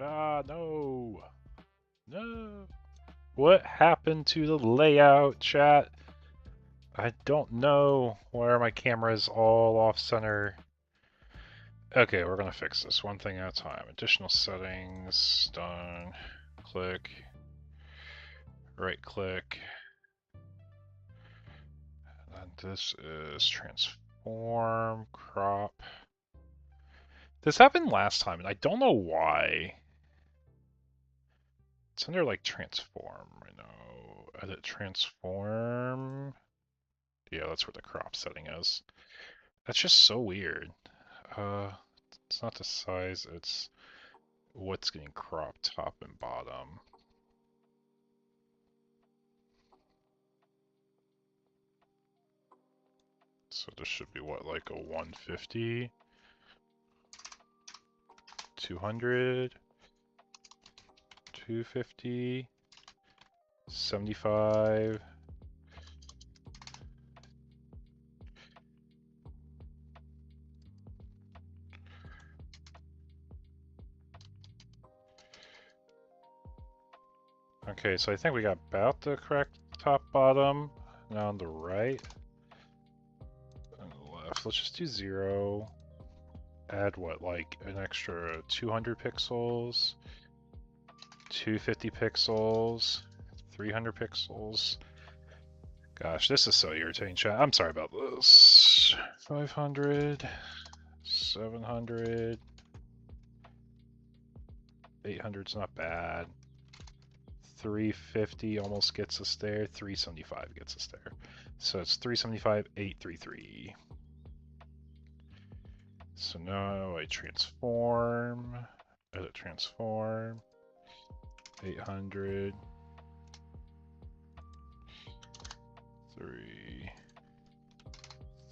Ah, no. No. What happened to the layout, chat? I don't know where my camera is all off center. Okay, we're gonna fix this one thing at a time. Additional settings, done. Click. Right click. And this is transform, crop. This happened last time, and I don't know why. It's under like transform right now. Edit transform. Yeah, that's where the crop setting is. That's just so weird. It's not the size, it's what's getting cropped top and bottom. So this should be what, like a 150? 200? 250? 75? Okay, so I think we got about the correct top bottom. Now on the right and the left. Let's just do 0. Add what, like an extra 200 pixels, 250 pixels, 300 pixels. Gosh, this is so irritating, chat. I'm sorry about this. 500, 700, 800's not bad. 350 almost gets us there. 375 gets us there. So it's 375, 833. So now I transform, edit transform, 800,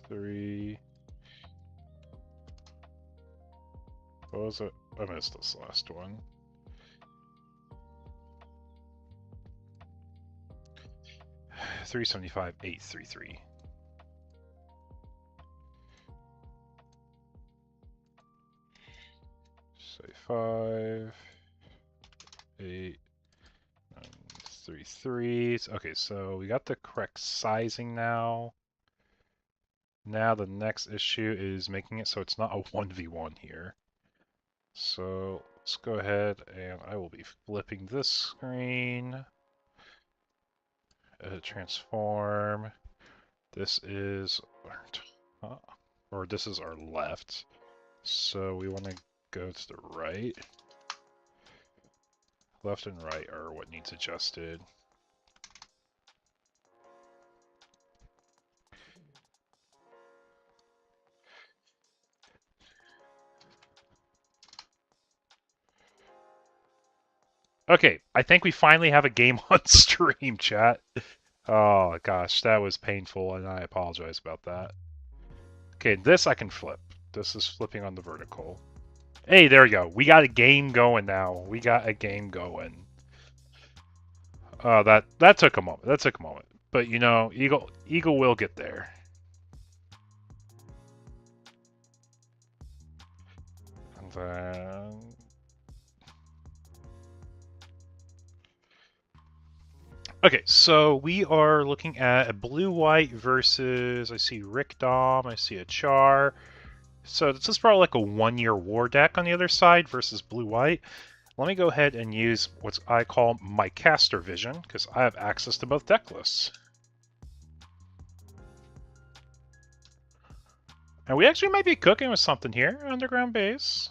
3. What was it? I missed this last one. $375, $833. Say 5, 8, 9, 3, 3. Okay, so we got the correct sizing now. Now the next issue is making it so it's not a 1v1 here. So let's go ahead and I will be flipping this screen. Edit transform. This is our top, or this is our left. So we want to go to the right. Left and right are what needs adjusted. Okay, I think we finally have a game on stream, chat. Oh gosh, that was painful, and I apologize about that. Okay, this I can flip. This is flipping on the vertical. Hey, there we go. We got a game going now. We got a game going. That took a moment. That took a moment. But you know, Eagle will get there. And then okay, so we are looking at a blue-white versus, I see Rick Dom, I see a Char. So this is probably like a 1-year war deck on the other side versus blue-white. Let me go ahead and use what I call my caster vision, because I have access to both deck lists. And we actually might be cooking with something here, Underground Base.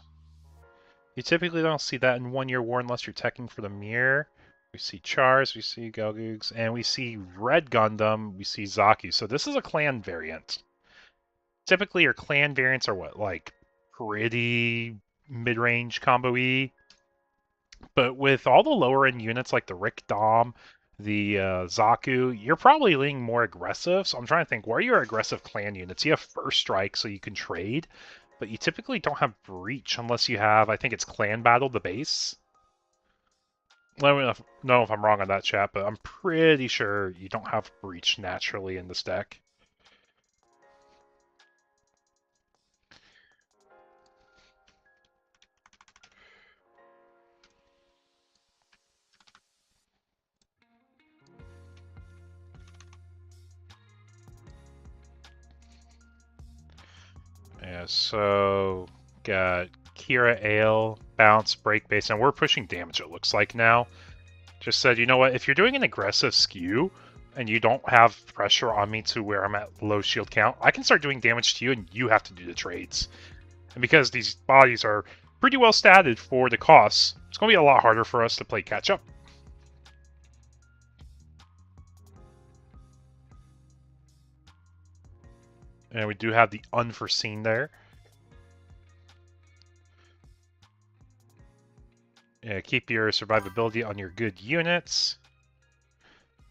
You typically don't see that in 1-year war unless you're teching for the mirror. We see Chars, we see Gelgoogs, and we see Red Gundam, we see Zaku. So this is a clan variant. Typically your clan variants are what, like pretty mid-range combo-y. But with all the lower end units like the Rick Dom, the Zaku, you're probably leaning more aggressive. So I'm trying to think, what are your aggressive clan units? You have First Strike, so you can trade, but you typically don't have Breach unless you have, I think it's Clan Battle, the base. Let me know if I'm wrong on that, chat, but I'm pretty sure you don't have Breach naturally in this deck. Yeah, so got Kira, Ale, Bounce, Break Base, and we're pushing damage, it looks like now. Just said, you know what, if you're doing an aggressive skew and you don't have pressure on me to where I'm at low shield count, I can start doing damage to you and you have to do the trades. And because these bodies are pretty well statted for the costs, it's going to be a lot harder for us to play catch up. And we do have the unforeseen there. Yeah, keep your survivability on your good units.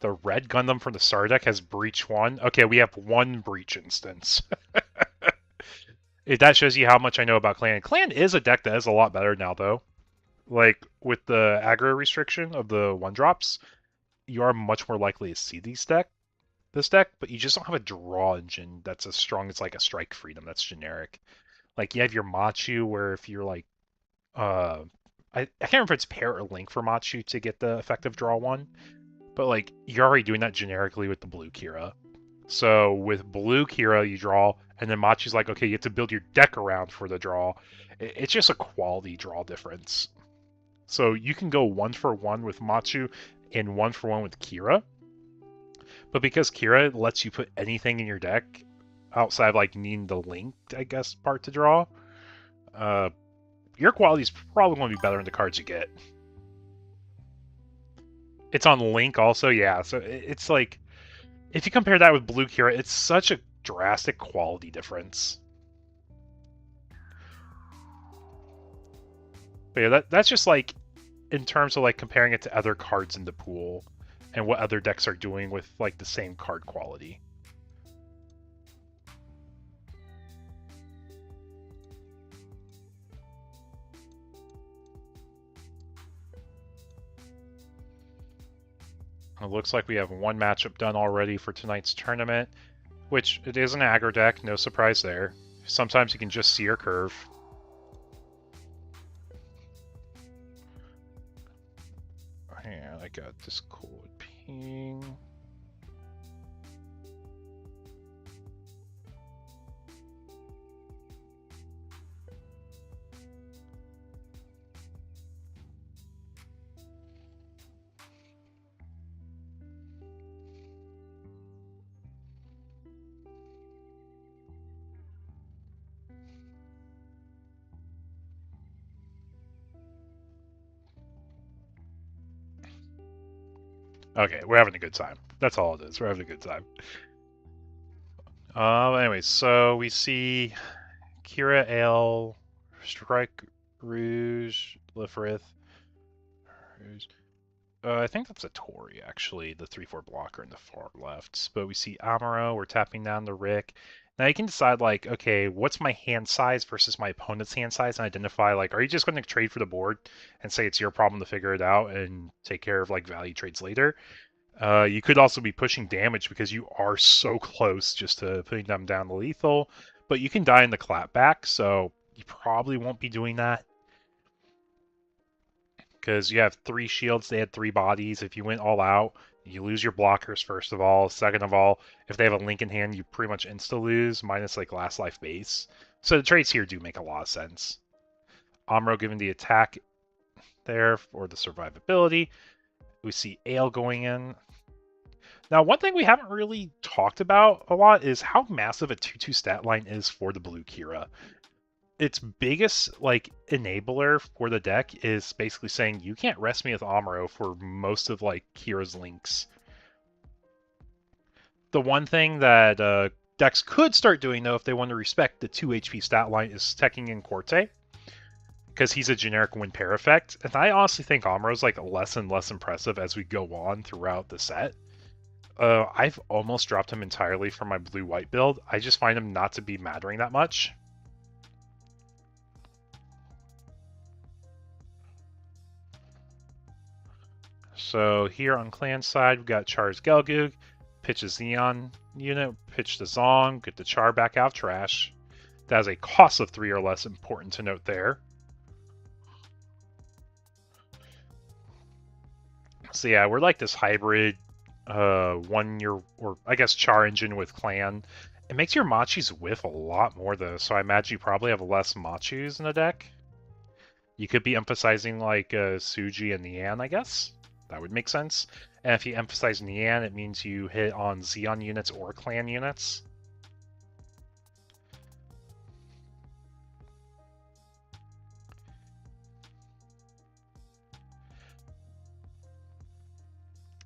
The red Gundam from the Star deck has Breach 1. Okay, we have one Breach instance. That shows you how much I know about Clan. Clan is a deck that is a lot better now, though. Like, with the aggro restriction of the 1-drops, you are much more likely to see this deck, but you just don't have a draw engine that's as strong as, like, a Strike Freedom that's generic. Like, you have your Machu, where if you're, like, I can't remember if it's pair or link for Machu to get the effective draw one, but, like, you're already doing that generically with the blue Kira. So with blue Kira, you draw, and then Machi's like, okay, you have to build your deck around for the draw. It's just a quality draw difference. So you can go 1-for-1 with Machu and 1-for-1 with Kira. But because Kira lets you put anything in your deck outside of like needing the linked, I guess, part to draw, your quality is probably going to be better in the cards you get. It's on link also, yeah. So it's like, if you compare that with blue Kira, it's such a drastic quality difference. But yeah, that's just like in terms of like comparing it to other cards in the pool and what other decks are doing with like the same card quality. It looks like we have one matchup done already for tonight's tournament, which it is an aggro deck, no surprise there. Sometimes you can just see your curve. And I got this cool ping. Okay, we're having a good time. That's all it is. We're having a good time. Anyway, so we see Kira, Ale, Strike, Rouge, Lifrith. Rouge. I think that's a Tori, actually, the 3-4 blocker in the far left. But we see Amuro, we're tapping down the Rick. Now you can decide, like, okay, what's my hand size versus my opponent's hand size, and identify, like, are you just going to trade for the board and say it's your problem to figure it out and take care of, like, value trades later? You could also be pushing damage because you are so close just to putting them down to lethal, but you can die in the clapback, so you probably won't be doing that. Because you have 3 shields, they had 3 bodies. If you went all out, you lose your blockers, first of all. Second of all, if they have a link in hand, you pretty much insta-lose, minus like last life base. So the trades here do make a lot of sense. Amuro giving the attack there for the survivability. We see Ale going in. Now, one thing we haven't really talked about a lot is how massive a 2-2 stat line is for the blue Kira. Its biggest like enabler for the deck is basically saying you can't rest me with Amuro for most of like Kira's links. The one thing that decks could start doing though, if they want to respect the 2 HP stat line, is teching in Corte, because he's a generic win pair effect. And I honestly think Amuro's like less and less impressive as we go on throughout the set. I've almost dropped him entirely from my blue-white build. I just find him not to be mattering that much. So here on clan side, we've got Char's Gelgoog, pitch a Xeon unit, pitch the Zong, get the Char back out of trash. That has a cost of 3 or less, important to note there. So yeah, we're like this hybrid 1-year, or I guess Char engine with clan, It makes your Machis whiff a lot more, though, so I imagine you probably have less Machus in the deck. You could be emphasizing, like, Suji and Nian, I guess? That would make sense. And if you emphasize Nian, it means you hit on Xeon units or Clan units.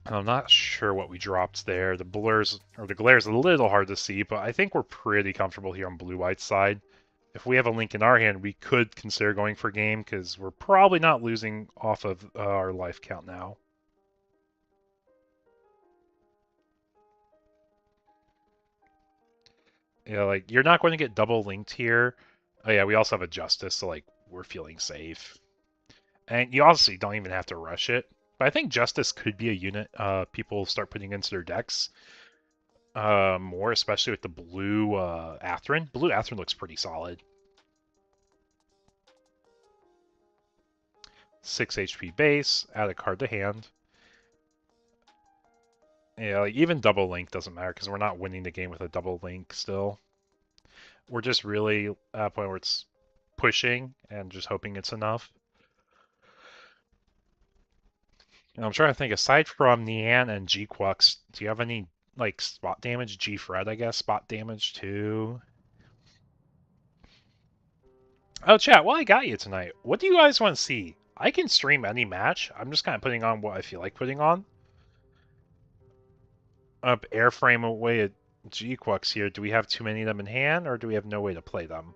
I'm not sure what we dropped there. The blurs or the glare is a little hard to see, but I think we're pretty comfortable here on blue-white's side. If we have a link in our hand, we could consider going for game because we're probably not losing off of our life count now. Yeah, like you're not going to get double linked here. Oh yeah, we also have a justice, so like we're feeling safe. And you obviously don't even have to rush it. But I think Justice could be a unit people start putting into their decks more, especially with the blue Atherin. Blue Atherin looks pretty solid. 6 HP base, add a card to hand. Yeah, like even double link doesn't matter because we're not winning the game with a double link still. We're just really at a point where it's pushing and just hoping it's enough. And I'm trying to think, aside from Nian and G-Quux, do you have any, like, spot damage? G-Fred, I guess, spot damage too? Oh, chat, well, I got you tonight. What do you guys want to see? I can stream any match. I'm just kind of putting on what I feel like putting on. Up airframe away at G-Quux here. Do we have too many of them in hand, or do we have no way to play them?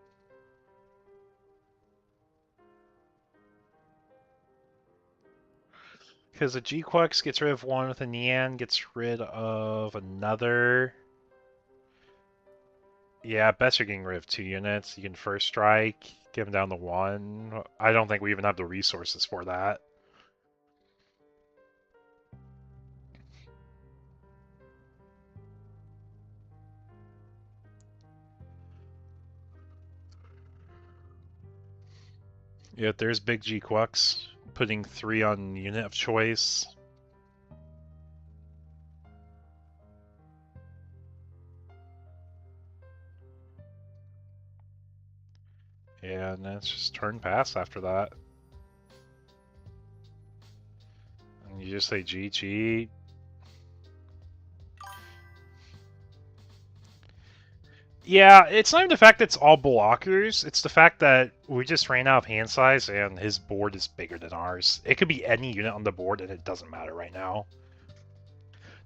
Because a G-Quux gets rid of one with a Nian, gets rid of another. Yeah, best you're getting rid of 2 units. You can first strike, give them down to 1. I don't think we even have the resources for that. Yeah, there's Big G-Quux, putting 3 on unit of choice. Yeah, and then it's just turn pass after that. And you just say GG. Yeah, it's not even the fact that it's all blockers, it's the fact that we just ran out of hand size and his board is bigger than ours. It could be any unit on the board and it doesn't matter right now.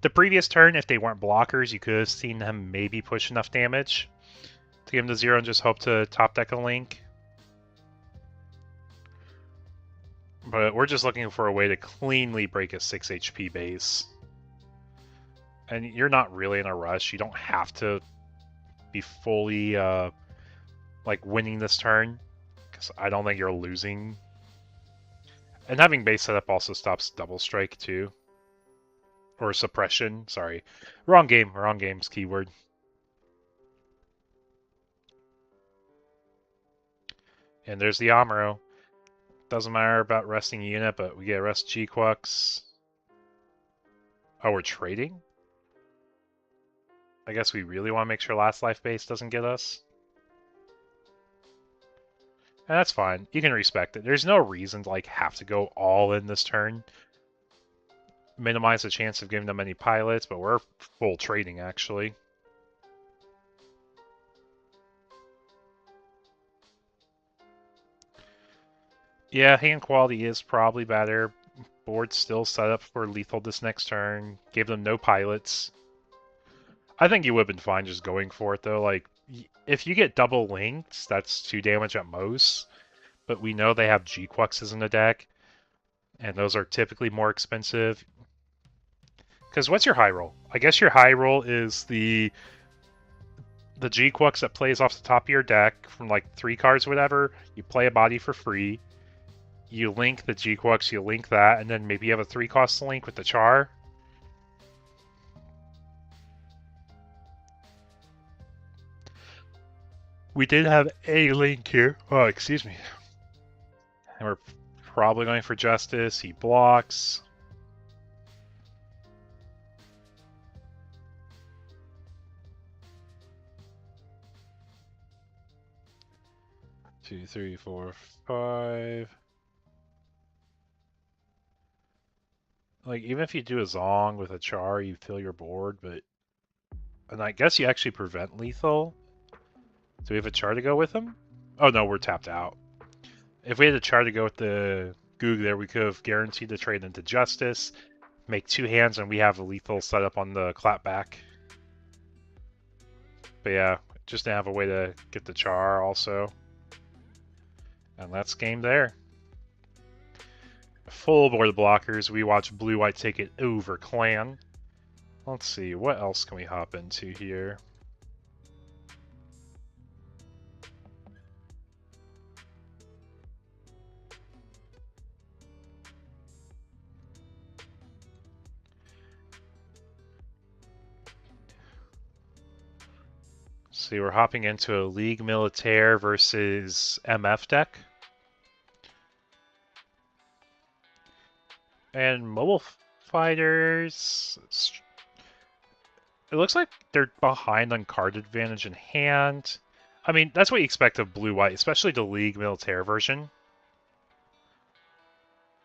The previous turn, if they weren't blockers, you could have seen them maybe push enough damage to give him to 0 and just hope to top deck a link. But we're just looking for a way to cleanly break a 6 HP base. And you're not really in a rush. You don't have to be fully like winning this turn, because I don't think you're losing. And having base setup also stops double strike too. Or suppression, sorry. Wrong game's keyword. And there's the Amuro. Doesn't matter about resting unit, but we get rest G-Quux. Oh, we're trading? I guess we really want to make sure last life base doesn't get us. And that's fine. You can respect it. There's no reason to like have to go all in this turn. Minimize the chance of giving them any pilots, but we're full trading actually. Yeah, hand quality is probably better. Board's still set up for lethal this next turn. Gave them no pilots. I think you would have been fine just going for it, though. Like, if you get double linked, that's 2 damage at most. But we know they have G-Quuxes in the deck, and those are typically more expensive. Because what's your high roll? I guess your high roll is the G-Quux that plays off the top of your deck from like 3 cards or whatever. You play a body for free. You link the G-Quux, you link that, and then maybe you have a 3-cost link with the Char. We did have a link here. Oh, excuse me. And we're probably going for Justice. He blocks. 2, 3, 4, 5. Like, even if you do a Zong with a Char, you fill your board, but... And I guess you actually prevent lethal. Do we have a Char to go with him? Oh no, we're tapped out. If we had a Char to go with the Goog there, we could have guaranteed the trade into Justice, make 2 hands, and we have a lethal set up on the clapback. But yeah, just to have a way to get the Char also. And that's game there. Full board of blockers. We watch blue-white take it over clan. Let's see, what else can we hop into here? See, we're hopping into a League Militaire versus MF deck. And Mobile Fighters... It looks like they're behind on card advantage in hand. I mean, that's what you expect of blue-white, especially the League Militaire version.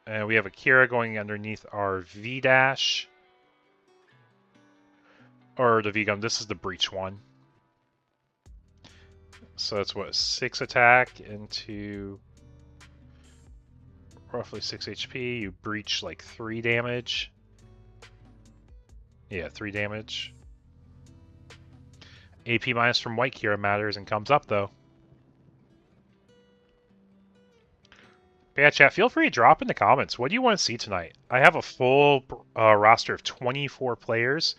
And we have Akira going underneath our V-Dash. Or the V-Gun, this is the Breach one. So that's what, 6 attack into roughly 6 HP. You breach like 3 damage. Yeah, 3 damage. AP minus from White Kira matters and comes up though. But yeah, chat, feel free to drop in the comments. What do you want to see tonight? I have a full roster of 24 players.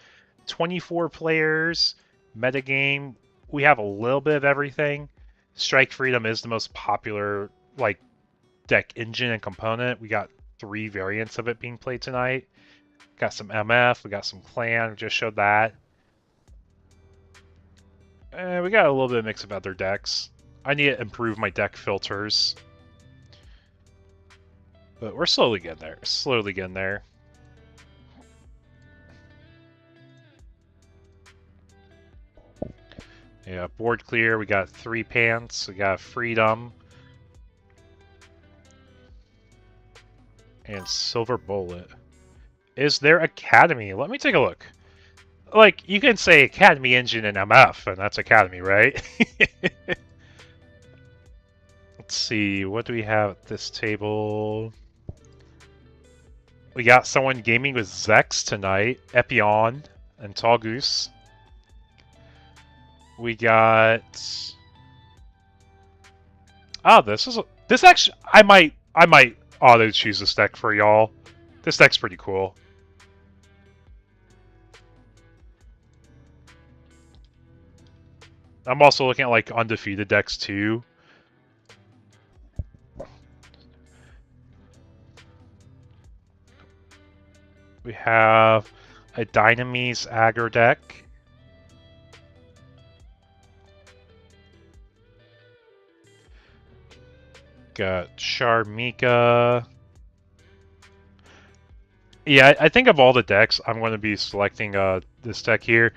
24 players, metagame. We have a little bit of everything. Strike Freedom is the most popular like deck engine and component. We got 3 variants of it being played tonight. Got some MF, we got some Clan, we just showed that. We got a little bit of mix of other decks. I need to improve my deck filters. But we're slowly getting there. Slowly getting there. Yeah, board clear. We got 3 pants. We got Freedom. And Silver Bullet. Is there Academy? Let me take a look. Like, you can say Academy Engine and MF, and that's Academy, right? Let's see, what do we have at this table? We got someone gaming with Zex tonight, Epion and Tall Goose. We got... Oh, this actually, I might auto choose this deck for y'all. This deck's pretty cool. I'm also looking at like undefeated decks too. We have a Dynamese aggro deck. Got Charmika. Yeah, I think of all the decks, I'm going to be selecting this deck here.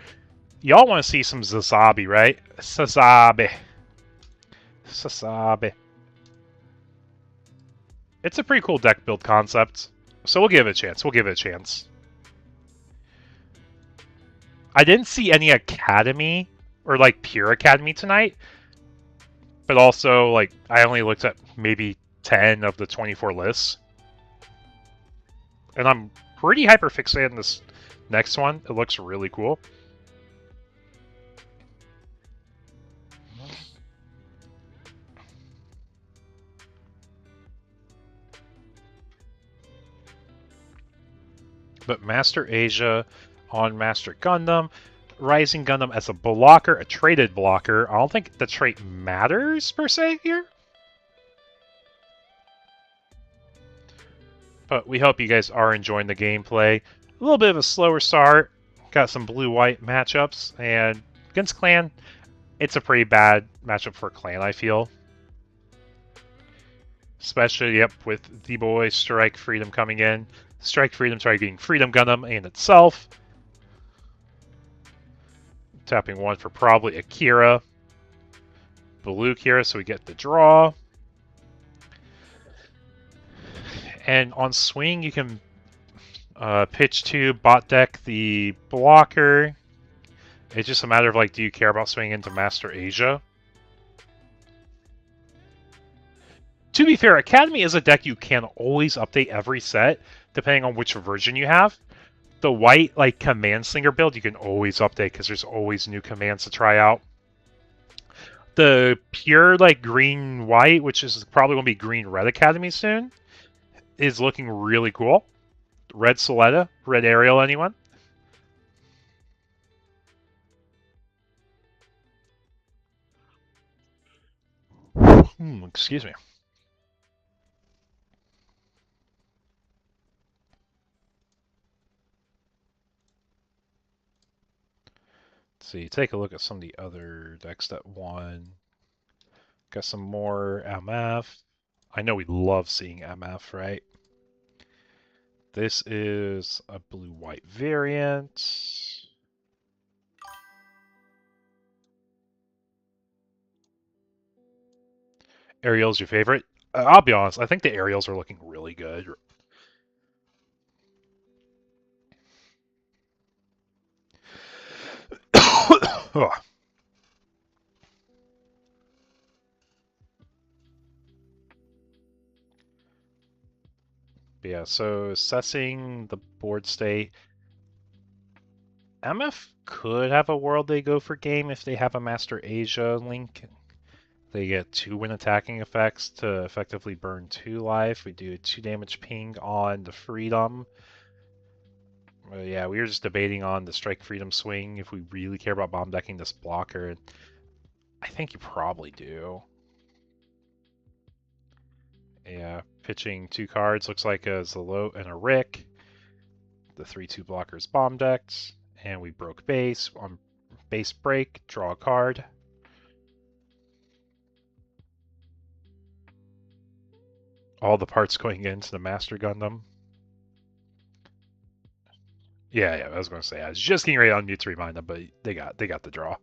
Y'all want to see some Zazabi, right? Zazabi. It's a pretty cool deck build concept, so we'll give it a chance. We'll give it a chance. I didn't see any Academy, or like pure Academy tonight, but also like I only looked at maybe 10 of the 24 lists. And I'm pretty hyper-fixated on this next one. It looks really cool. But Master Asia on Master Gundam. Rising Gundam as a blocker, a traded blocker. I don't think the trait matters, per se, here. But we hope you guys are enjoying the gameplay. A little bit of a slower start. Got some blue-white matchups. And against Clan, it's a pretty bad matchup for Clan, I feel. Especially, yep, with the boy Strike Freedom coming in. Strike Freedom targeting Freedom Gundam and itself. Tapping 1 for probably Akira. Blue Kira, so we get the draw. And on swing, you can pitch to bot deck the blocker. It's just a matter of like, do you care about swinging into Master Asia? To be fair, Academy is a deck you can always update every set, depending on which version you have. The white, like, command slinger build, you can always update because there's always new commands to try out. The pure, like, green-white, which is probably going to be green-red Academy soon, is looking really cool. Red Soletta, red Ariel, anyone? Excuse me. Let's see, take a look at some of the other decks that won. Got some more MF. I know we love seeing MF, right? This is a blue-white variant. Ariel's your favorite? I'll be honest, I think the Ariels are looking really good. Yeah, so assessing the board state. MF could have a world they go for game if they have a Master Asia link. They get 2 when attacking effects to effectively burn 2 life. We do a 2 damage ping on the Freedom. Yeah, we were just debating on the Strike Freedom swing if we really care about bomb decking this blocker. I think you probably do. Yeah, pitching 2 cards looks like a Zalot and a Rick. The 3/2 blockers bomb decked, and we broke base. On base break, draw a card. All the parts going into the Master Gundam. Yeah, I was going to say, I was just getting ready to unmute to remind them, but they got the draw.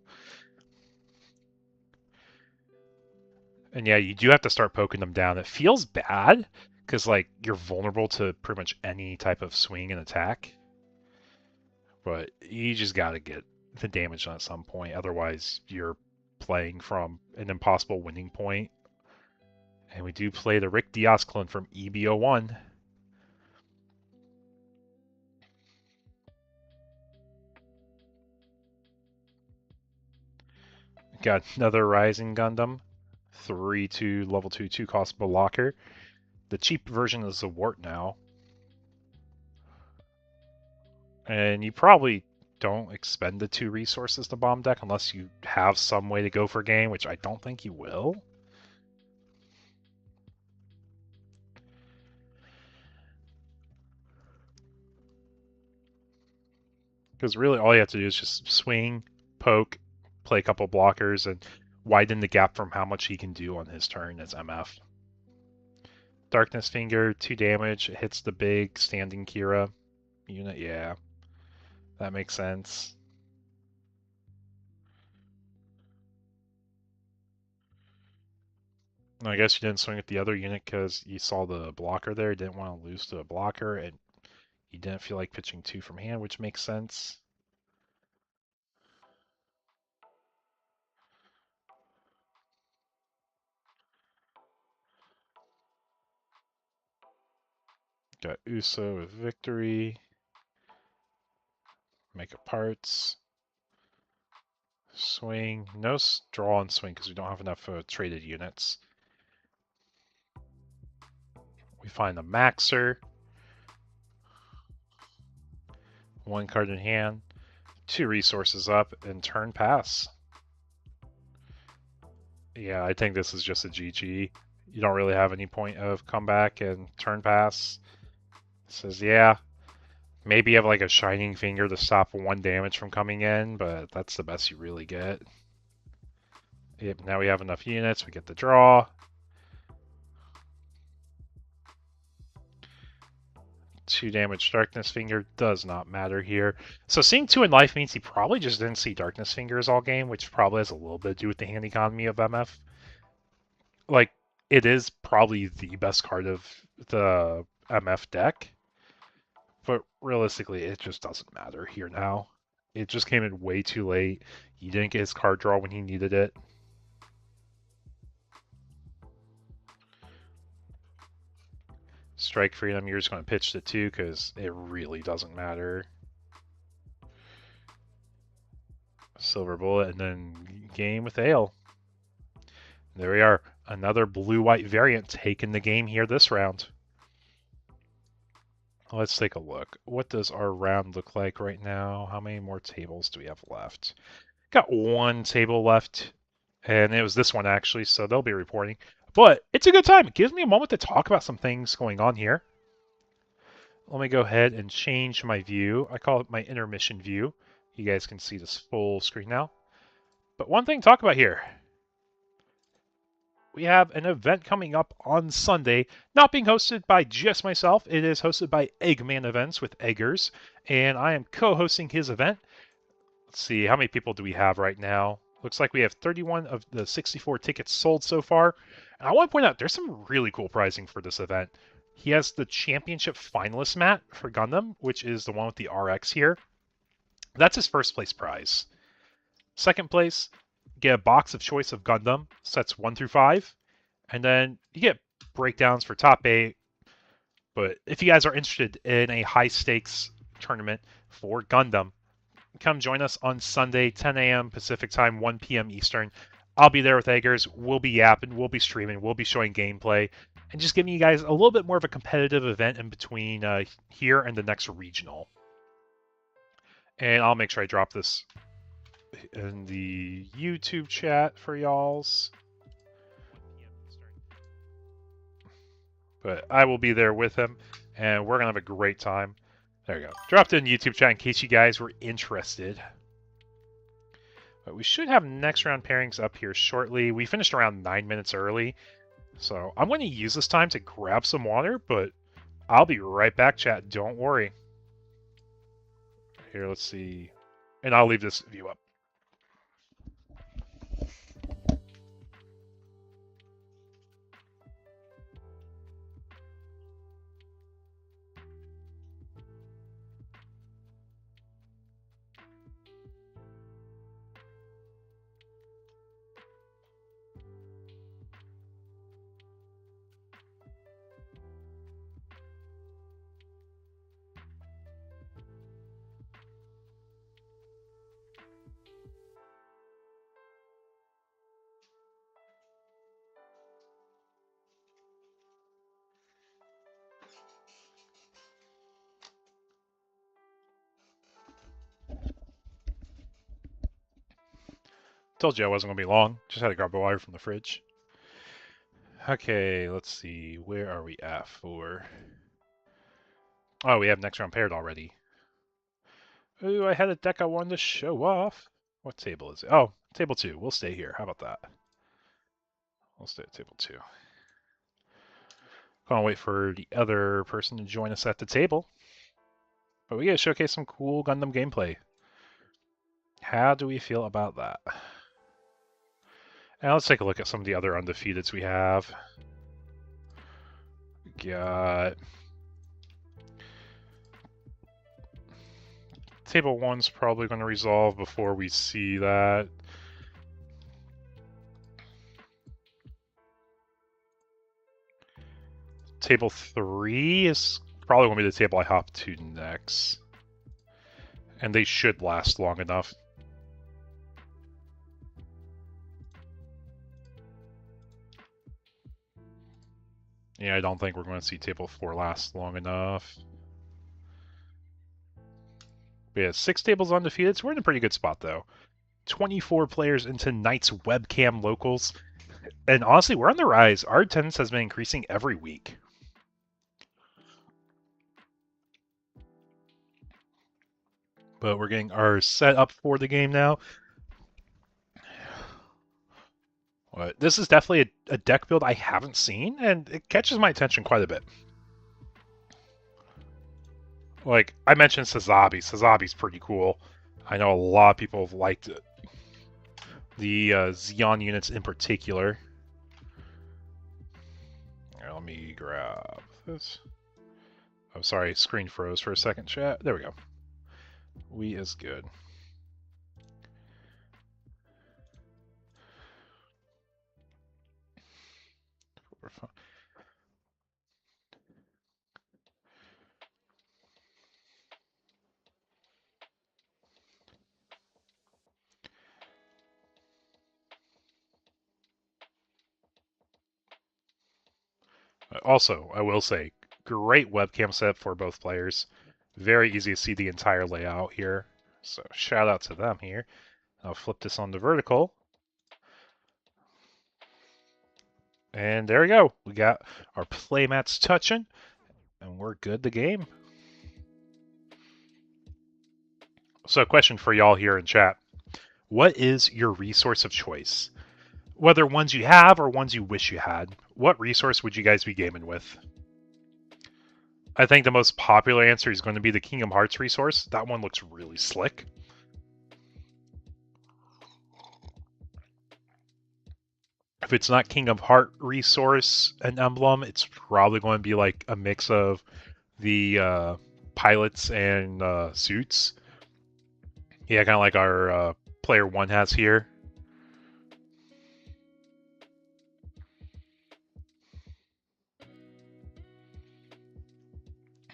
And yeah, you do have to start poking them down. It feels bad, because like you're vulnerable to pretty much any type of swing and attack. But you just got to get the damage done at some point, otherwise you're playing from an impossible winning point. And we do play the Rick Diaz clone from EB01. Got another Rising Gundam. 3/2 level 2 2-cost blocker. The cheap version is a Wart now. And you probably don't expend the 2 resources to bomb deck unless you have some way to go for game, which I don't think you will. Because really all you have to do is just swing, poke, play a couple blockers, and widen the gap from how much he can do on his turn as MF. Darkness Finger, 2 damage, it hits the big standing Kira unit. Yeah, that makes sense. I guess you didn't swing at the other unit because you saw the blocker there. You didn't want to lose to a blocker, and you didn't feel like pitching 2 from hand, which makes sense. Got Uso with Victory. Make a parts. Swing. No draw and swing because we don't have enough traded units. We find a Maxer. 1 card in hand. 2 resources up and turn pass. Yeah, I think this is just a GG. You don't really have any point of comeback and turn pass. It says, yeah, maybe you have like a Shining Finger to stop 1 damage from coming in, but that's the best you really get. Yep, now we have enough units, we get the draw. 2 damage Darkness Finger does not matter here. So seeing 2 in life means he probably just didn't see Darkness Fingers all game, which probably has a little bit to do with the hand economy of MF. Like, it is probably the best card of the MF deck. But realistically, it just doesn't matter here now. It just came in way too late. He didn't get his card draw when he needed it. Strike Freedom, you're just going to pitch the 2 because it really doesn't matter. Silver Bullet, and then game with Ale. There we are. Another blue-white variant taking the game here this round. Let's take a look. What does our round look like right now? How many more tables do we have left? Got one table left, and it was this one actually, so they'll be reporting. But it's a good time. It gives me a moment to talk about some things going on here. Let me go ahead and change my view. I call it my intermission view. You guys can see this full screen now. But one thing to talk about here. We have an event coming up on Sunday, not being hosted by just myself. It is hosted by Eggman Events with Eggers, and I am co-hosting his event. Let's see, how many people do we have right now? Looks like we have 31 of the 64 tickets sold so far. And I want to point out, there's some really cool pricing for this event. He has the championship finalist mat for Gundam, which is the one with the RX here. That's his first place prize. Second place, get a box of choice of Gundam, sets 1 through 5. And then you get breakdowns for top 8. But if you guys are interested in a high stakes tournament for Gundam, come join us on Sunday, 10 a.m. Pacific time, 1 p.m. Eastern. I'll be there with Eggers. We'll be yapping, we'll be streaming, we'll be showing gameplay, and just giving you guys a little bit more of a competitive event in between here and the next regional. And I'll make sure I drop this in the YouTube chat for y'alls. But I will be there with him, and we're going to have a great time. There you go. Dropped it in YouTube chat in case you guys were interested. But we should have next round pairings up here shortly. We finished around 9 minutes early. So I'm going to use this time to grab some water, but I'll be right back, chat. Don't worry. Here, let's see. And I'll leave this view up. Told you I wasn't going to be long. Just had to grab a water from the fridge. Okay, let's see. Where are we at for... Oh, we have next round paired already. Ooh, I had a deck I wanted to show off. What table is it? Oh, table 2. We'll stay here. How about that? We'll stay at table 2. Gonna wait for the other person to join us at the table. But we gotta showcase some cool Gundam gameplay. How do we feel about that? Now let's take a look at some of the other undefeateds we have. We got... Table 1's probably going to resolve before we see that. Table 3 is probably going to be the table I hop to next. And they should last long enough. Yeah, I don't think we're going to see table 4 last long enough. But yeah, 6 tables undefeated, so we're in a pretty good spot though. 24 players into tonight's webcam locals. And honestly, we're on the rise. Our attendance has been increasing every week. But we're getting our set up for the game now. This is definitely a deck build I haven't seen, and it catches my attention quite a bit. Like, I mentioned Sazabi. Sazabi's pretty cool. I know a lot of people have liked it. The Xeon units in particular. Here, let me grab this. I'm sorry, screen froze for a second, chat. There we go. We is good. Also, I will say, great webcam setup for both players. Very easy to see the entire layout here. So shout out to them here. I'll flip this on to vertical. And there we go. We got our playmats touching, and we're good to game. So, a question for y'all here in chat. What is your resource of choice? Whether ones you have or ones you wish you had, what resource would you guys be gaming with? I think the most popular answer is going to be the Kingdom Hearts resource. That one looks really slick. If it's not Kingdom Heart resource and emblem, it's probably going to be like a mix of the pilots and suits. Yeah, kind of like our player one has here.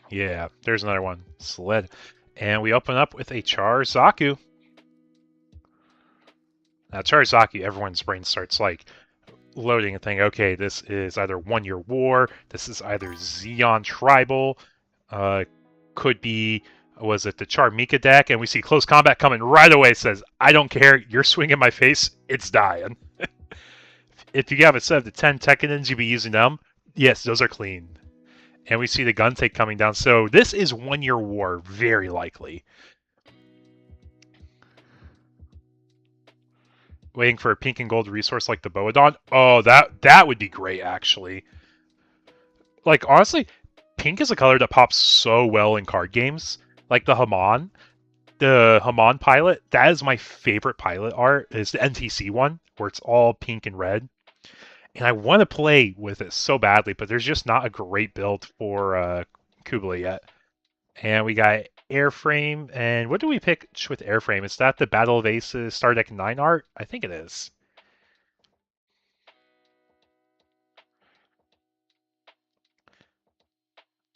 Yeah, there's another one. Sled. And we open up with a Char-Zaku. Now, Char-Zaku, everyone's brain starts like loading and thinking, okay, this is either One Year War, this is either Xeon Tribal, could be, was it the Char Mika deck? And we see Close Combat coming right away, says, I don't care, you're swinging my face, it's dying. If you have a set of the 10 Tekkenins, you'd be using them. Yes, those are clean. And we see the gun take coming down. So this is One Year War, very likely. Waiting for a pink and gold resource like the Boadon. Oh, that would be great, actually. Like, honestly, pink is a color that pops so well in card games. Like the Haman. The Haman pilot, that is my favorite pilot art. Is the NTC one, where it's all pink and red. And I want to play with it so badly, but there's just not a great build for Kubla yet. And we got Airframe, and what do we pick with Airframe? Is that the Battle of Aces Star Deck 9 art? I think it is.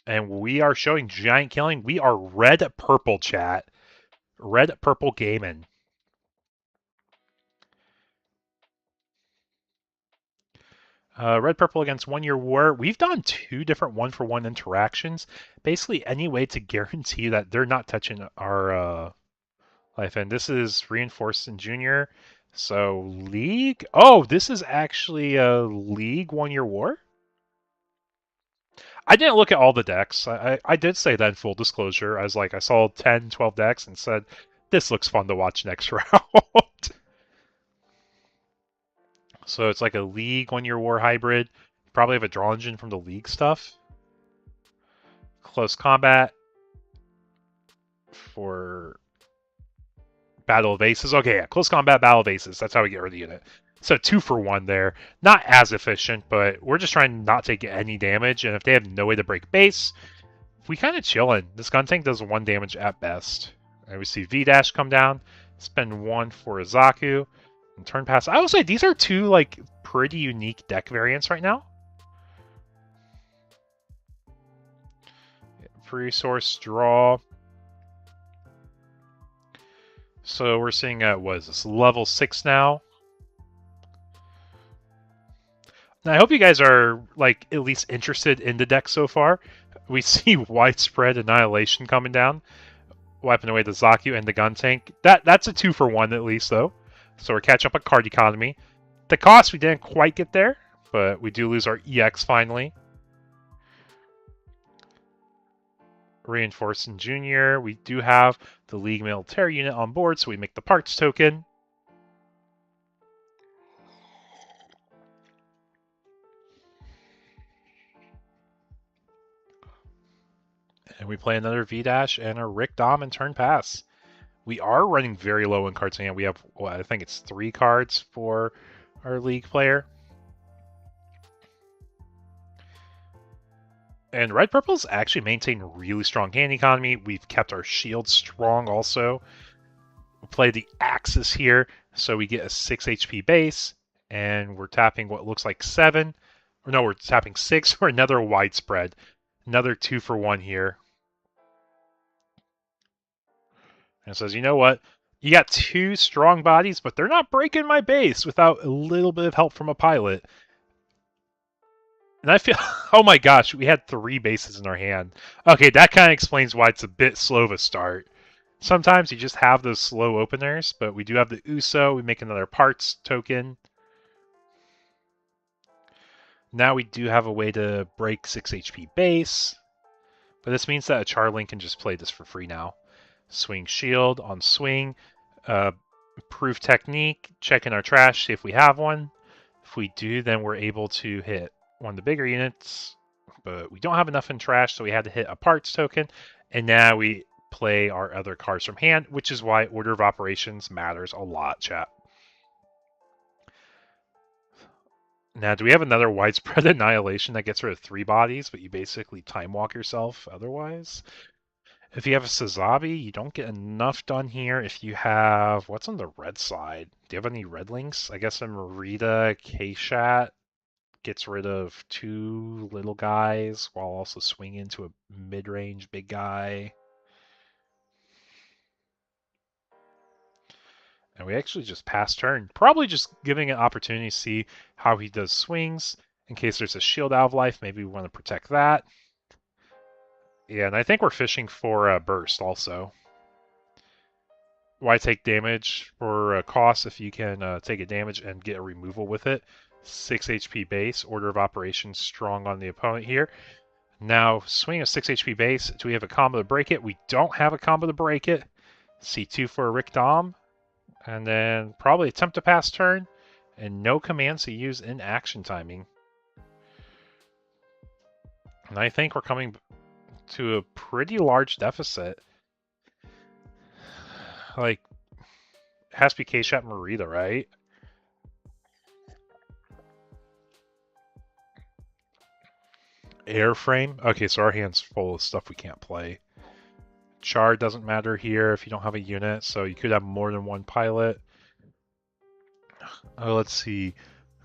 And we are showing Giant Killing. We are red-purple, chat. Red-purple gaming. Red-purple against One Year War. We've done 2 different one-for-one interactions. Basically, any way to guarantee that they're not touching our life. And this is Reinforced in Junior. So, League? Oh, this is actually a League One Year War? I didn't look at all the decks. I did say that in full disclosure. I was like, I saw 10, 12 decks and said, this looks fun to watch next round. So it's like a League One Year War hybrid. You probably have a draw engine from the League stuff. Close Combat for Battle of Aces. Okay, yeah, Close Combat, Battle of Aces. That's how we get rid of the unit. So 2 for 1 there. Not as efficient, but we're just trying not to take any damage. And if they have no way to break base, we kind of chilling. This gun tank does 1 damage at best. And we see V-Dash come down. Spend 1 for a Zaku. And turn pass. I will say these are 2 like pretty unique deck variants right now. Resource draw. So we're seeing what is this, level 6 now. Now, I hope you guys are like at least interested in the deck so far. We see Widespread Annihilation coming down, wiping away the Zaku and the gun tank. That's a 2 for 1 at least though. So we're catching up on card economy. The cost we didn't quite get there, but we do lose our EX finally. Reinforced in Junior. We do have the League Military unit on board, so we make the parts token. And we play another V-Dash and a Rick Dom and turn pass. We are running very low in cards. And we have, well, I think it's 3 cards for our League player. And red purple's actually maintained really strong hand economy. We've kept our shield strong also. We play the Axis here, so we get a 6 HP base, and we're tapping what looks like 7. Or no, we're tapping 6 for another widespread. Another 2 for 1 here. And it says, you know what? You got 2 strong bodies, but they're not breaking my base without a little bit of help from a pilot. And I feel, oh my gosh, we had 3 bases in our hand. Okay, that kind of explains why it's a bit slow of a start. Sometimes you just have those slow openers, but we do have the USO. We make another parts token. Now we do have a way to break 6 HP base, but this means that a Charlink can just play this for free now. Swing shield on swing, proof technique, check in our trash, see if we have one. If we do, then we're able to hit one of the bigger units, but we don't have enough in trash, so we had to hit a parts token, and now we play our other cards from hand, which is why order of operations matters a lot, chat. Now, do we have another widespread annihilation that gets rid of 3 bodies, but you basically time walk yourself otherwise? If you have a Sazabi, you don't get enough done here. If you have... What's on the red side? Do you have any red links? I guess a Merida K-Shat gets rid of 2 little guys while also swinging into a mid-range big guy. And we actually just pass turn. Probably just giving an opportunity to see how he does swings. In case there's a shield out of life, maybe we want to protect that. Yeah, and I think we're fishing for a burst also. Why take damage for a cost if you can take a damage and get a removal with it? 6 HP base, order of operations strong on the opponent here. Now, swing a 6 HP base. Do we have a combo to break it? We don't have a combo to break it. C2 for a Rick Dom. And then probably attempt to pass turn. And no commands to use in action timing. And I think we're coming to a pretty large deficit. Like, it has to be K-Shat Merida, right? Airframe? Okay, so our hand's full of stuff we can't play. Char doesn't matter here if you don't have a unit, so you could have more than one pilot. Oh, let's see.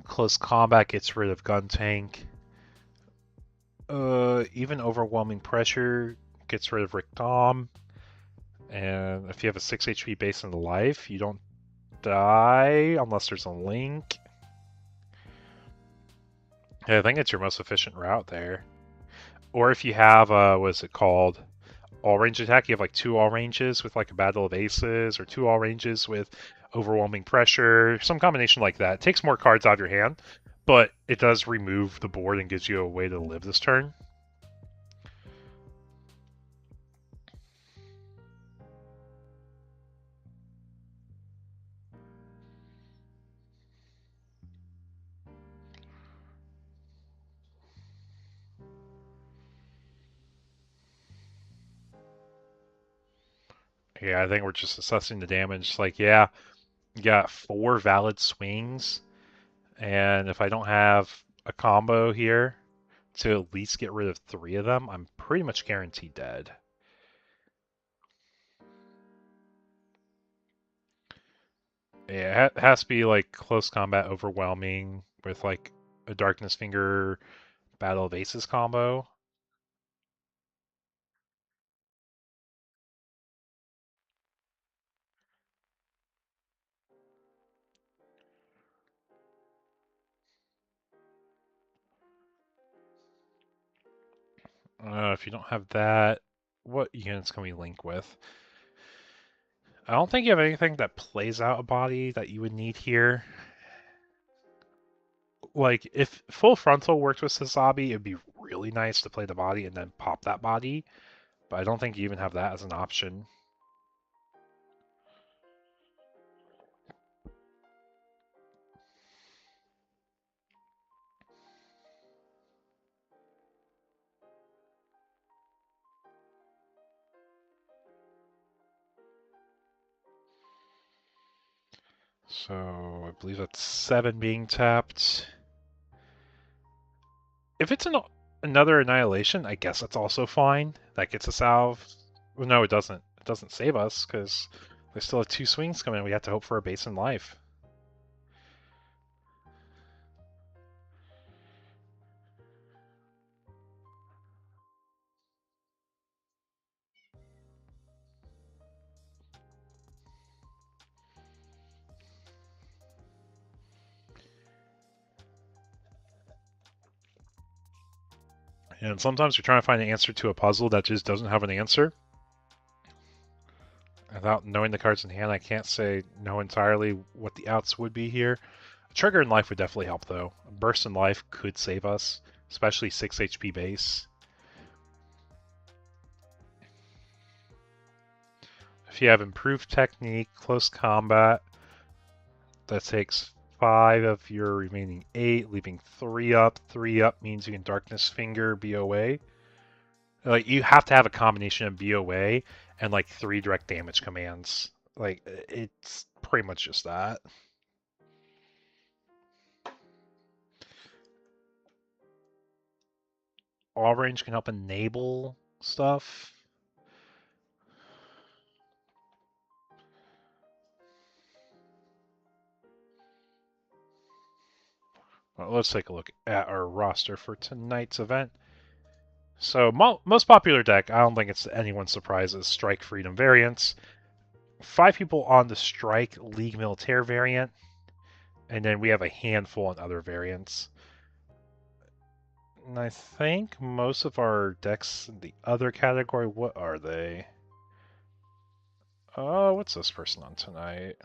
Close combat gets rid of gun tank. Even overwhelming pressure gets rid of Rick Dom. And if you have a 6 HP base in life, you don't die unless there's a link. Yeah, I think it's your most efficient route there. Or if you have, what is it called? All range attack, you have like 2 all ranges with like a battle of aces, or 2 all ranges with overwhelming pressure, some combination like that. It takes more cards out of your hand, but it does remove the board and gives you a way to live this turn. Yeah, I think we're just assessing the damage. Like, yeah, you got 4 valid swings, and if I don't have a combo here to at least get rid of 3 of them, I'm pretty much guaranteed dead. Yeah, it has to be like close combat overwhelming with like a Darkness Finger Battle of Aces combo. If you don't have that, what units can we link with? I don't think you have anything that plays out a body that you would need here. Like, if full frontal worked with Sazabi, it'd be really nice to play the body and then pop that body. But I don't think you even have that as an option. So I believe that's 7 being tapped. If it's an Another Annihilation, I guess that's also fine. That gets us out. Well, no, it doesn't. It doesn't save us because we still have 2 swings coming. We have to hope for a base in life. And sometimes you're trying to find an answer to a puzzle that just doesn't have an answer. Without knowing the cards in hand, I can't know entirely what the outs would be here. A trigger in life would definitely help, though. A burst in life could save us, especially 6 HP base. If you have improved technique, close combat, that takes 5 of your remaining 8, leaving 3 up. 3 up means you can Darkness Finger BOA. Like, you have to have a combination of BOA and like 3 direct damage commands. Like, it's pretty much just that. All range can help enable stuff. Well, let's take a look at our roster for tonight's event. So, most popular deck, I don't think it's anyone's surprise, is Strike Freedom variants. 5 people on the Strike League Militaire variant, and then we have a handful on other variants. And I think most of our decks in the other category, what are they? Oh, what's this person on tonight?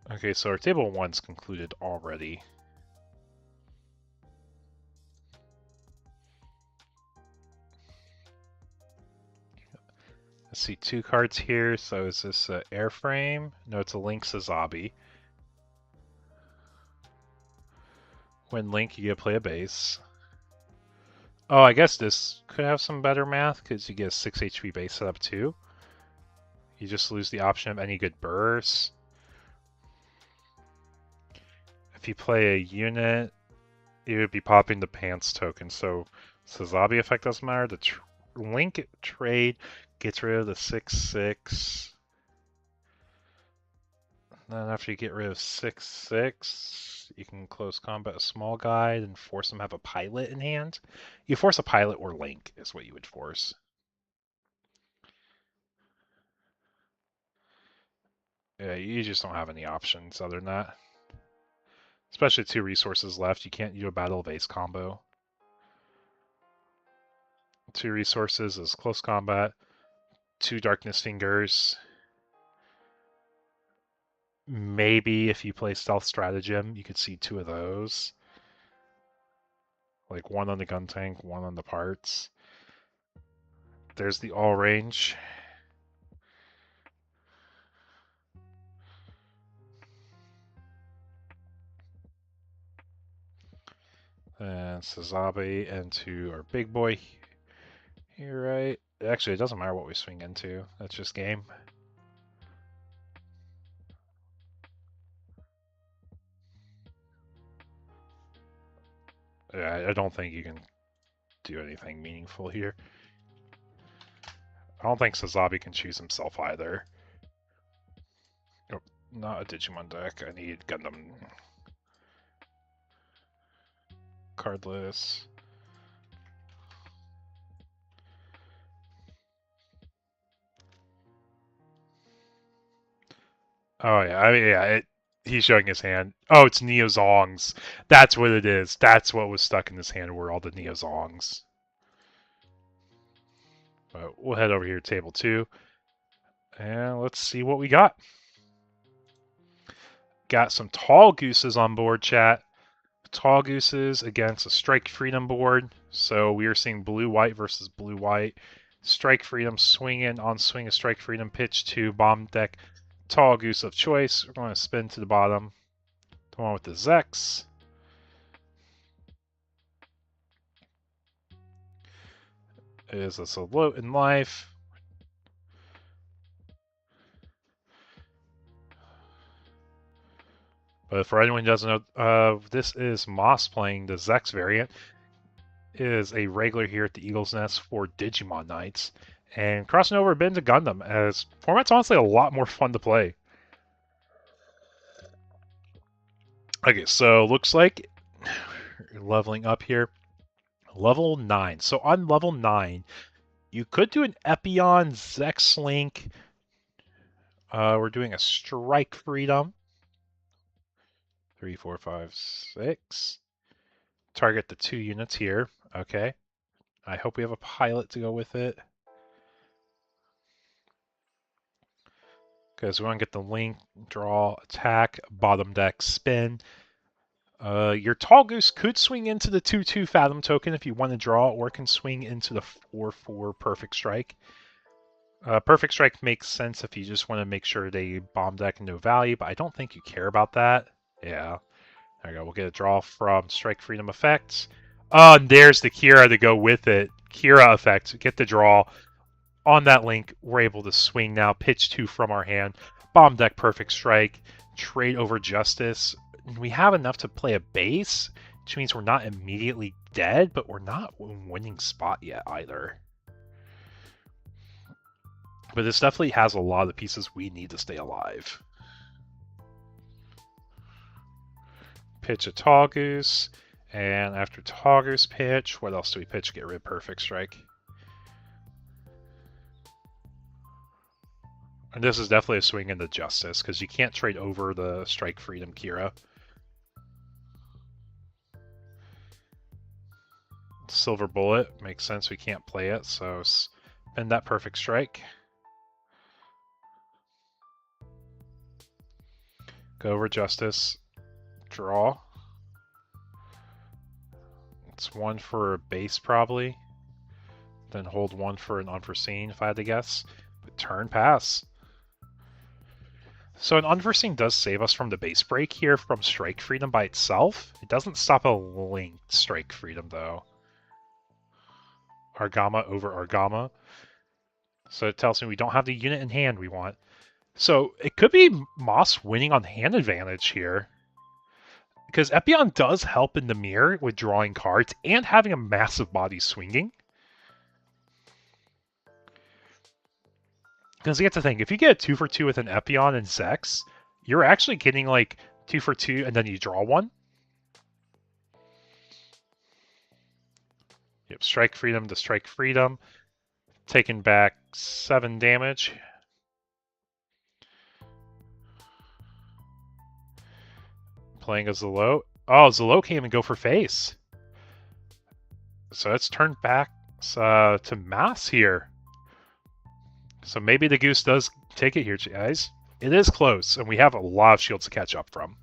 Okay, so our table 1's concluded already. I see 2 cards here, so is this an Airframe? No, it's a Link Sazabi. When Link, you get to play a base. Oh, I guess this could have some better math, because you get a 6 HP base setup too. You just lose the option of any good bursts. If you play a unit, you would be popping the Pants token, so Sazabi effect doesn't matter. The Link trade gets rid of the 6/6. Then after you get rid of 6/6, you can close combat a small guy and force him to have a pilot in hand. You force a pilot or Link is what you would force. Yeah, you just don't have any options other than that. Especially 2 resources left, you can't do a Battle of Ace combo. 2 resources is close combat, 2 Darkness Fingers. Maybe if you play Stealth Stratagem, you could see 2 of those. Like 1 on the gun tank, 1 on the parts. There's the all range. And Sazabi into our big boy here, right? Actually, it doesn't matter what we swing into. That's just game. Yeah, I don't think you can do anything meaningful here. I don't think Sazabi can choose himself either. Oh, not a Digimon deck. I need Gundam cardless. Oh yeah, I mean yeah. He's showing his hand. Oh, it's Neo Zongs. That's what it is. That's what was stuck in his hand were all the Neo Zongs. But we'll head over here to table 2. And let's see what we got. Got some tall gooses on board, chat. Tall gooses against a Strike Freedom board. So we are seeing blue-white versus blue-white. Strike Freedom swinging on swing a Strike Freedom pitch to bomb deck. Tall goose of choice. We're going to spin to the bottom. The one with the Zex. Is a Salute in Life. But for anyone who doesn't know, this is Moss playing the Zex variant. It is a regular here at the Eagle's Nest for Digimon Nights. And crossing over a bit into Gundam, as format's honestly a lot more fun to play. Okay, so looks like leveling up here. Level 9. So on level 9, you could do an Epion Zex Link. We're doing a Strike Freedom. 3, 4, 5, 6. Target the 2 units here. Okay. I hope we have a pilot to go with it. Because we want to get the link, draw, attack, bottom deck, spin. Your Tall Goose could swing into the 2/2 Fathom token if you want to draw, or can swing into the 4/4 Perfect Strike. Perfect Strike makes sense if you just want to make sure they bomb deck and no value, but I don't think you care about that. Yeah. There we go. We'll get a draw from Strike Freedom effects. Oh, and there's the Kira to go with it. Kira effect. Get the draw. On that link, we're able to swing now, pitch 2 from our hand, bomb deck Perfect Strike, trade over Justice. We have enough to play a base, which means we're not immediately dead, but we're not in winning spot yet either. But this definitely has a lot of the pieces we need to stay alive. Pitch a Tall Goose, and after Tall Goose pitch, what else do we pitch? Get rid of Perfect Strike. And this is definitely a swing into Justice, because you can't trade over the Strike Freedom Kira. Silver Bullet, makes sense, we can't play it, so spend that Perfect Strike. Go over Justice, draw. It's 1 for a base probably. Then hold 1 for an unforeseen if I had to guess. But turn pass. So an unforeseen does save us from the base break here from Strike Freedom by itself. It doesn't stop a linked Strike Freedom though. Argama over Argama. So it tells me we don't have the unit in hand we want. So it could be Moss winning on hand advantage here. Because Epion does help in the mirror with drawing cards and having a massive body swinging. Because you get to think, if you get a 2 for 2 with an Epion and Zex, you're actually getting like 2 for 2 and then you draw 1. Yep, Strike Freedom to Strike Freedom. Taking back 7 damage. Playing a Zelo. Oh, Zelo can't even go for face. So it's turned back to Mass here. So maybe the Goose does take it here, guys. It is close, and we have a lot of shields to catch up from.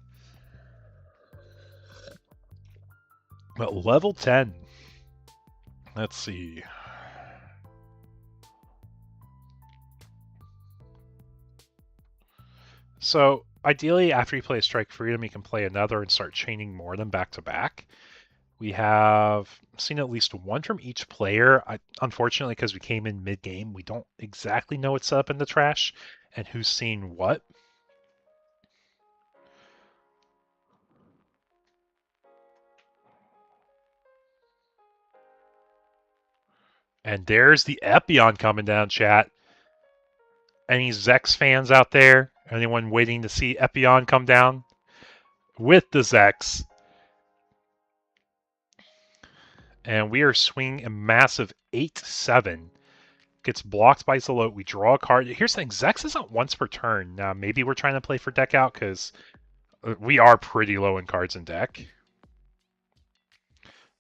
But level 10. Let's see. So ideally, after you play Strike Freedom, you can play another and start chaining more of them back to back. We have seen at least 1 from each player. Unfortunately, because we came in mid-game, we don't exactly know what's up in the trash and who's seen what. And there's the Epion coming down, chat. Any Zex fans out there? Anyone waiting to see Epion come down? With the Zex. And we are swinging a massive 8-7. Gets blocked by Zelo. We draw a card. Here's the thing. Zex isn't once per turn. Now, maybe we're trying to play for deck out because we are pretty low in cards in deck.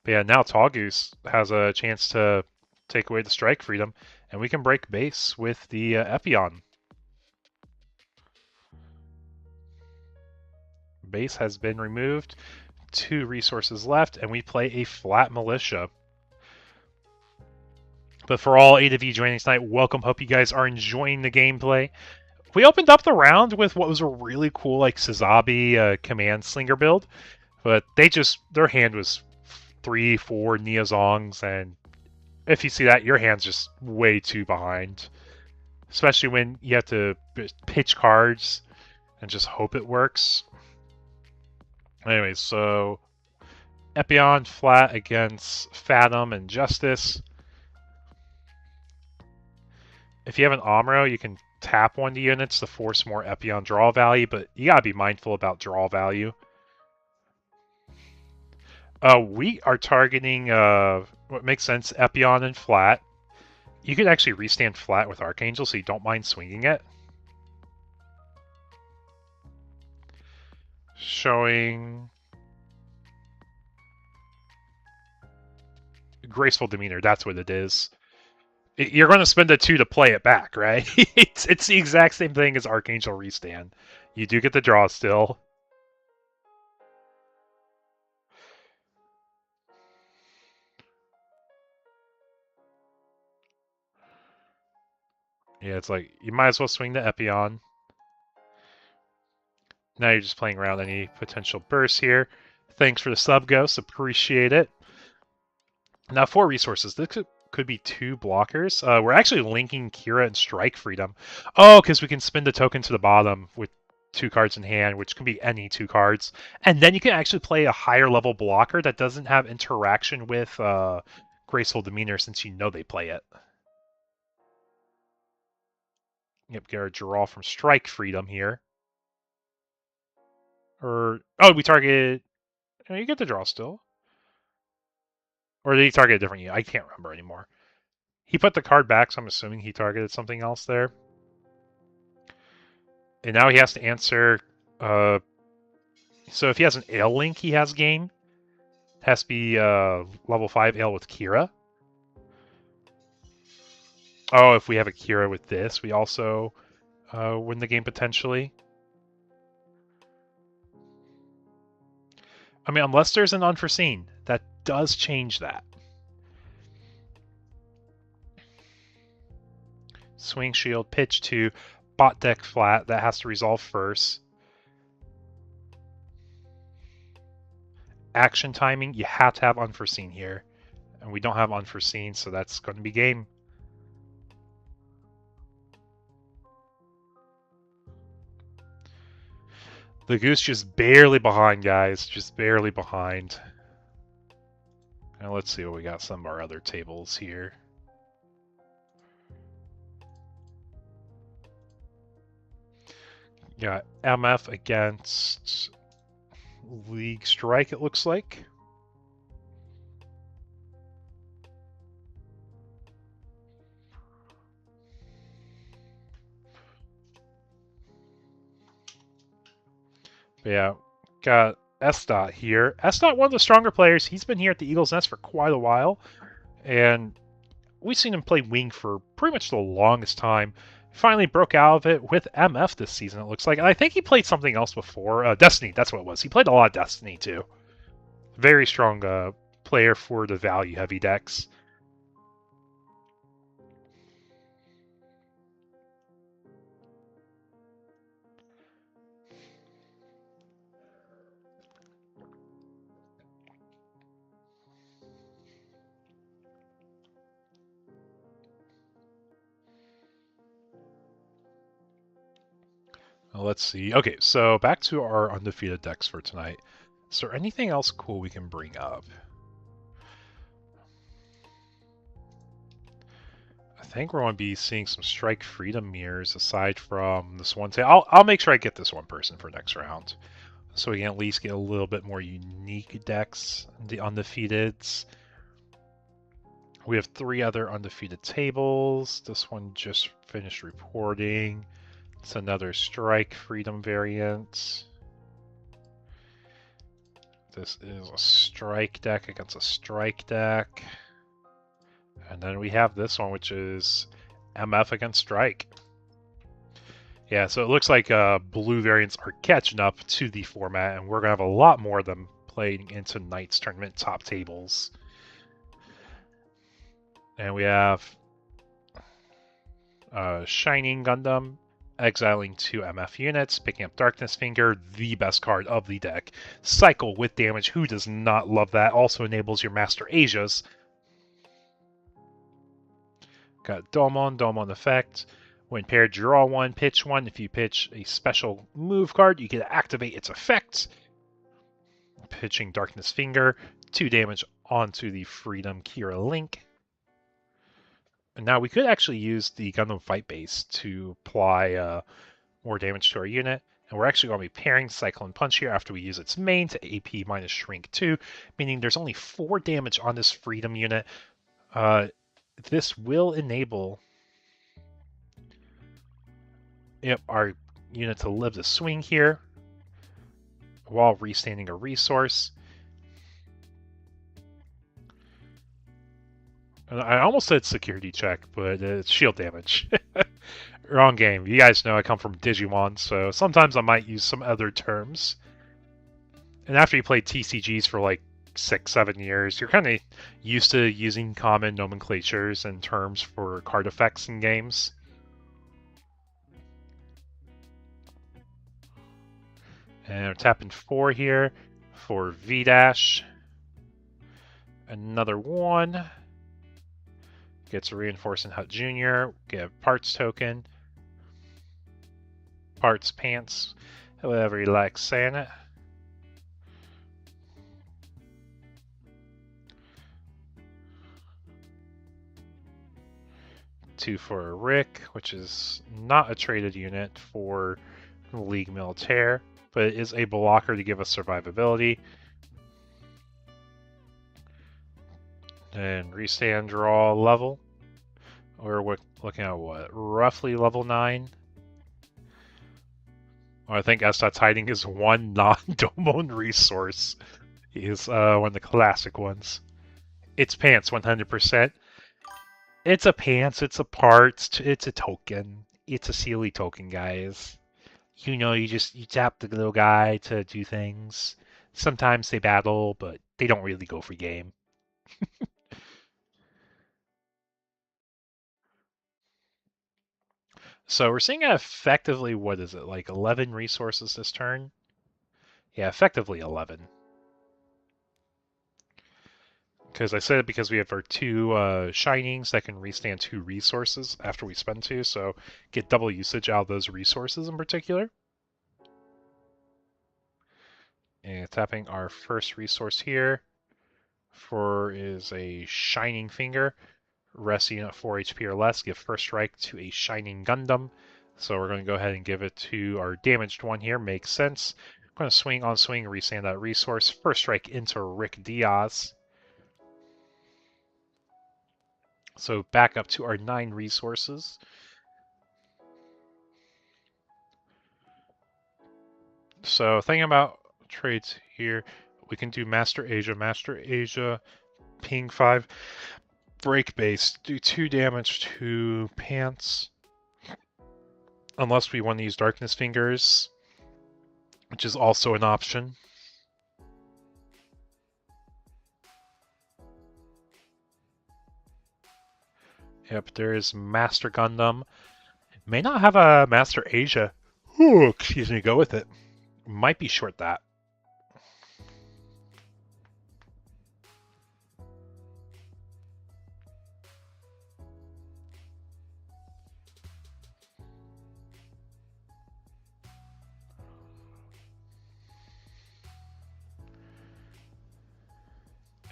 But yeah, now Tall Goose has a chance to take away the Strike Freedom, and we can break base with the Epion. Base has been removed. 2 resources left, and we play a flat Militia. But for all 8 of you joining tonight, welcome. Hope you guys are enjoying the gameplay. We opened up the round with what was a really cool, like, Sazabi Command Slinger build, but their hand was 3, 4 Neozongs, and if you see that, your hand's just way too behind. Especially when you have to pitch cards and just hope it works. Anyways, so Epion flat against Fathom and Justice. If you have an Omro, you can tap one of the units to force more Epion draw value, but you gotta be mindful about draw value. We are targeting what makes sense, Epion and flat. You could actually restand flat with Archangel, so you don't mind swinging it. Showing graceful demeanor, that's what it is. You're going to spend a 2 to play it back, right? it's the exact same thing as Archangel restand. You do get the draw still. Yeah, it's like, you might as well swing the Epion. Now you're just playing around any potential bursts here. Thanks for the sub, Ghost. Appreciate it. Now, 4 resources. This could be 2 blockers. We're actually linking Kira and Strike Freedom. Oh, because we can spin the token to the bottom with 2 cards in hand, which can be any 2 cards. And then you can actually play a higher level blocker that doesn't have interaction with Graceful Demeanor, since you know they play it. Yep, get our draw from Strike Freedom here. Or, oh, we target... Oh, you get the draw still. Or did he target a different unit? I can't remember anymore. He put the card back, so I'm assuming he targeted something else there. And now he has to answer... so if he has an Ale link, he has game. It has to be level 5 Ale with Kira. Oh, if we have a Kira with this, we also win the game potentially. I mean, unless there's an unforeseen. That does change that. Swing shield, pitch to bot deck flat. That has to resolve first. Action timing, you have to have unforeseen here. And we don't have unforeseen, so that's going to be game. The Goose just barely behind, guys. Just barely behind. Now let's see what we got some of our other tables here. Got MF against League Strike, it looks like. But yeah, got S-Dot here. S-Dot, one of the stronger players. He's been here at the Eagles Nest for quite a while. And we've seen him play wing for pretty much the longest time. Finally broke out of it with MF this season, it looks like. And I think he played something else before. Destiny, that's what it was. He played a lot of Destiny, too. Very strong player for the value-heavy decks. Let's see. Okay, so back to our undefeated decks for tonight. Is there anything else cool we can bring up? I think we're going to be seeing some Strike Freedom mirrors aside from this one. I'll make sure I get this one person for next round, so we can at least get a little bit more unique decks. The undefeateds. We have 3 other undefeated tables. This one just finished reporting. It's another Strike Freedom variant. This is a Strike deck against a Strike deck. And then we have this one, which is MF against Strike. Yeah, so it looks like blue variants are catching up to the format, and we're going to have a lot more of them playing into tonight's tournament top tables. And we have Shining Gundam, exiling 2 MF units, picking up Darkness Finger, the best card of the deck. Cycle with damage, who does not love that? Also enables your Master Asias. Got Domon effect. When paired, draw 1, pitch 1. If you pitch a special move card, you can activate its effect. pitching Darkness Finger, 2 damage onto the Freedom Kira Link. And now we could actually use the Gundam Fight Base to apply more damage to our unit. And we're actually going to be pairing Cyclone Punch here after we use its main to AP minus Shrink 2, meaning there's only 4 damage on this Freedom unit. This will enable our unit to live the swing here while restanding a resource. I almost said security check, but it's shield damage. Wrong game. You guys know I come from Digimon, so sometimes I might use some other terms. And after you play TCGs for like 6-7 years, you're kind of used to using common nomenclatures and terms for card effects in games. And we're tapping 4 here for V-Dash. Another 1. Gets a Reinforcing Hut Jr. Get a Parts token. Parts, Pants, whatever you like saying it. Two for a Rick, which is not a traded unit for League Militaire, but it is a blocker to give us survivability. And restand draw level. We're looking at what? Roughly level 9. I think Estats Hiding is one non-Domon resource. Is one of the classic ones. It's Pants 100%. It's a Pants, it's a Parts, it's a token. It's a Sealy token, guys. You know, you tap the little guy to do things. Sometimes they battle, but they don't really go for game. So we're seeing effectively, what is it, like 11 resources this turn? Yeah, effectively 11. Because I said it because we have our 2 Shinings that can restand 2 resources after we spend 2, so get double usage out of those resources in particular. And tapping our first resource here is a Shining Finger. Rest unit 4 HP or less, give first strike to a Shining Gundam. So we're going to go ahead and give it to our damaged one here, makes sense. I'm going to swing on swing, restand that resource. First strike into Rick Diaz. So back up to our 9 resources. So thinking about trades here, we can do Master Asia, Ping 5, Break Base, do 2 damage to Pants. Unless we want to use Darkness Fingers, which is also an option. Yep, there is Master Gundam. May not have a Master Asia. Ooh, excuse me, go with it. Might be short that.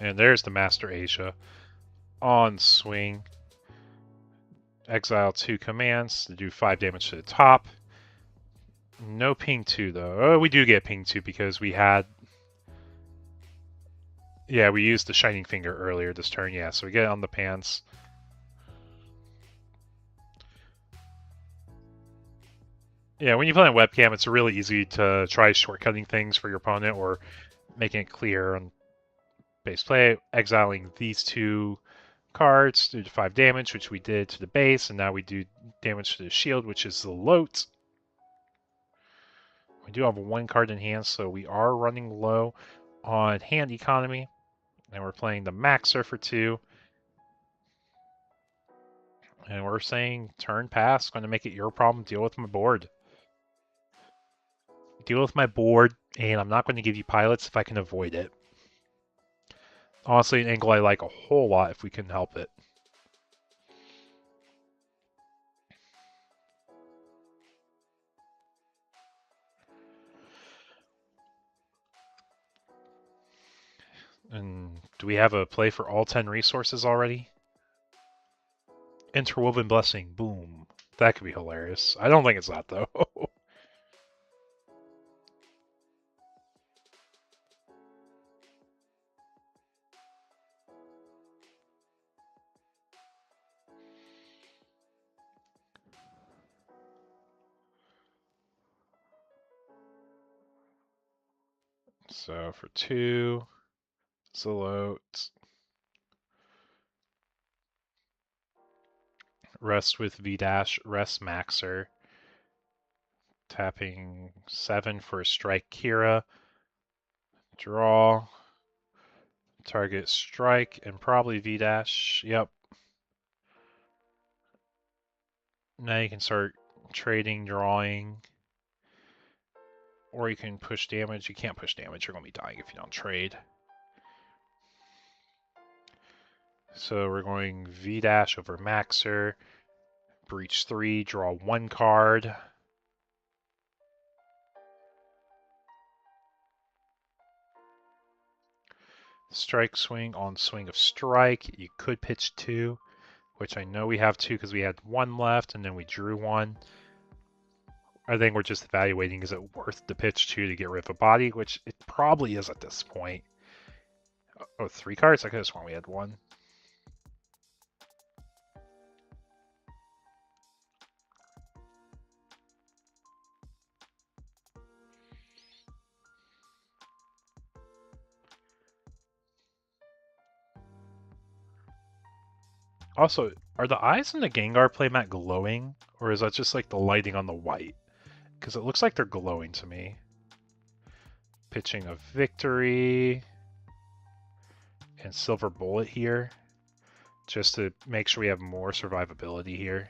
And there's the Master Asia. On swing. Exile 2 commands to do 5 damage to the top. No ping 2 though. Oh, we do get ping 2 because we had... Yeah, we used the Shining Finger earlier this turn, yeah, so we get it on the Pants. Yeah, when you play on webcam, it's really easy to try shortcutting things for your opponent or making it clear on base play, exiling these 2 cards, do 5 damage, which we did to the base, and now we do damage to the shield, which is the Lote. We do have 1 card in hand, so we are running low on hand economy. And we're playing the Maxer for 2. And we're saying turn pass, going to make it your problem, deal with my board. Deal with my board, and I'm not going to give you pilots if I can avoid it. Honestly, an angle I like a whole lot if we can help it. And do we have a play for all 10 resources already? Interwoven Blessing, boom. That could be hilarious. I don't think it's that, though. So for 2, Zelote. Rest with V dash, rest Maxer. Tapping 7 for strike Kira. Draw. Target strike and probably V dash. Yep. Now you can start trading, drawing. Or you can push damage. You can't push damage. You're going to be dying if you don't trade. So we're going V dash over Maxer. Breach 3, draw 1 card. Strike swing on swing of strike. You could pitch 2, which I know we have 2 because we had 1 left and then we drew 1. I think we're just evaluating, is it worth the pitch 2 to get rid of a body, which it probably is at this point. Oh, 3 cards? I could have sworn we had 1. Also, are the eyes in the Gengar playmat glowing? Or is that just like the lighting on the white? Because it looks like they're glowing to me. Pitching a Victory and Silver Bullet here, just to make sure we have more survivability here.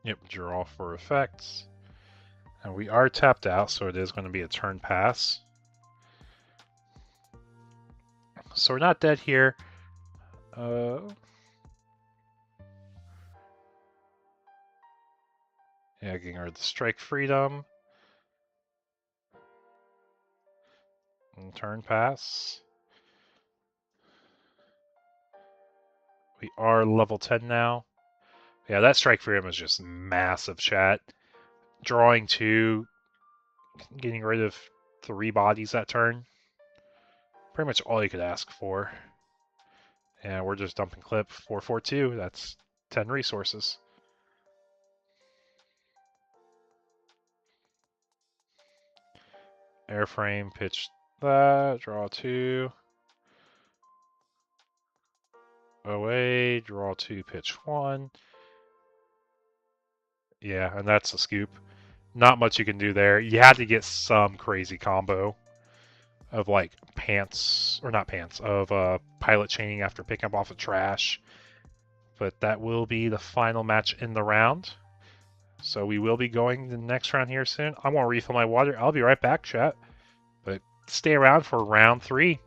Yep, draw for effects. And we are tapped out, so it is going to be a turn pass. So we're not dead here. Yeah, getting rid of the strike freedom. And turn pass. We are level 10 now. Yeah, that strike freedom is just massive, chat. Drawing 2, getting rid of 3 bodies that turn. Pretty much all you could ask for. And we're just dumping clip 442. That's 10 resources. Airframe, pitch that, draw 2. OA, draw 2, pitch 1. Yeah, and that's a scoop. Not much you can do there. You had to get some crazy combo of like pants, or not pants, of pilot chaining after picking up off of trash. But that will be the final match in the round. So we will be going to the next round here soon. I want to refill my water. I'll be right back, chat. But stay around for round 3.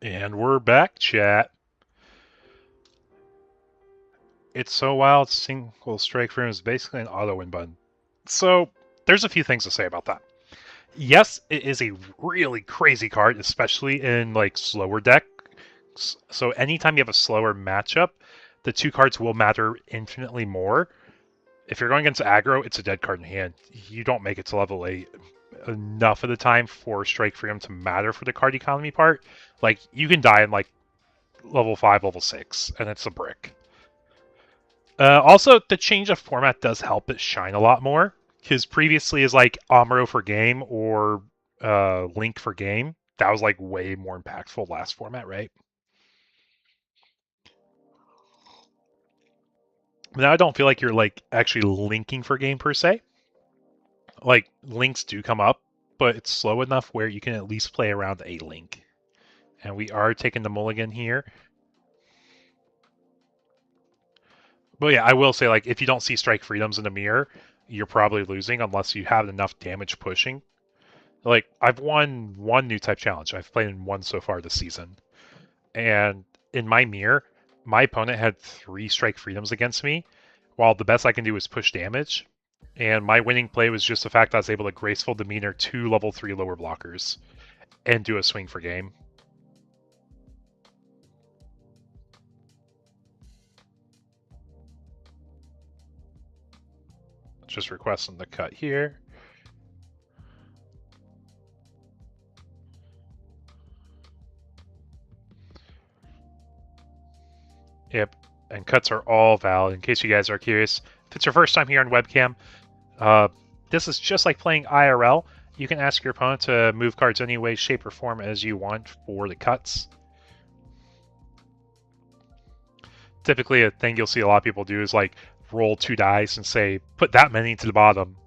And we're back, chat. It's so wild, single strike for him is basically an auto win button. So, there's a few things to say about that. Yes, it is a really crazy card, especially in like slower decks. So anytime you have a slower matchup, the two cards will matter infinitely more. If you're going against aggro, it's a dead card in hand. You don't make it to level 8 enough of the time for Strike Freedom to matter for the card economy part. Like, you can die in like level 5, level 6, and it's a brick. Also, the change of format does help it shine a lot more. Because previously is like Amuro for game or Link for game. That was like way more impactful last format, right? Now I don't feel like you're like actually linking for game per se. Like links do come up, but it's slow enough where you can at least play around a link. And we are taking the mulligan here. But yeah, I will say like if you don't see strike freedoms in the mirror, you're probably losing unless you have enough damage pushing. Like I've won one new type challenge. I've played in one so far this season. And in my mirror, my opponent had 3 strike freedoms against me, while the best I can do is push damage. And my winning play was just the fact I was able to graceful demeanor 2 level 3 lower blockers and do a swing for game. Just requesting the cut here. Yep, and cuts are all valid. In case you guys are curious, if it's your first time here on Webcam, uh, this is just like playing IRL. You can ask your opponent to move cards any way, shape, or form as you want for the cuts. Typically, a thing you'll see a lot of people do is like roll 2 dice and say, put that many to the bottom.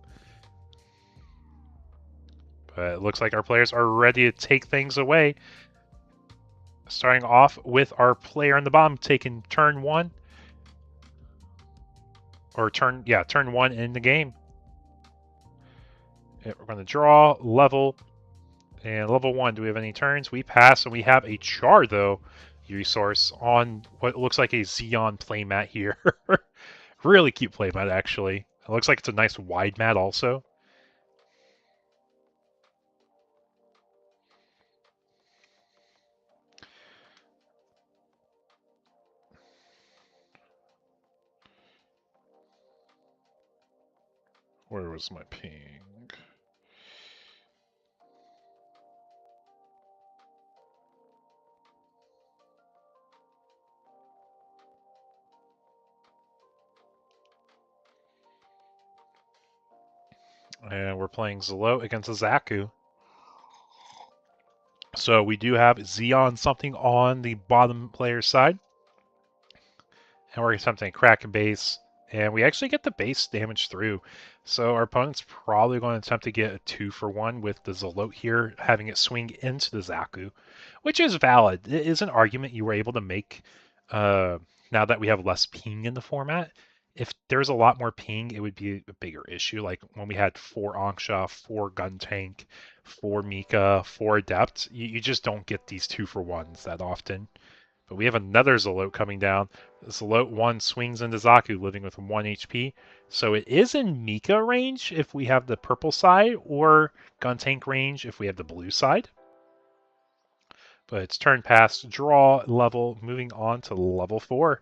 But it looks like our players are ready to take things away. Starting off with our player on the bottom taking turn 1. Or turn 1 in the game. We're going to draw, level, and level 1. Do we have any turns? We pass, and we have a Char, though, resource on what looks like a Xeon playmat here. Really cute playmat, actually. It looks like it's a nice wide mat, also. Where was my ping? And we're playing Zelo against a Zaku. So we do have Xeon something on the bottom player side. And we're attempting crack a base. And we actually get the base damage through. So our opponent's probably going to attempt to get a 2-for-1 with the Zelote here, having it swing into the Zaku, which is valid. It is an argument you were able to make now that we have less ping in the format. If there's a lot more ping, it would be a bigger issue. Like when we had 4 Anksha, 4 Gun Tank, 4 Mika, 4 Adept, you just don't get these 2-for-1s that often. But we have another Zelote coming down. Zelote 1 swings into Zaku, living with 1 HP. So it is in Mika range if we have the purple side, or Gun Tank range if we have the blue side. But it's turn pass, draw, level, moving on to level 4.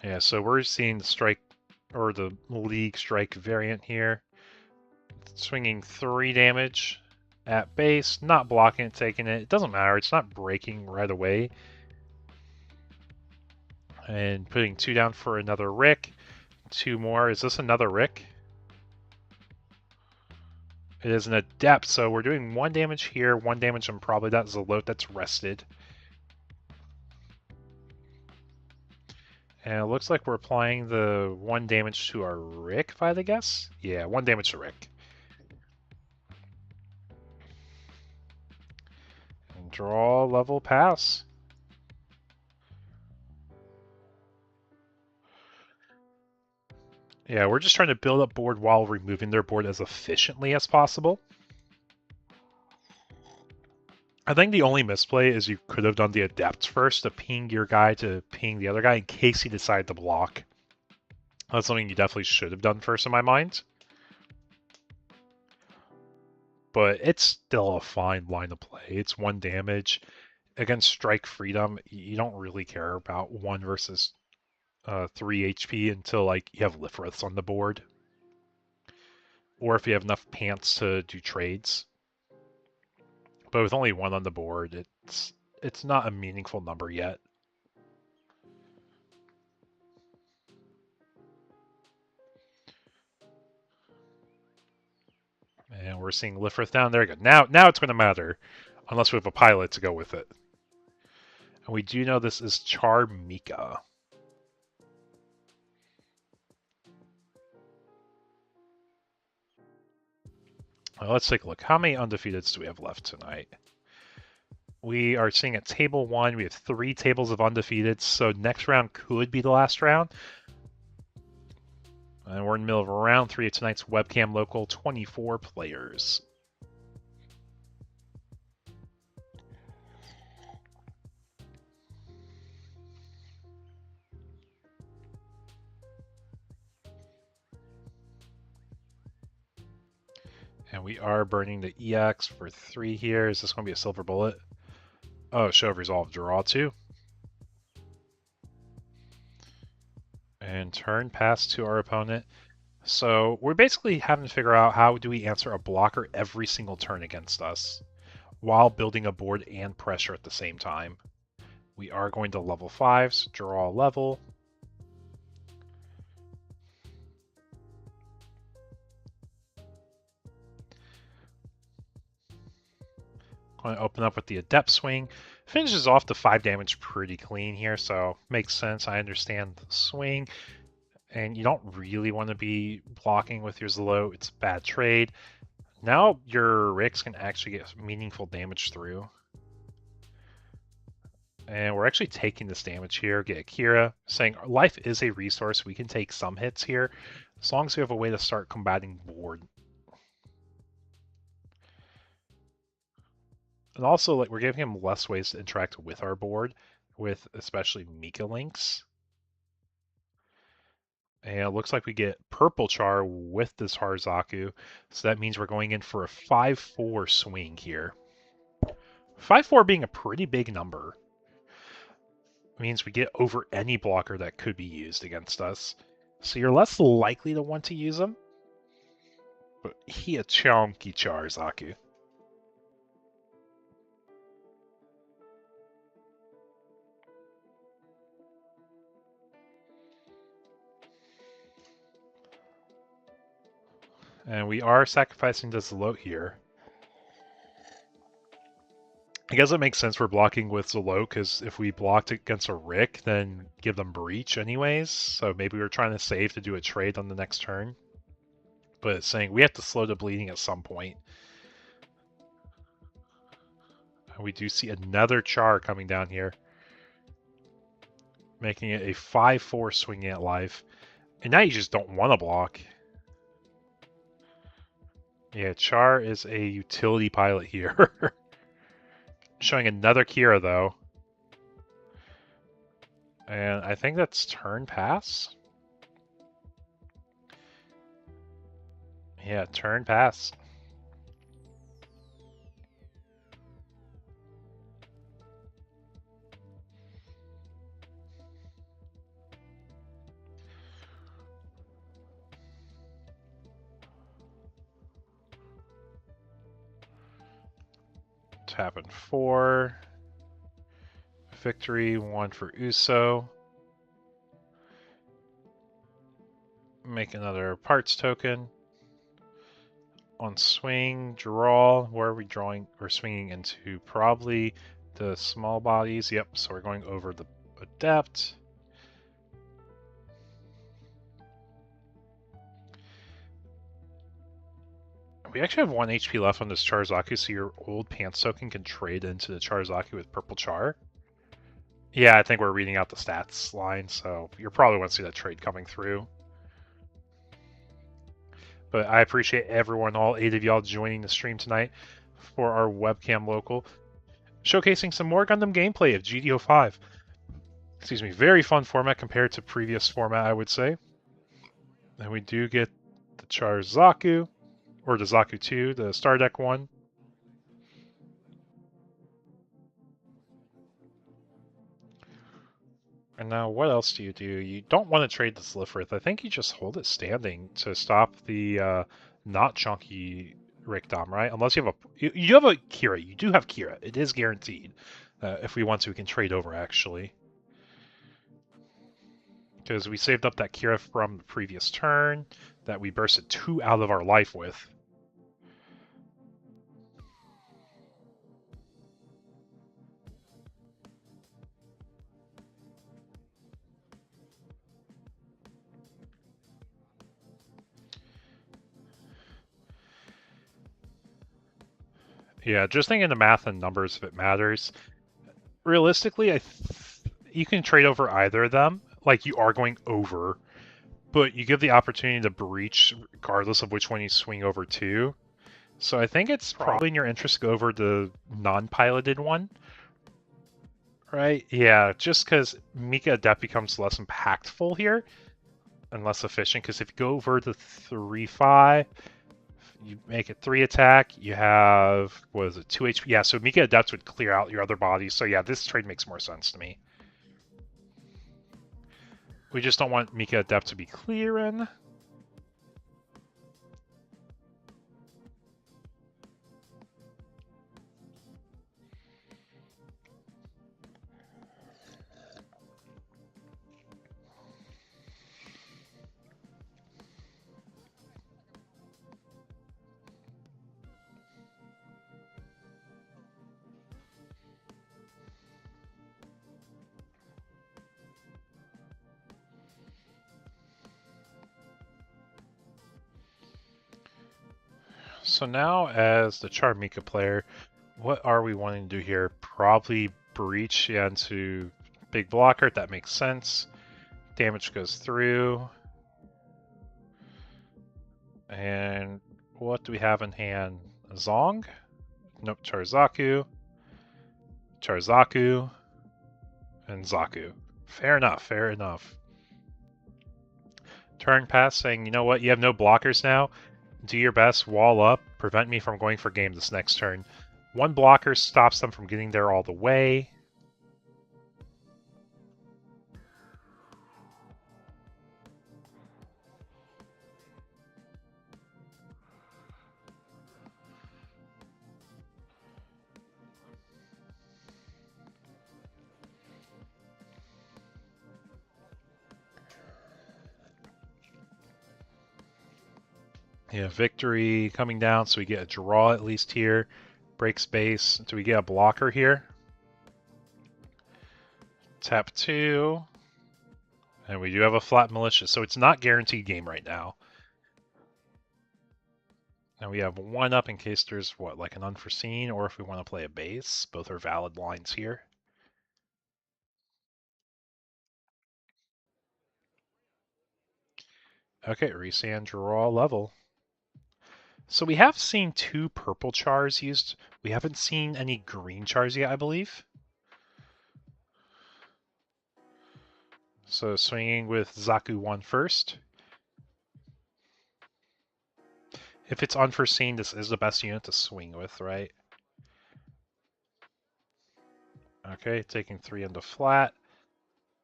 Yeah, so we're seeing the strike, or the league strike variant here. Swinging 3 damage at base, not blocking it, taking it. It doesn't matter, it's not breaking right away. And putting 2 down for another Rick. 2 more. Is this another Rick? It is an Adept, so we're doing 1 damage here, 1 damage on probably that Zelote that's rested. And it looks like we're applying the 1 damage to our Rick, if I had to guess. Yeah, 1 damage to Rick. And draw, level, pass. Yeah, we're just trying to build up board while removing their board as efficiently as possible. I think the only misplay is you could have done the Adept first to ping your guy to ping the other guy in case he decided to block. That's something you definitely should have done first in my mind. But it's still a fine line of play. It's 1 damage. Against Strike Freedom, you don't really care about 1 versus 3 HP until like you have Lifriths on the board. Or if you have enough pants to do trades. But with only 1 on the board, it's not a meaningful number yet. And we're seeing Lifrith down there. Good. Now it's going to matter, unless we have a pilot to go with it. And we do know this is Charmika. Well, let's take a look. How many undefeateds do we have left tonight? We are seeing at table 1, we have 3 tables of undefeateds, so next round could be the last round. And we're in the middle of round 3 of tonight's Webcam Local, 24 players. And we are burning the EX for 3 here. Is this going to be a silver bullet? Oh, show of resolve, draw 2. And turn pass to our opponent. So we're basically having to figure out how do we answer a blocker every single turn against us while building a board and pressure at the same time. We are going to level 5s, draw a level. Going to open up with the Adept Swing. Finishes off the 5 damage pretty clean here, so makes sense. I understand the swing. And you don't really want to be blocking with your Zelo. It's a bad trade. Now your Ricks can actually get meaningful damage through. And we're actually taking this damage here. Get Akira, saying life is a resource. We can take some hits here, as long as we have a way to start combating board. And also, like, we're giving him less ways to interact with our board, with especially Mika Links. And it looks like we get Purple Char with this Harzaku, so that means we're going in for a 5-4 swing here. 5-4 being a pretty big number. It means we get over any blocker that could be used against us. So you're less likely to want to use them. But he a chunky Charzaku. And we are sacrificing the Zolot here. I guess it makes sense we're blocking with Zolot, because if we blocked against a Rick, then give them Breach anyways. So maybe we're trying to save to do a trade on the next turn. But it's saying we have to slow the bleeding at some point. And we do see another Char coming down here, making it a 5-4 swinging at life. And now you just don't want to block. Yeah, Char is a utility pilot here. Showing another Kira, though. And I think that's turn pass. Yeah, turn pass. Tapping 4. Victory 1 for Uso. Make another parts token. On swing, draw. Where are we drawing? We're swinging into probably the small bodies. Yep, so we're going over the Adept. We actually have 1 HP left on this Charzaku, so your old Pants token can trade into the Charzaku with Purple Char. Yeah, I think we're reading out the stats line, so you're probably want to see that trade coming through. But I appreciate everyone, all 8 of y'all joining the stream tonight for our webcam local, showcasing some more Gundam gameplay of GD05. Excuse me, very fun format compared to previous format, I would say. And we do get the Char Zaku, or the Zaku 2, the Star Deck one. And now what else do? You don't want to trade this Lifrith. I think you just hold it standing to stop the not chunky Rickdom, right? Unless you have you have a Kira. You do have Kira. It is guaranteed. If we want to, we can trade over, actually. Because we saved up that Kira from the previous turn that we bursted 2 out of our life with. Yeah, just thinking the math and numbers if it matters. Realistically, you can trade over either of them. Like, you are going over, but you give the opportunity to breach regardless of which one you swing over to. So I think it's probably in your interest to go over the non-piloted one. Right? Yeah, just because Mika Adept becomes less impactful here and less efficient. Because if you go over the 3-5, you make it 3 attack, you have, what is it, 2 HP? Yeah, so Mika Adept would clear out your other bodies. So yeah, this trade makes more sense to me. We just don't want Mika Adept to be clearing. So now, as the Char Mika player, what are we wanting to do here? Probably breach into big blocker. That makes sense. Damage goes through. And what do we have in hand? Zong? Nope, Charzaku. Charzaku. And Zaku. Fair enough, fair enough. Turn pass saying, you know what, you have no blockers now. Do your best, wall up, prevent me from going for game this next turn. 1 blocker stops them from getting there all the way. Yeah, victory coming down, so we get a draw at least here. Break space. Do we get a blocker here? Tap 2. And we do have a flat militia, so it's not guaranteed game right now. And we have 1 up in case there's, what, like an unforeseen, or if we want to play a base. Both are valid lines here. Okay, resand draw level. So we have seen 2 purple chars used. We haven't seen any green chars yet, I believe. So swinging with Zaku 1 first. If it's unforeseen, this is the best unit to swing with, right? Okay, taking 3 into flat.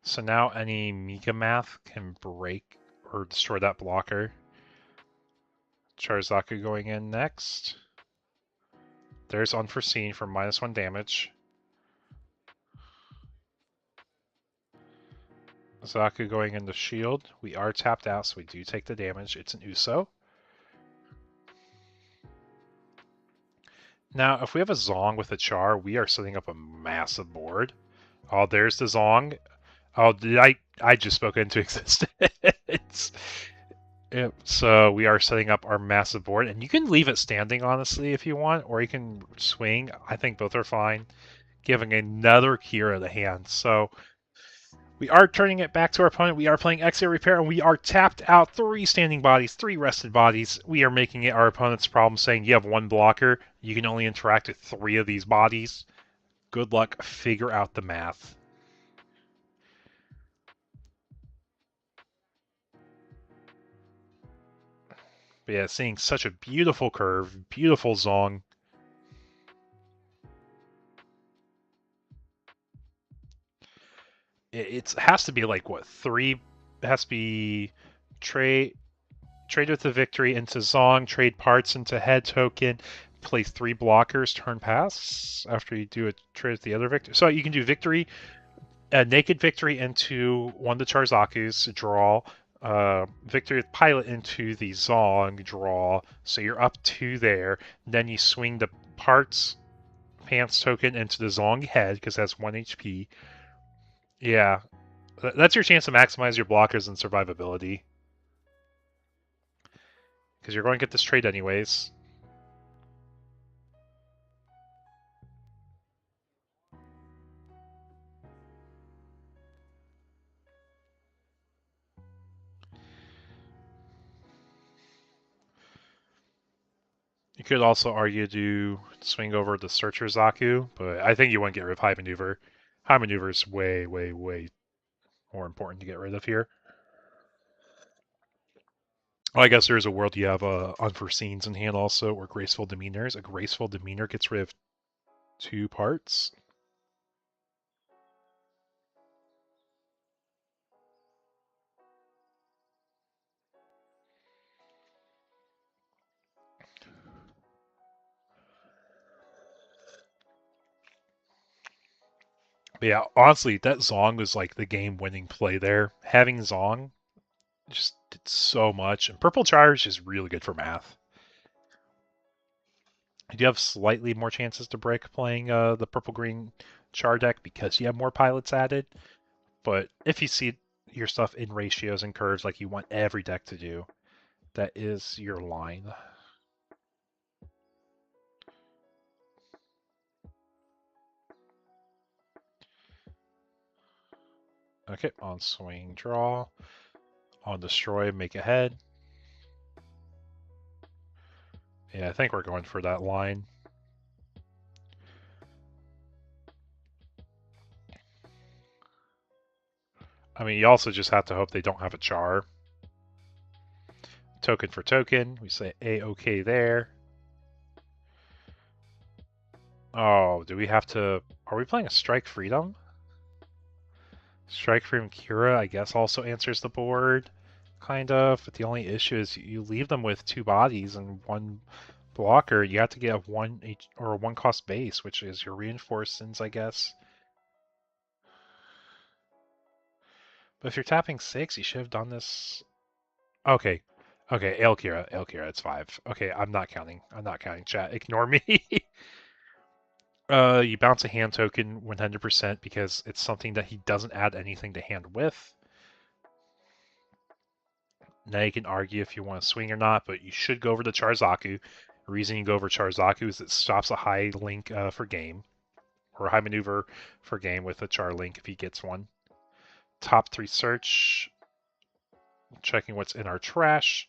So now any Mika math can break or destroy that blocker. Charzaku going in next. There's unforeseen for -1 damage. Zaku going into shield. We are tapped out, so we do take the damage. It's an Uso. Now, if we have a Zong with a Char, we are setting up a massive board. Oh, there's the Zong. Oh, I just spoke into existence. Yep, so we are setting up our massive board, and you can leave it standing, honestly, if you want, or you can swing. I think both are fine. Giving another Kira the hand. So We are turning it back to our opponent. We are playing X-Ray Repair, and we are tapped out 3 standing bodies, 3 rested bodies. We are making it our opponent's problem, saying you have 1 blocker. You can only interact with 3 of these bodies. Good luck. Figure out the math. But yeah, seeing such a beautiful curve, beautiful Zong. It has to be like, what, 3? It has to be trade with the victory into Zong, trade parts into head token, play 3 blockers, turn pass after you do a trade with the other victory. So you can do victory, naked victory into one of the Charzaku's, draw. Victory with pilot into the Zong, draw. So you're up 2 there. Then you swing the parts pants token into the Zong head because that's 1 HP. Yeah, that's your chance to maximize your blockers and survivability. Because you're going to get this trade anyways. You could also argue to swing over the Searcher Zaku, but I think you wouldn't get rid of High Maneuver. High Maneuver is way, way, way more important to get rid of here. Well, I guess there's a world you have Unforeseens in hand also, or Graceful Demeanors. A Graceful Demeanor gets rid of 2 parts. But yeah, honestly, that Zong was like the game-winning play there. Having Zong just did so much. And Purple Charge is really good for math. You do have slightly more chances to break playing the purple-green Char deck because you have more pilots added. But if you see your stuff in ratios and curves like you want every deck to do, that is your line. Okay, on swing, draw. On destroy, make a head. Yeah, I think we're going for that line. I mean, you also just have to hope they don't have a Char. Token for token. We say A-OK there. Oh, do we have to... Are we playing a Strike Freedom? Strike Freedom Kira, I guess, also answers the board. Kind of. But the only issue is you leave them with 2 bodies and 1 blocker. You have to get a 1 cost base, which is your reinforcements, I guess. But if you're tapping 6, you should have done this... Okay. Okay, Elkira, it's 5. Okay, I'm not counting, chat. Ignore me. You bounce a hand token 100% because it's something that he doesn't add anything to hand with. Now you can argue if you want to swing or not, but you should go over the Charzaku. The reason you go over Charzaku is it stops a high link for game, or a high maneuver for game with a Char link if he gets one. Top 3 search, checking what's in our trash.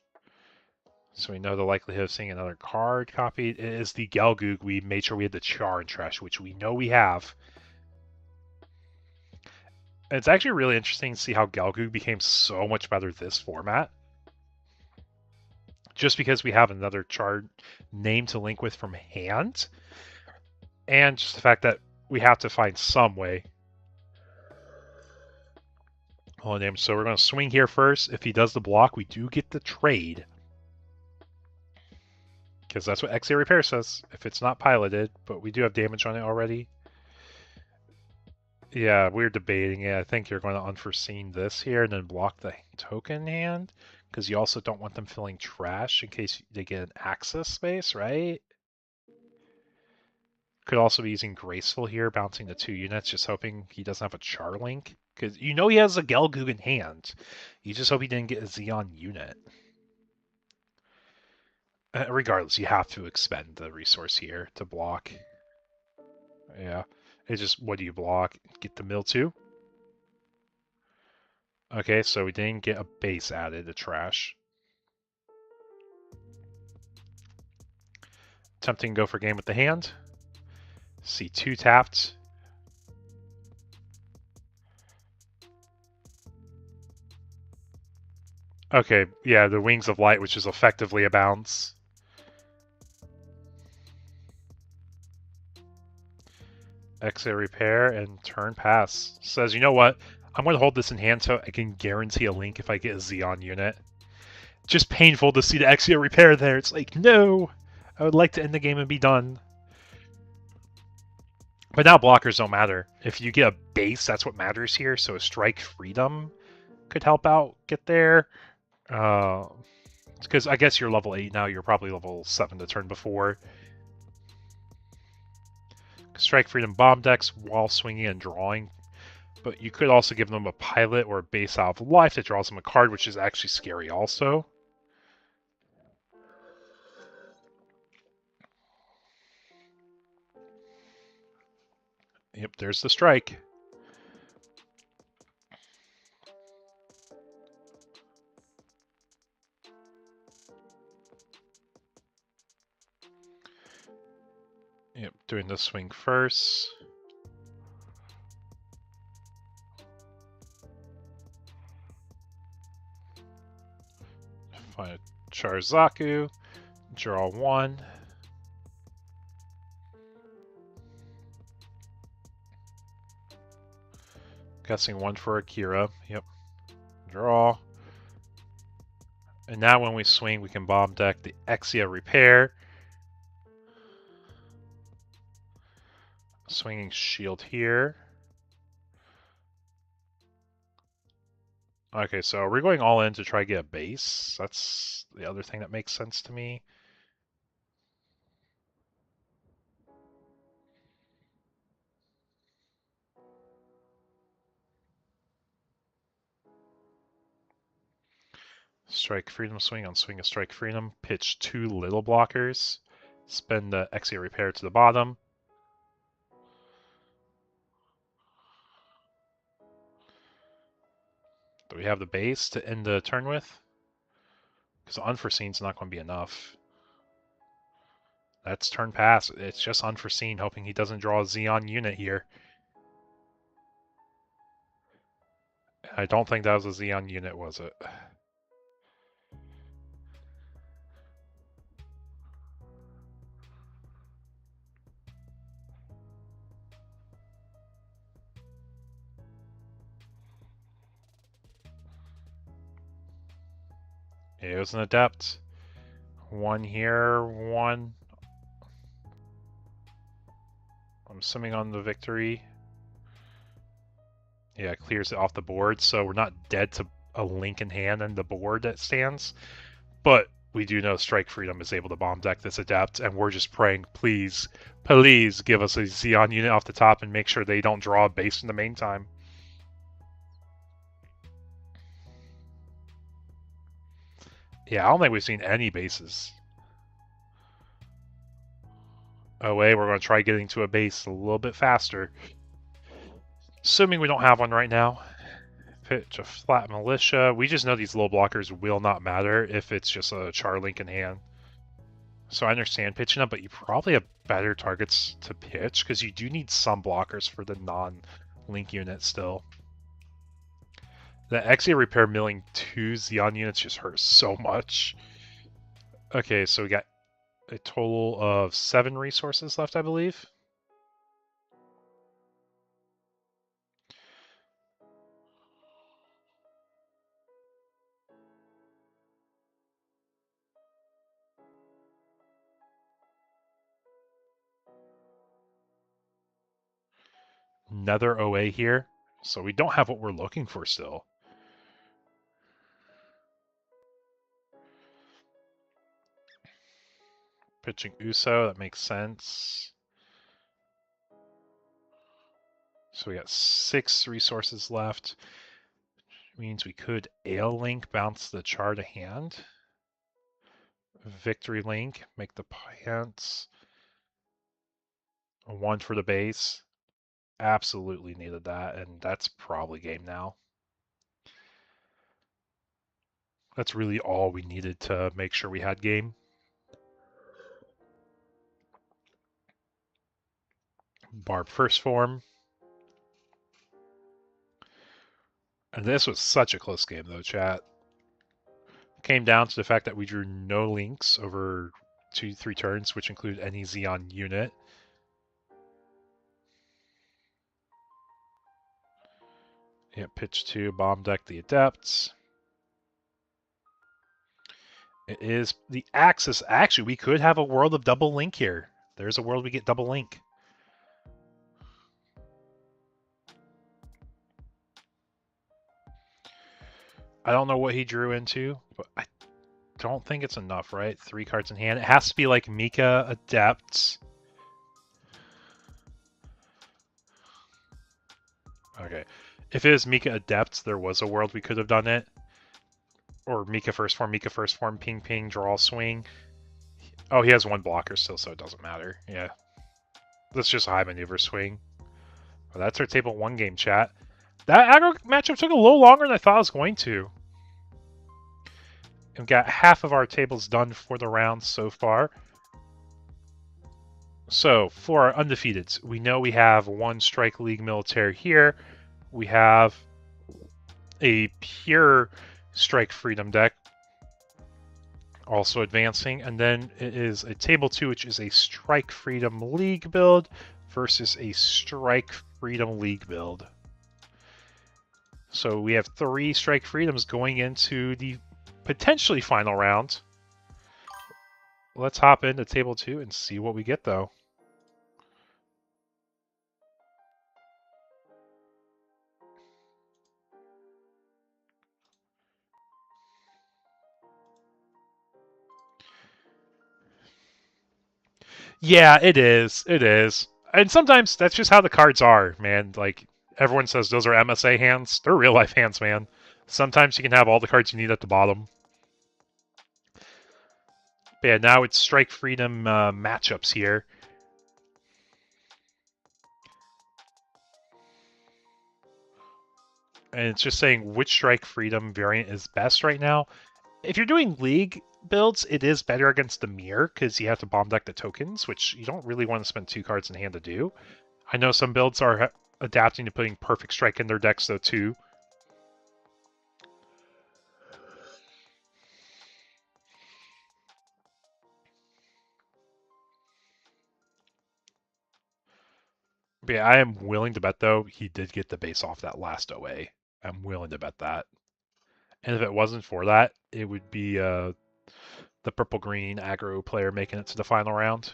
So we know the likelihood of seeing another card copied is the Gelgoog. We made sure we had the Char in trash, which we know we have. And it's actually really interesting to see how Gelgoog became so much better this format. Just because we have another Char name to link with from hand. And just the fact that we have to find some way. Hold on, so we're going to swing here first. If he does the block, we do get the trade. Because that's what XA Repair says, if it's not piloted, but we do have damage on it already. Yeah, we're debating it. I think you're going to unforeseen this here and then block the token hand, because you also don't want them filling trash in case they get an access space, right? Could also be using Graceful here, bouncing the 2 units, just hoping he doesn't have a Char link. Because you know he has a Gelgoog in hand. You just hope he didn't get a Xeon unit. Regardless, you have to expend the resource here to block. Yeah. It's just, what do you block? Get the mill 2? Okay, so we didn't get a base added to trash. Attempting to go for game with the hand. C2 tapped. Okay, yeah, the Wings of Light, which is effectively a bounce. Exit repair and turn pass. Says, you know what? I'm going to hold this in hand so I can guarantee a link if I get a Xeon unit. Just painful to see the Exia repair there. It's like, no! I would like to end the game and be done. But now blockers don't matter. If you get a base, that's what matters here. So a Strike Freedom could help out get there. Because I guess you're level 8 now. You're probably level 7 the turn before. Strike Freedom bomb decks while swinging and drawing. But you could also give them a pilot or a base out of life that draws them a card, which is actually scary also. Yep, there's the strike. Yep, doing the swing first. Find a Charzaku. Draw 1. Guessing 1 for Akira. Yep. Draw. And now when we swing, we can bomb deck the Exia Repair. Swinging Shield here. Okay, so we're going all in to try to get a base. That's the other thing that makes sense to me. Strike Freedom swing on swing of Strike Freedom. Pitch 2 little blockers. Spend the Exia Repair to the bottom. Do we have the base to end the turn with? Because unforeseen is not going to be enough. That's turn pass. It's just unforeseen, hoping he doesn't draw a Xeon unit here. I don't think that was a Xeon unit, was it? It was an adept. 1 here, 1. I'm assuming on the victory. Yeah, it clears it off the board, so we're not dead to a link in hand and the board that stands. But we do know Strike Freedom is able to bomb deck this adept, and we're just praying, please, please give us a Xeon unit off the top and make sure they don't draw a base in the meantime. Yeah, I don't think we've seen any bases. OA, we're going to try getting to a base a little bit faster. Assuming we don't have one right now. Pitch a flat militia. We just know these low blockers will not matter if it's just a char link in hand. So I understand pitching up, but you probably have better targets to pitch because you do need some blockers for the non-link unit still. The Exia Repair milling 2 Xeon units just hurts so much. Okay, so we got a total of 7 resources left, I believe. Another OA here. So we don't have what we're looking for still. Pitching Uso, that makes sense. So we got 6 resources left. Which means we could Ale Link bounce the char to hand. Victory Link, make the pants. A 1 for the base. Absolutely needed that, and that's probably game now. That's really all we needed to make sure we had game. Barb first form. And this was such a close game, though, chat. It came down to the fact that we drew no links over 2-3 turns, which include any Xeon unit. Yeah, pitch 2, bomb deck the Adepts. It is the Axis. Actually, we could have a world of double link here. There's a world we get double link. I don't know what he drew into, but I don't think it's enough, right? 3 cards in hand. It has to be like Mika Adepts. Okay. If it is Mika Adepts, there was a world we could have done it. Or Mika first form, ping, ping, draw, swing. Oh, he has 1 blocker still, so it doesn't matter. Yeah. That's just a high maneuver swing. Well, that's our table 1 game, chat. That aggro matchup took a little longer than I thought it was going to. We've got half of our tables done for the round so far. So, for our undefeateds, we know we have 1 Strike League Militaire here. We have a pure Strike Freedom deck also advancing, and then it is a table 2, which is a Strike Freedom League build versus a Strike Freedom League build. So we have 3 Strike Freedoms going into the potentially final round. Let's hop into table 2 and see what we get, though. Yeah, it is. It is. And sometimes that's just how the cards are, man. Like, everyone says those are MSA hands. They're real life hands, man. Sometimes you can have all the cards you need at the bottom. But yeah, now it's Strike Freedom matchups here. And it's just saying which Strike Freedom variant is best right now. If you're doing League builds, it is better against the mirror because you have to bomb deck the tokens, which you don't really want to spend 2 cards in hand to do. I know some builds are adapting to putting Perfect Strike in their decks, though, too. But yeah, I am willing to bet, though, he did get the base off that last OA. I'm willing to bet that. And if it wasn't for that, it would be the purple-green aggro player making it to the final round.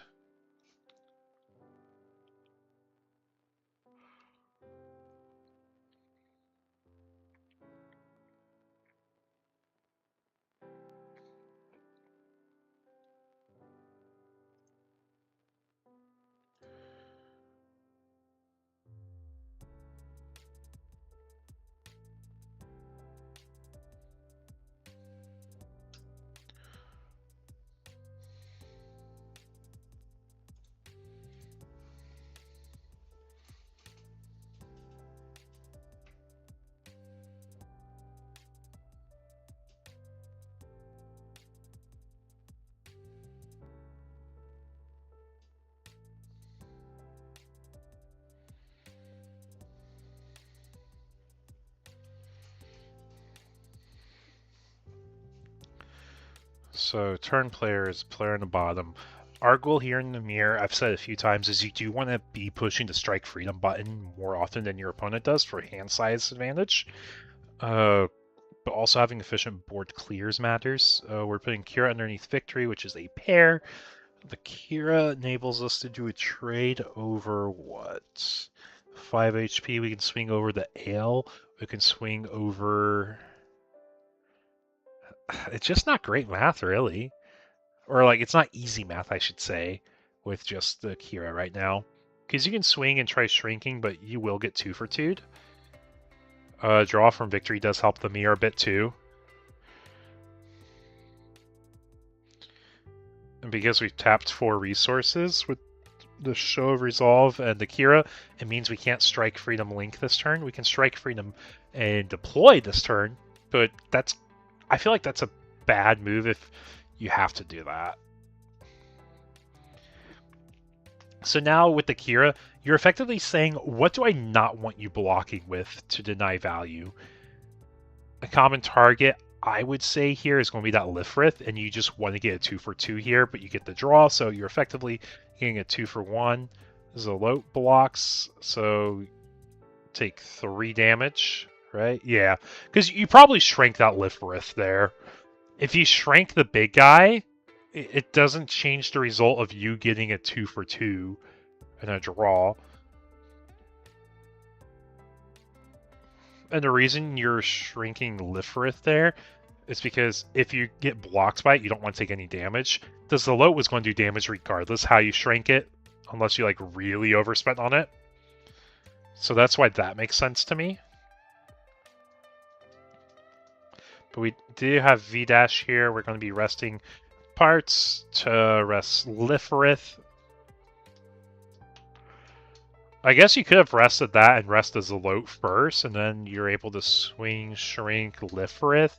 So turn player is player on the bottom. Our goal here in the mirror, I've said a few times, is you do want to be pushing the Strike Freedom button more often than your opponent does for hand size advantage. But also having efficient board clears matters. We're putting Kira underneath Victory, which is a pair. The Kira enables us to do a trade over what? 5 HP. We can swing over the Ale. We can swing over... It's just not great math, really. Or, like, it's not easy math, I should say, with just the Kira right now. Because you can swing and try shrinking, but you will get 2 for 2'd. Draw from Victory does help the mirror a bit, too. And because we've tapped 4 resources with the Show of Resolve and the Kira, it means we can't Strike Freedom Link this turn. We can Strike Freedom and deploy this turn, but that's I feel like that's a bad move if you have to do that. So now with the Kira, you're effectively saying, what do I not want you blocking with to deny value? A common target, I would say here, is going to be that Lifrith, and you just want to get a 2 for 2 here, but you get the draw, so you're effectively getting a 2 for 1. Zalote blocks, so take 3 damage, right? Yeah, because you probably shrank that Lifrith there. If you shrank the big guy, it doesn't change the result of you getting a 2 for 2 and a draw. And the reason you're shrinking Lifrith there is because if you get blocked by it, you don't want to take any damage. The Zalote was going to do damage regardless how you shrank it, unless you like really overspent on it. So that's why that makes sense to me. But we do have V-Dash here. We're going to be resting parts to rest Lifrith. I guess you could have rested that and rested Zalote first, and then you're able to swing, shrink, Lifrith.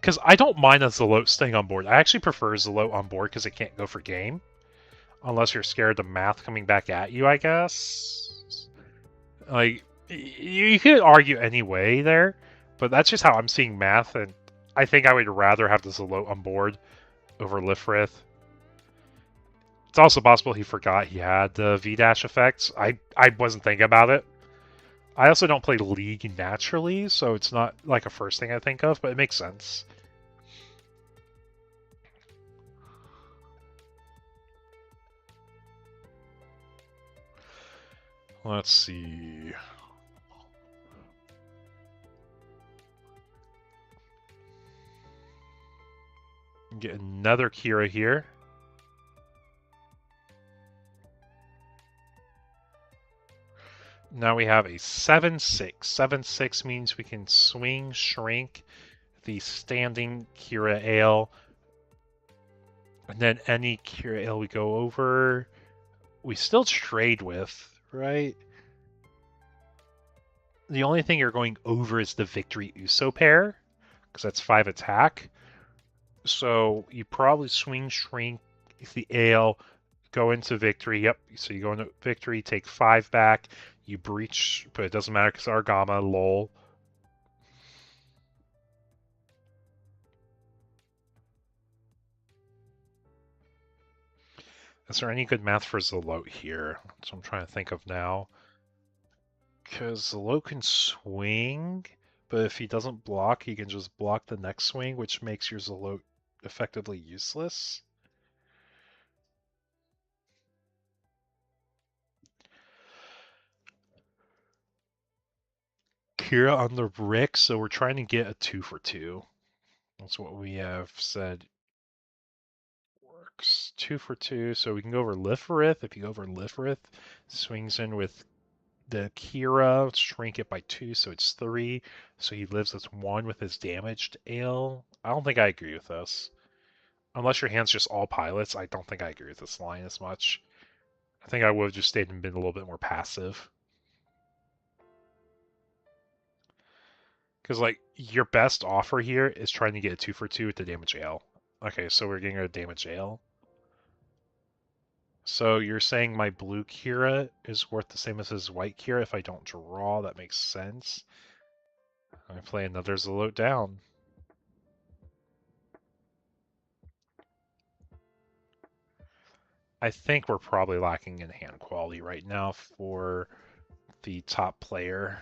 Because I don't mind a Zalote staying on board. I actually prefer Zalote on board because it can't go for game. Unless you're scared of math coming back at you, I guess. Like, you could argue any way there, but that's just how I'm seeing math, and I think I would rather have the Zalote on board over Lifrith. It's also possible he forgot he had the V-Dash effects. I wasn't thinking about it. I also don't play League naturally, so it's not like a first thing I think of, but it makes sense. Let's see. Get another Kira here. Now we have a 7-6. 7-6 means we can swing, shrink the standing Kira Ale. And then any Kira Ale we go over, we still trade with, right? The only thing you're going over is the Victory Uso pair, because that's 5 attack. So you probably swing, shrink the Ale, go into Victory. Yep, so you go into Victory, take 5 back. You breach, but it doesn't matter because Argama, lol. Is there any good math for Zalote here? That's what I'm trying to think of now. Because Zalote can swing, but if he doesn't block, he can just block the next swing, which makes your Zalote effectively useless. Kira on the Rick, so we're trying to get a 2 for 2. That's what we have said works. 2 for 2, so we can go over Lifrith. If you go over Lifrith, swings in with the Kira, shrink it by 2, so it's 3. So he lives as 1 with his damaged Ale. I don't think I agree with this. Unless your hand's just all pilots, I don't think I agree with this line as much. I think I would have just stayed and been a little bit more passive. Because, like, your best offer here is trying to get a 2 for 2 with the damage Ale. Okay, so we're getting a damage Ale. So you're saying my blue Kira is worth the same as his white Kira if I don't draw? That makes sense. I play another Zalote down. I think we're probably lacking in hand quality right now for the top player.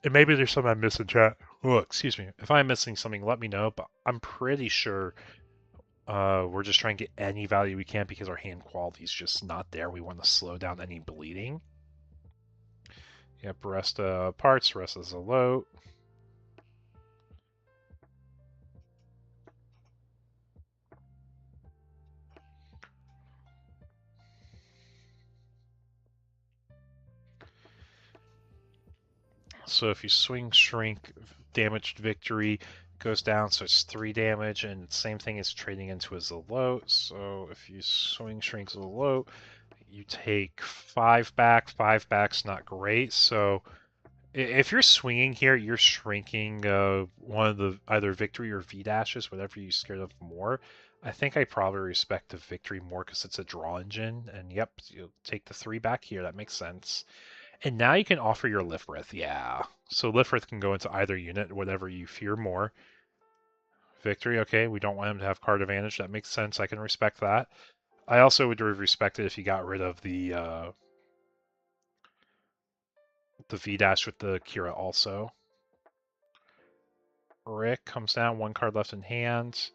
And maybe there's something I'm missing, chat. Oh, excuse me. If I'm missing something, let me know, but I'm pretty sure we're just trying to get any value we can because our hand quality is just not there. We want to slow down any bleeding. Yep, rest parts, rest is a low. So if you swing, shrink, damaged Victory goes down, so it's 3 damage, and same thing is trading into a Zalote. So if you swing, shrink Zalote, you take 5 back. 5 back's not great, so if you're swinging here, you're shrinking one of the either victory or V dashes, whatever you're scared of more. I think I probably respect the victory more because it's a draw engine, and yep, you'll take the 3 back here. That makes sense. And now you can offer your Lifrith, yeah. So Lifrith can go into either unit, whatever you fear more. Victory, okay, we don't want him to have card advantage. That makes sense. I can respect that. I also would have respected if you got rid of the V dash with the Kira also. Rick comes down, 1 card left in hand.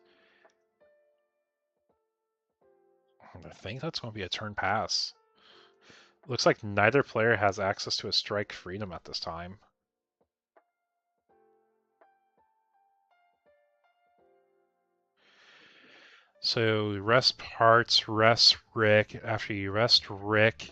I think that's going to be a turn pass. Looks like neither player has access to a strike freedom at this time. So rest parts, rest Rick. After you rest Rick,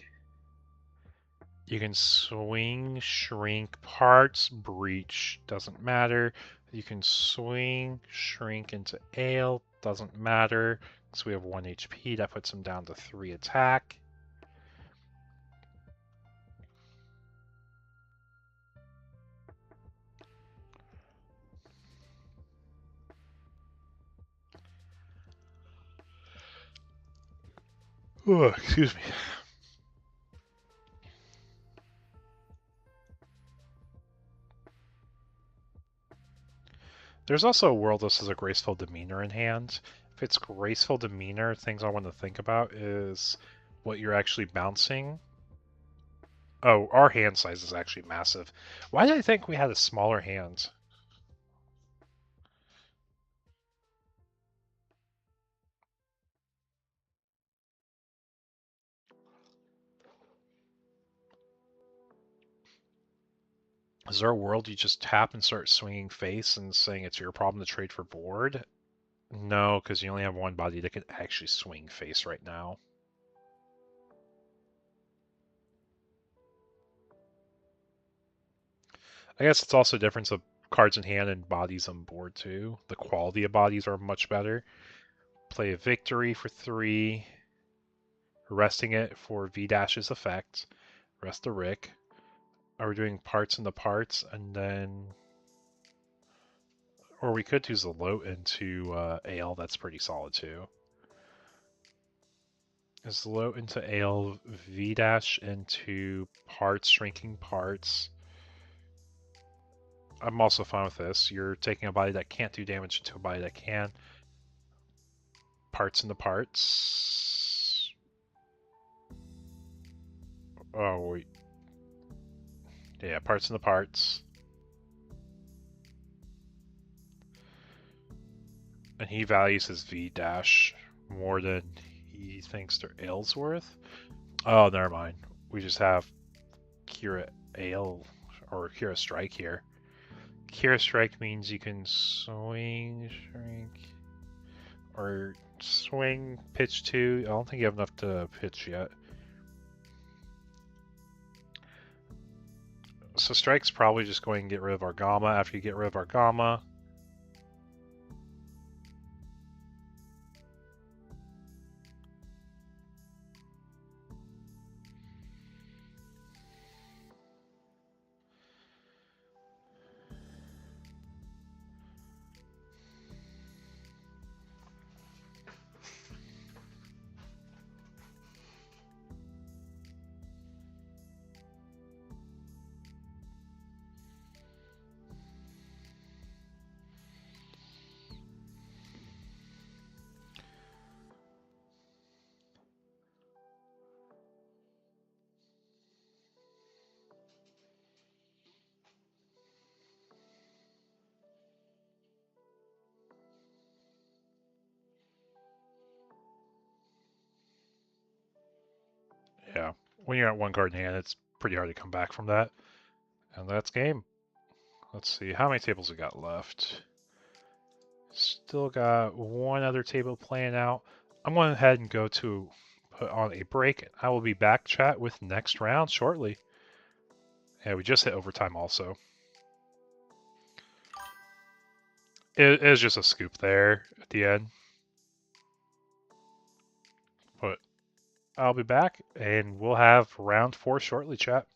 you can swing, shrink, parts, breach, doesn't matter. You can swing, shrink into ale, doesn't matter. So we have 1 HP, that puts him down to 3 attack. Oh, excuse me. There's also a world that has a graceful demeanor in hand. If it's graceful demeanor, things I want to think about is what you're actually bouncing. Oh, our hand size is actually massive. Why did I think we had a smaller hand? Is there a world you just tap and start swinging face and saying it's your problem to trade for board? No, because you only have 1 body that can actually swing face right now. I guess it's also a difference of cards in hand and bodies on board too. The quality of bodies are much better. Play a victory for 3. Resting it for V-Dash's effect. Rest the Rick. Are we doing parts into parts and then... Or we could use the Lote into Ale, that's pretty solid too. Is Lote into Ale, V-Dash into parts, shrinking parts. I'm also fine with this. You're taking a body that can't do damage into a body that can. Parts into parts. Oh, wait. Yeah, parts into parts. And he values his V-Dash more than he thinks they're Ale's worth. Oh, never mind. We just have Kira Ale or Kira Strike here. Kira Strike means you can swing, shrink, or swing, pitch 2. I don't think you have enough to pitch yet. So Strike's probably just going to get rid of Argama. After you get rid of Argama, yeah, when you're at 1 card in hand, it's pretty hard to come back from that. And that's game. Let's see, how many tables we got left? Still got 1 other table playing out. I'm going ahead and go to put on a break. I will be back, chat, with next round shortly. Yeah, we just hit overtime also. It is just a scoop there at the end. But I'll be back, and we'll have round 4 shortly, chat.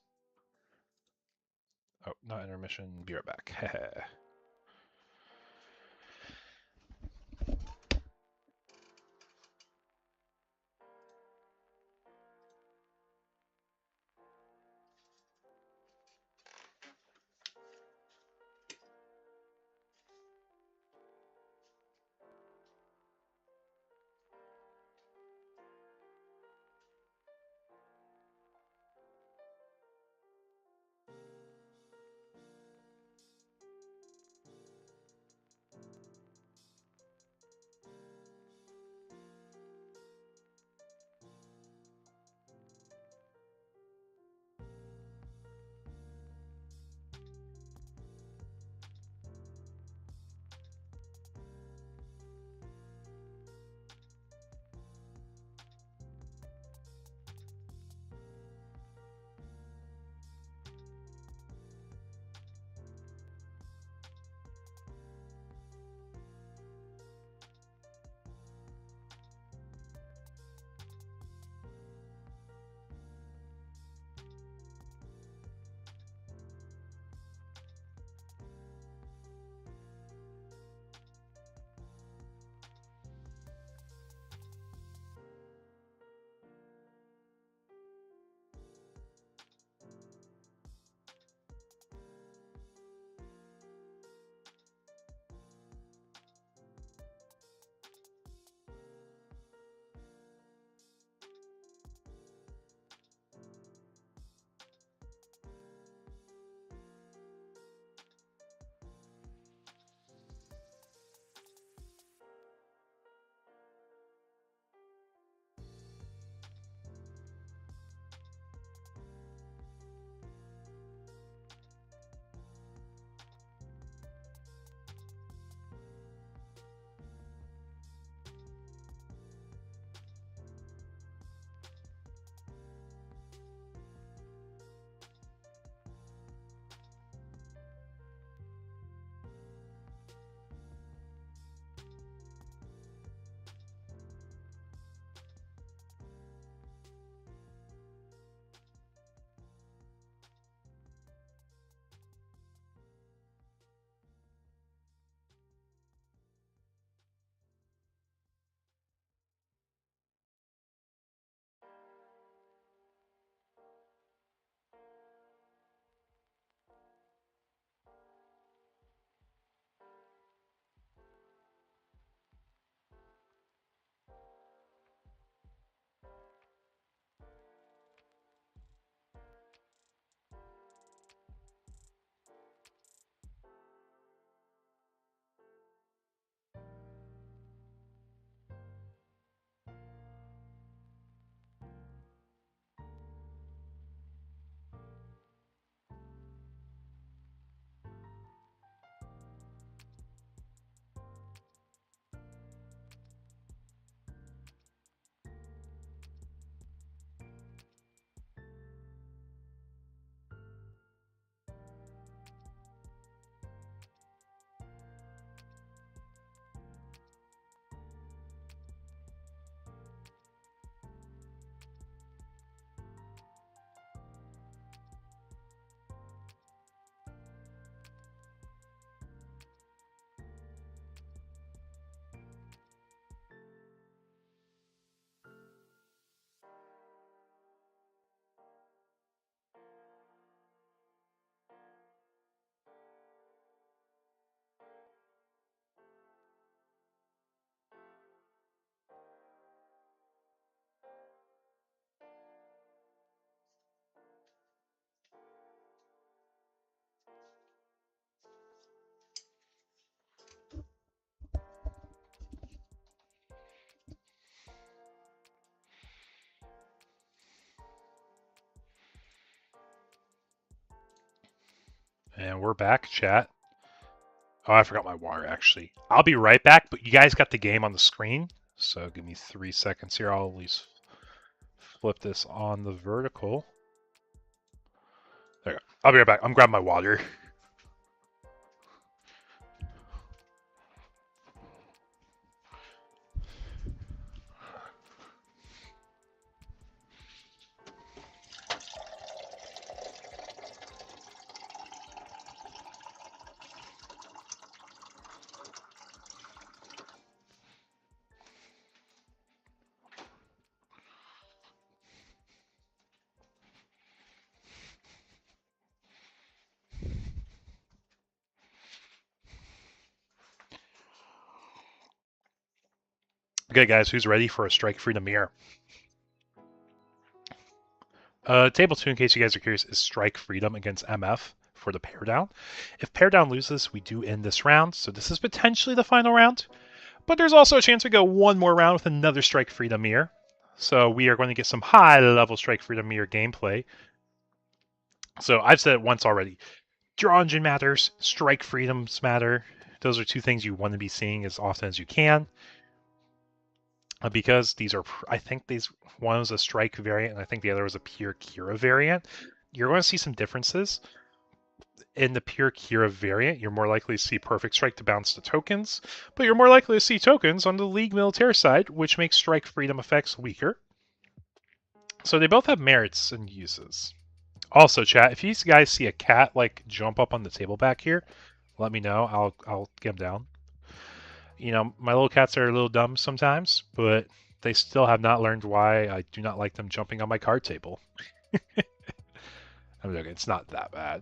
Oh, not intermission. Be right back. And we're back, chat. Oh, I forgot my water, actually. I'll be right back, but you guys got the game on the screen, so give me 3 seconds here. I'll at least flip this on the vertical. There you go. I'll be right back. I'm grabbing my water. Okay, guys, who's ready for a strike freedom mirror? Table 2, in case you guys are curious, is strike freedom against MF for the pair down. If pair down loses, we do end this round, so this is potentially the final round. But there's also a chance we go one more round with another strike freedom mirror. So we are going to get some high-level strike freedom mirror gameplay. So I've said it once already. Draw engine matters, strike freedoms matter. Those are two things you want to be seeing as often as you can. Because these are, I think one was a strike variant, and I think the other was a pure Kira variant. You're going to see some differences. In the pure Kira variant, you're more likely to see perfect strike to bounce the tokens, but you're more likely to see tokens on the League Militaire side, which makes strike freedom effects weaker. So they both have merits and uses. Also, chat, if you guys see a cat like jump up on the table back here, let me know. I'll get him down. You know, my little cats are a little dumb sometimes, but they still have not learned why I do not like them jumping on my card table. I mean, okay, it's not that bad.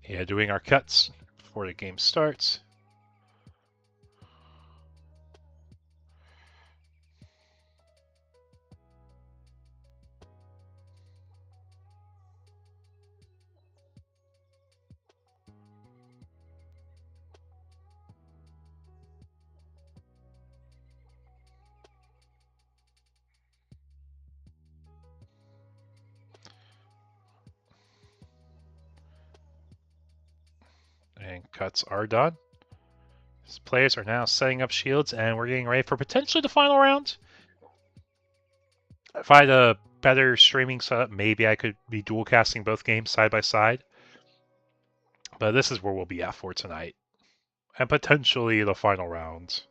Yeah, doing our cuts before the game starts. And cuts are done. These players are now setting up shields, and we're getting ready for potentially the final round. If I had a better streaming setup, maybe I could be dual casting both games side by side. But this is where we'll be at for tonight. And potentially the final round.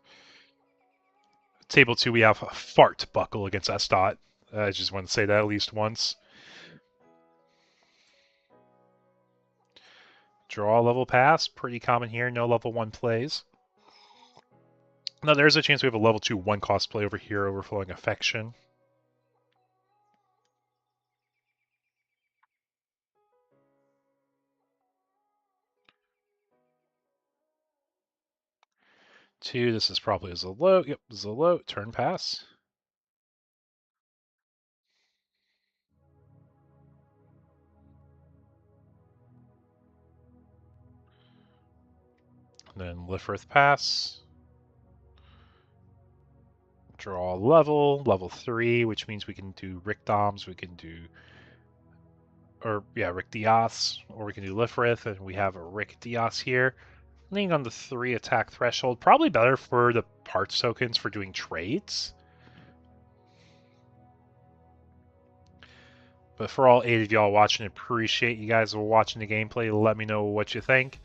Table 2, we have a Fart Buckle against S-Dot. I just want to say that at least once. Draw level pass, pretty common here, no level 1 plays. Now there's a chance we have a level 2 1-cost play over here, Overflowing Affection. Two, this is probably a Zalo. Yep, Zalo, turn pass. Then Lifrith pass. Draw level 3, which means we can do Rick Doms, we can do, Rick Dias, or we can do Lifrith, and we have a Rick Dias here. Leaning on the 3 attack threshold, probably better for the parts tokens for doing trades. But for all 8 of y'all watching, appreciate you guys watching the gameplay. Let me know what you think.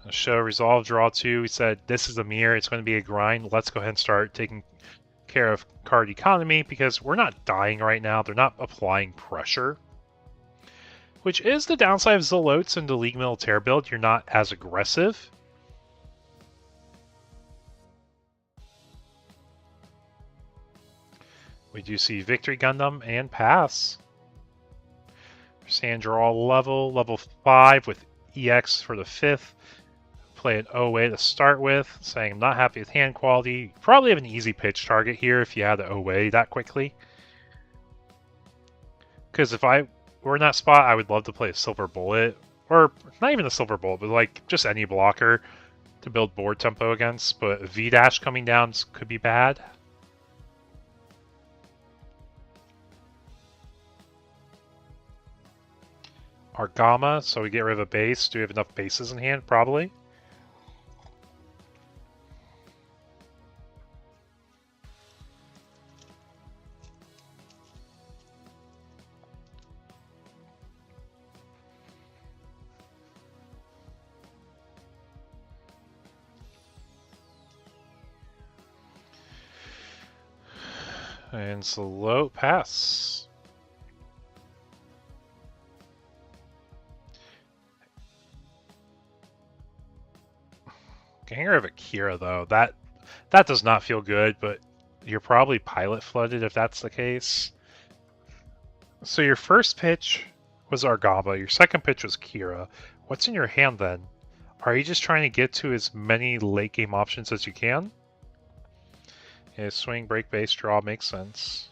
Show resolve, draw 2. We said this is a mirror. It's going to be a grind. Let's go ahead and start taking care of card economy because we're not dying right now. They're not applying pressure, which is the downside of Zelotes and the League Militaire build. You're not as aggressive. We do see Victory Gundam and pass. Sand draw level 5 with EX for the 5th. Play an OA to start with, saying I'm not happy with hand quality. You probably have an easy pitch target here if you had the OA that quickly. Because if I were in that spot, I would love to play a Silver Bullet, or not even a Silver Bullet, but like just any blocker to build board tempo against. But V-Dash coming down could be bad. Argama, so we get rid of a base. Do we have enough bases in hand? Probably. And slow pass. Getting rid of Akira, though, that That does not feel good, but you're probably pilot flooded if that's the case. So your first pitch was Argaba, your second pitch was Kira. What's in your hand then? Are you just trying to get to as many late game options as you can? Yeah, swing, break, base, draw makes sense.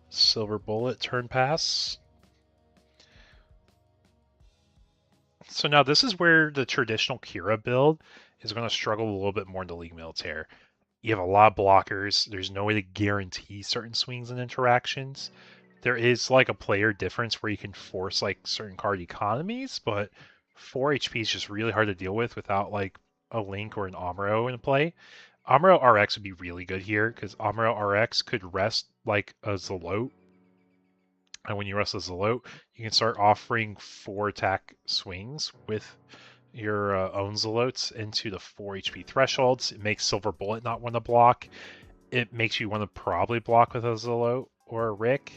Silver Bullet, turn pass. So now this is where the traditional Kira build is going to struggle a little bit more in the League Militaire. You have a lot of blockers. There's no way to guarantee certain swings and interactions. There is like a player difference where you can force like certain card economies, but 4 HP is just really hard to deal with without like a Link or an Amuro in play. Amuro RX would be really good here because Amuro RX could rest like a Zalote. And when you rest a Zalote, you can start offering 4 attack swings with your own Zalotes into the 4 HP thresholds. It makes Silver Bullet not want to block. It makes you want to probably block with a Zalote or a Rick.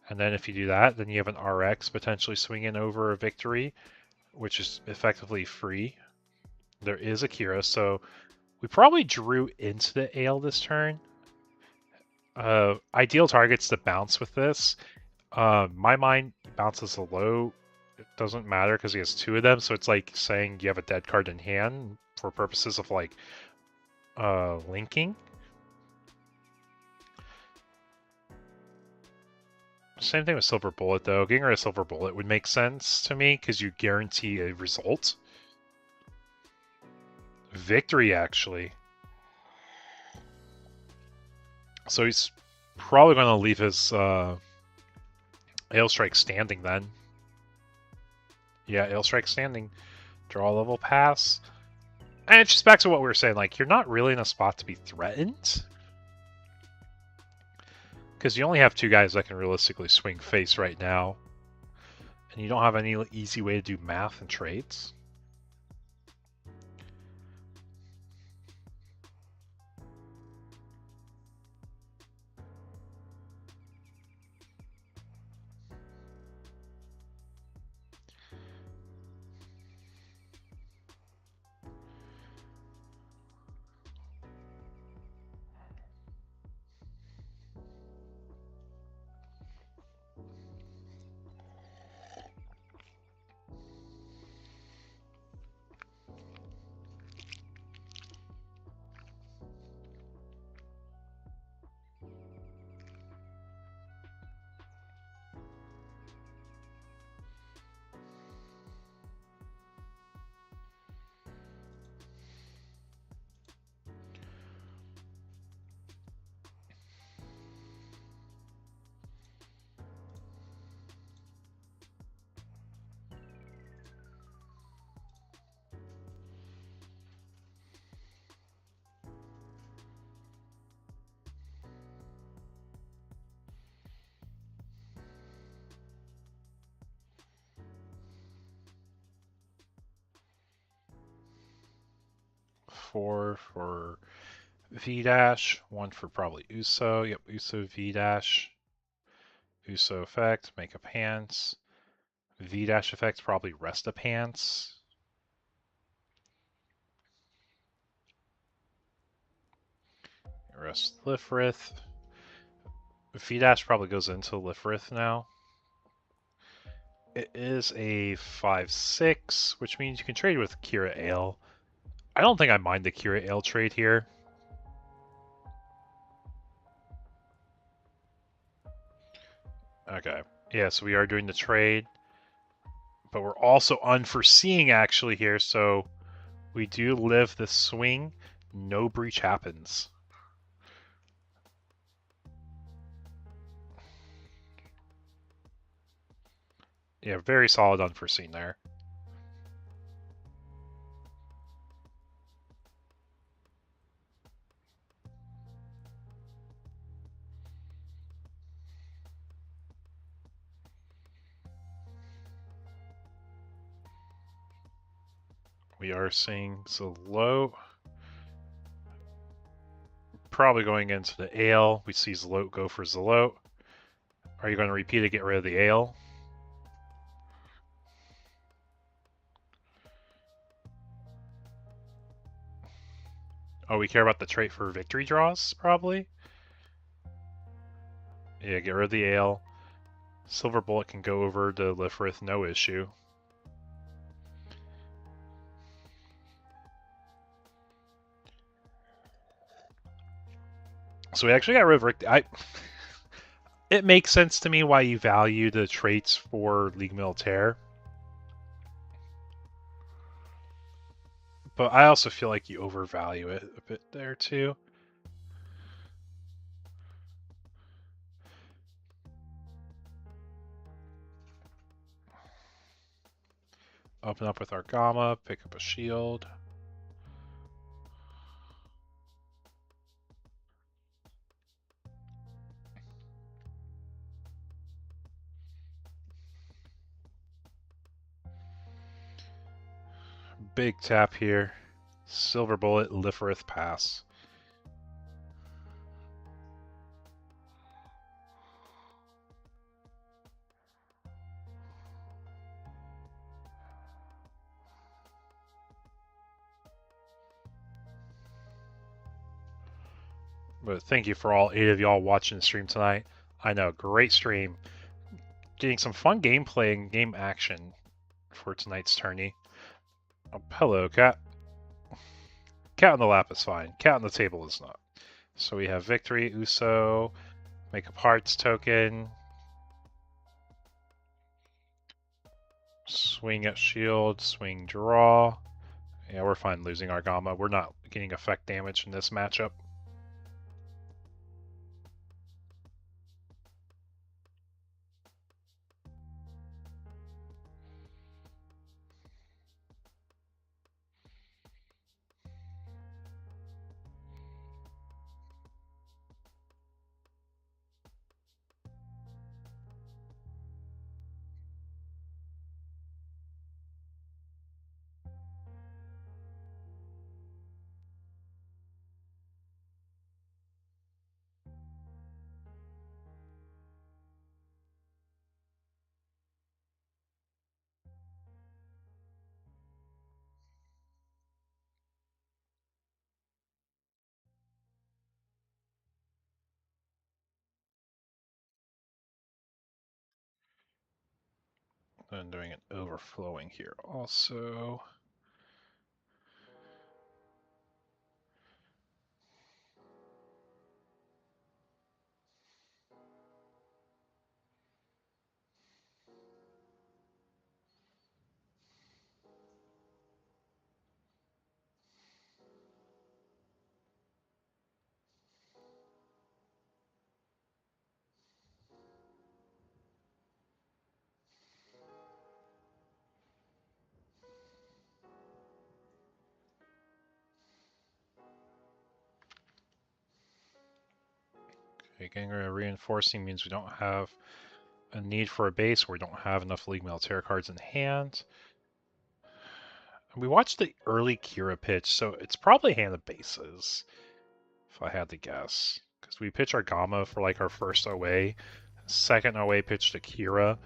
And then if you do that, then you have an RX potentially swinging over a Victory, which is effectively free. There is a Kira, so we probably drew into the Ale this turn. Ideal targets to bounce with this. My mind bounces a low. It doesn't matter because he has 2 of them, so it's like saying you have a dead card in hand for purposes of like linking. Same thing with Silver Bullet though. Getting rid of Silver Bullet would make sense to me because you guarantee a result. Victory actually. So he's probably going to leave his Ale Strike standing then. Yeah, Ale Strike standing. Draw level pass. And it's just back to what we were saying, like, you're not really in a spot to be threatened. Because you only have 2 guys that can realistically swing face right now. And you don't have any easy way to do math and trades. Four for V-Dash, 1 for probably Uso. Yep, Uso V-Dash. Uso effect, make a pants. V-Dash effect, probably rest a pants. Rest Lifrith. V-Dash probably goes into Lifrith now. It is a 5/6, which means you can trade with Kira Ale. I don't think I mind the Kira Ale trade here. Okay. Yeah, so we are doing the trade. But we're also unforeseeing actually here, so we do live the swing. No breach happens. Yeah, very solid unforeseen there. We are seeing Zalote. Probably going into the Ale. We see Zalote go for Zalote. Are you going to repeat it, get rid of the Ale? Oh, we care about the trait for victory draws, probably? Yeah, get rid of the ale. Silver Bullet can go over to Lifrith, no issue. So we actually got rid of Rick. It makes sense to me why you value the traits for League Militaire. But I also feel like you overvalue it a bit there, too. Open up with our Gamma, pick up a shield. Big tap here. Silver Bullet, Lifrith pass. But thank you for all 8 of y'all watching the stream tonight. I know, great stream. Getting some fun gameplay and game action for tonight's tourney. Oh, hello, cat. Cat on the lap is fine. Cat on the table is not. So we have victory, Uso, make a parts token, swing at shield, swing draw. Yeah, we're fine losing our Gamma. We're not getting effect damage in this matchup. And doing an overflowing here also. Okay, getting rid of reinforcing means we don't have a need for a base, or we don't have enough League Militaire cards in hand. We watched the early Kira pitch, so it's probably hand of bases, if I had to guess. Because we pitch our Gamma for like our first OA, second OA pitch to Kira,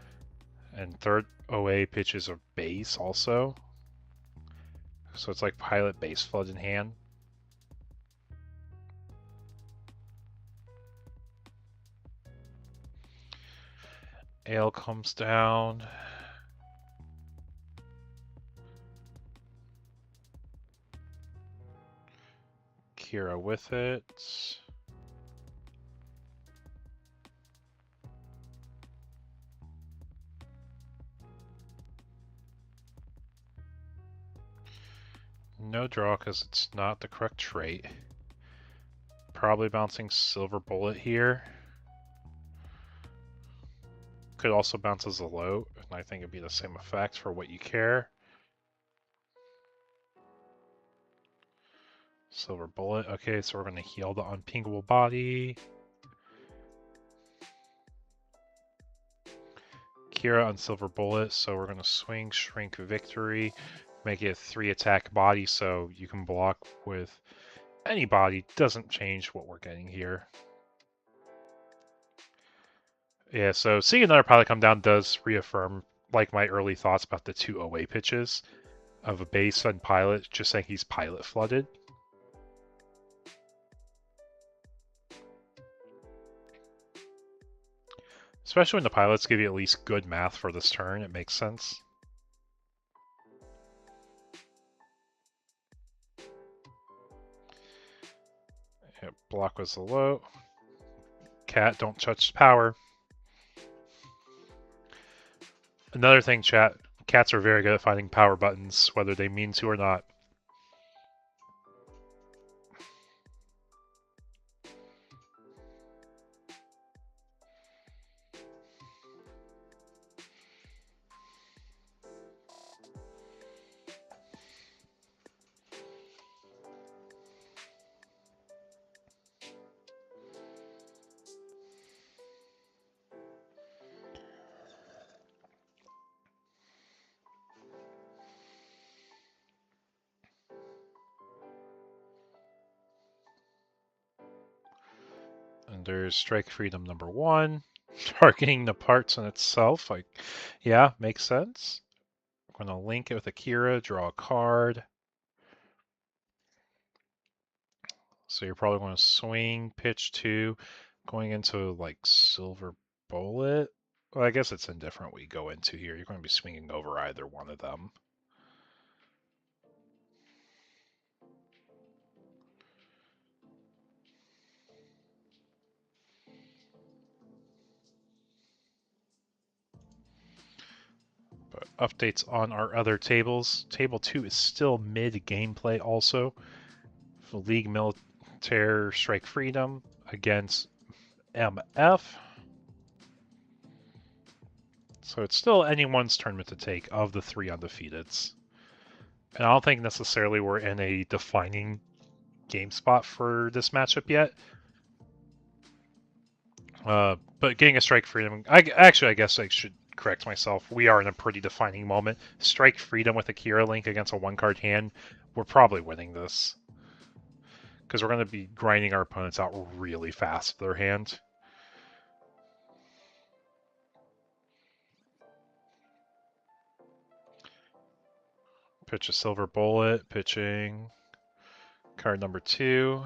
and third OA pitches a base also. So it's like pilot base flood in hand. Ale comes down. Kira with it. No draw because it's not the correct trait. Probably bouncing Silver Bullet here. Could also bounce as a low, and I think it'd be the same effect for what you care. Silver Bullet. Okay, so we're going to heal the unpingable body. Kira on Silver Bullet, so we're going to swing, shrink, victory, make it a 3 attack body so you can block with any body. Doesn't change what we're getting here. Yeah, so seeing another pilot come down does reaffirm like my early thoughts about the 2 OA pitches of a base and pilot, just saying he's pilot flooded. Especially when the pilots give you at least good math for this turn, it makes sense. Yep, block was the low. Cat, don't touch power. Another thing, chat, cats are very good at finding power buttons, whether they mean to or not. And there's Strike Freedom number 1. Targeting the parts in itself, like, yeah, makes sense. I'm going to link it with Akira, draw a card. So you're probably going to swing, pitch 2, going into, like, Silver Bullet. Well, I guess it's indifferent what you go into here. You're going to be swinging over either one of them. But updates on our other tables. Table 2 is still mid-gameplay also. For League Militaire Strike Freedom against MF. So it's still anyone's tournament to take of the 3 undefeateds. And I don't think necessarily we're in a defining game spot for this matchup yet. But getting a Strike Freedom... I guess I should correct myself. We are in a pretty defining moment. Strike Freedom with Akira Link against a 1-card hand. We're probably winning this. Because we're going to be grinding our opponents out really fast with their hand. Pitch a Silver Bullet, pitching card number 2.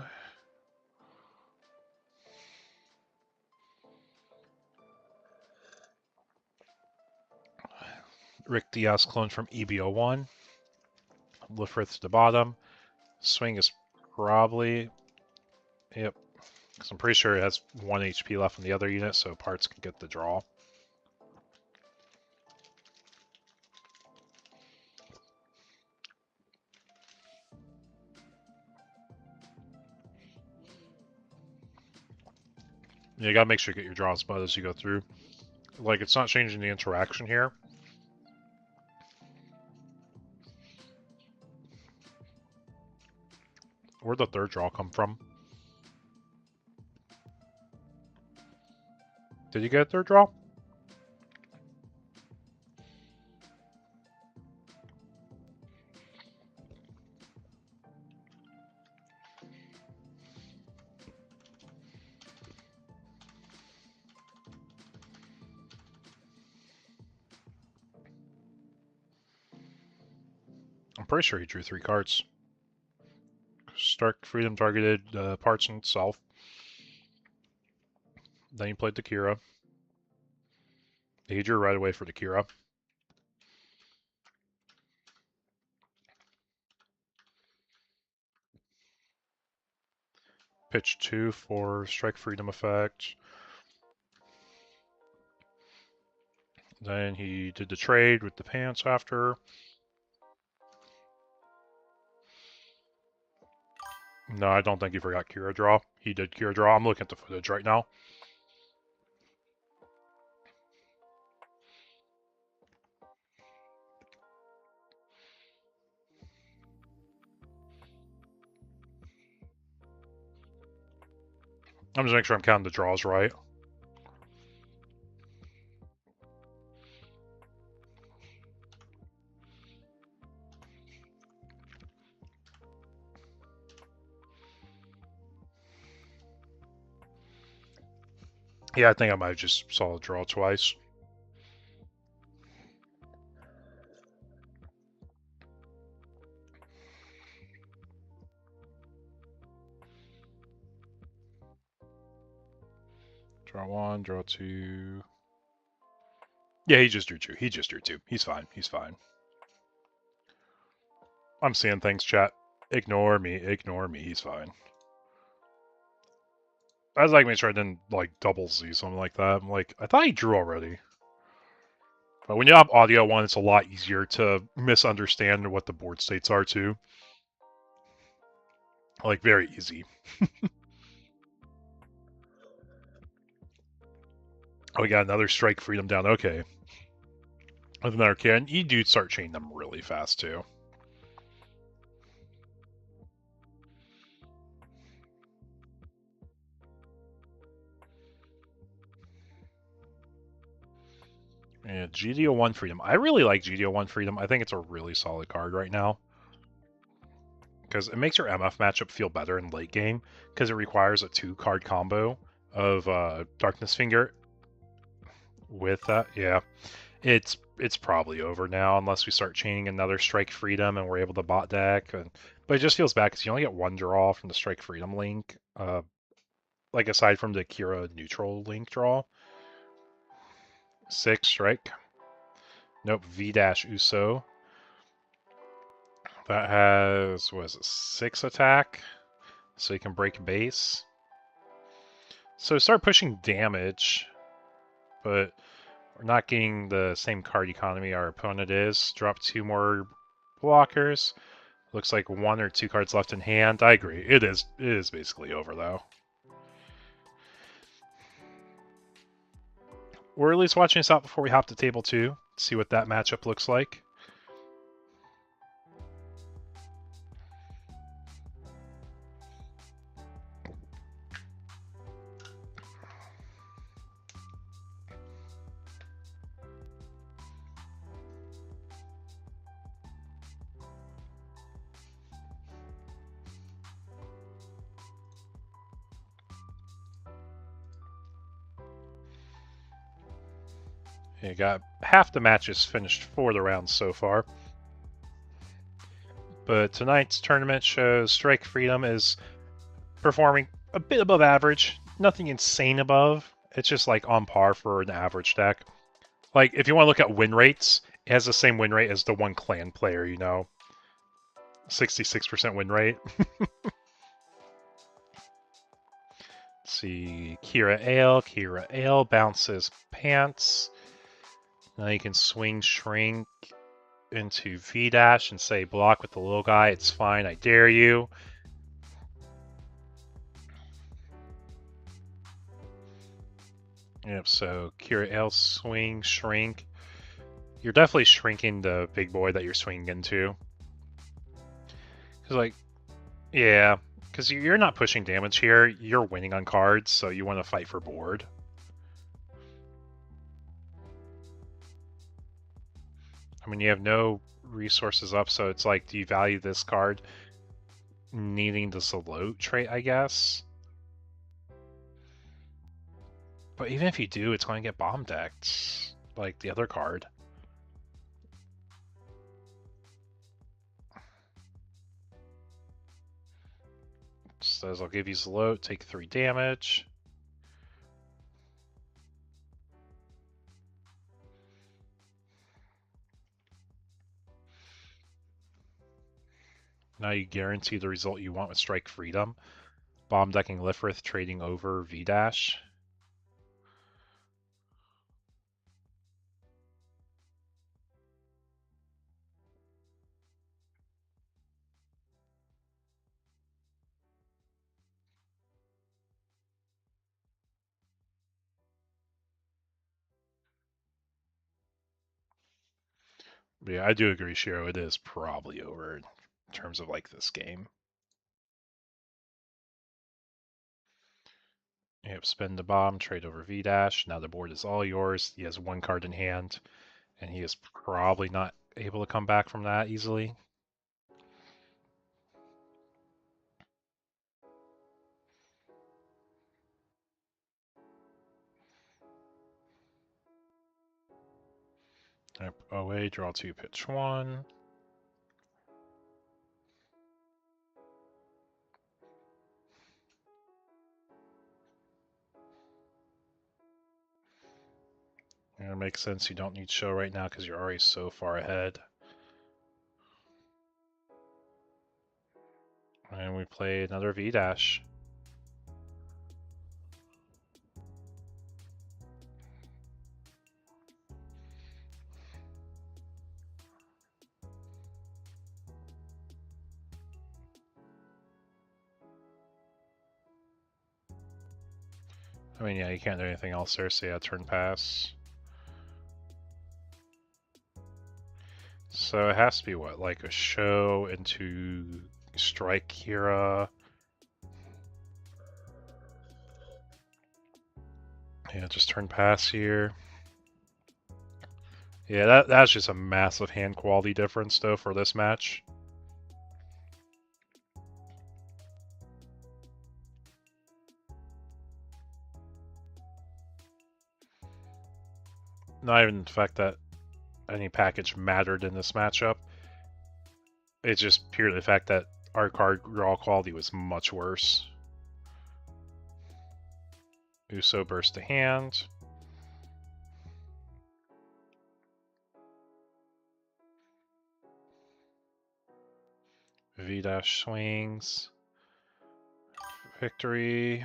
Rick Diaz clone from EB01. Lifrith to the bottom. Swing is probably... Yep. Because I'm pretty sure it has 1 HP left from the other unit, so parts can get the draw. You gotta make sure you get your draw spot as you go through. Like, it's not changing the interaction here. Where'd the third draw come from? Did you get a third draw? I'm pretty sure he drew 3 cards. Stark Freedom targeted parts in itself. Then he played the Kira. He drew right away for the Kira. Pitch 2 for Strike Freedom effect. Then he did the trade with the pants after. No, I don't think he forgot Kira draw. He did Kira draw. I'm looking at the footage right now. I'm just making sure I'm counting the draws right. Yeah, I think I might have just saw a draw twice. Draw 1, draw 2. Yeah, he just drew two. He just drew two. He's fine. He's fine. I'm seeing things, chat. Ignore me. Ignore me. He's fine. I was like, make sure I didn't like double Z something like that. I'm like, I thought he drew already. But when you have audio one, it's a lot easier to misunderstand what the board states are too. Like very easy. Oh, we got another strike freedom down. Okay. With another can, you do start chaining them really fast too. Yeah, GD01 Freedom. I really like GD01 Freedom. I think it's a really solid card right now. Because it makes your MF matchup feel better in late game. Because it requires a 2-card combo of Darkness Finger with that. Yeah. It's probably over now unless we start chaining another Strike Freedom and we're able to bot deck. But it just feels bad because you only get one draw from the Strike Freedom link. Like aside from the Kira neutral link draw. 6 strike. Nope, V-Uso. That has, what is it, 6 attack? So you can break base. So start pushing damage, but we're not getting the same card economy our opponent is. Drop 2 more blockers. Looks like 1 or 2 cards left in hand. I agree. It is basically over though. We're at least watching this out before we hop to table 2. See what that matchup looks like. You got half the matches finished for the rounds so far. But tonight's tournament shows Strike Freedom is performing a bit above average. Nothing insane above. It's just like on par for an average deck. Like, if you want to look at win rates, it has the same win rate as the one clan player, you know. 66% win rate. Let's see, Kira Ale. Kira Ale bounces pants. Now you can swing shrink into V-Dash and say block with the little guy. It's fine, I dare you. Yep, so Kira Ale, swing, shrink. You're definitely shrinking the big boy that you're swinging into. Because, like, yeah, because you're not pushing damage here. You're winning on cards, so you want to fight for board. I mean, you have no resources up, so it's like, do you value this card needing the Salute trait, I guess? But even if you do, it's going to get bomb decked, like the other card. It says, I'll give you Salute, take 3 damage. Now you guarantee the result you want with Strike Freedom. Bomb decking Lifrith, trading over V-Dash. But yeah, I do agree, Shiro. It is probably over in terms of like this game. Yep, spend the bomb, trade over V-Dash. Now the board is all yours. He has 1 card in hand, and he is probably not able to come back from that easily. Yep, OA, draw 2, pitch 1. And it makes sense you don't need show right now because you're already so far ahead. And we play another V-dash. I mean, yeah, you can't do anything else there, so yeah, turn pass. So it has to be what, like a show into strike Kira. Yeah, just turn pass here. Yeah, that's just a massive hand quality difference though for this match. Not even the fact that any package mattered in this matchup. It's just purely the fact that our card draw quality was much worse. Uso burst to hand. V-dash swings. Victory.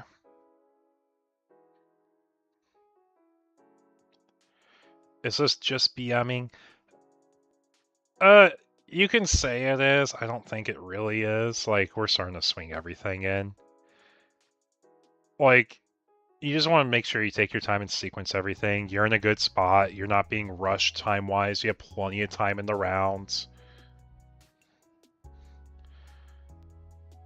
Is this just BMing? You can say it is. I don't think it really is. Like, we're starting to swing everything in. Like, you just want to make sure you take your time and sequence everything. You're in a good spot. You're not being rushed time-wise. You have plenty of time in the rounds.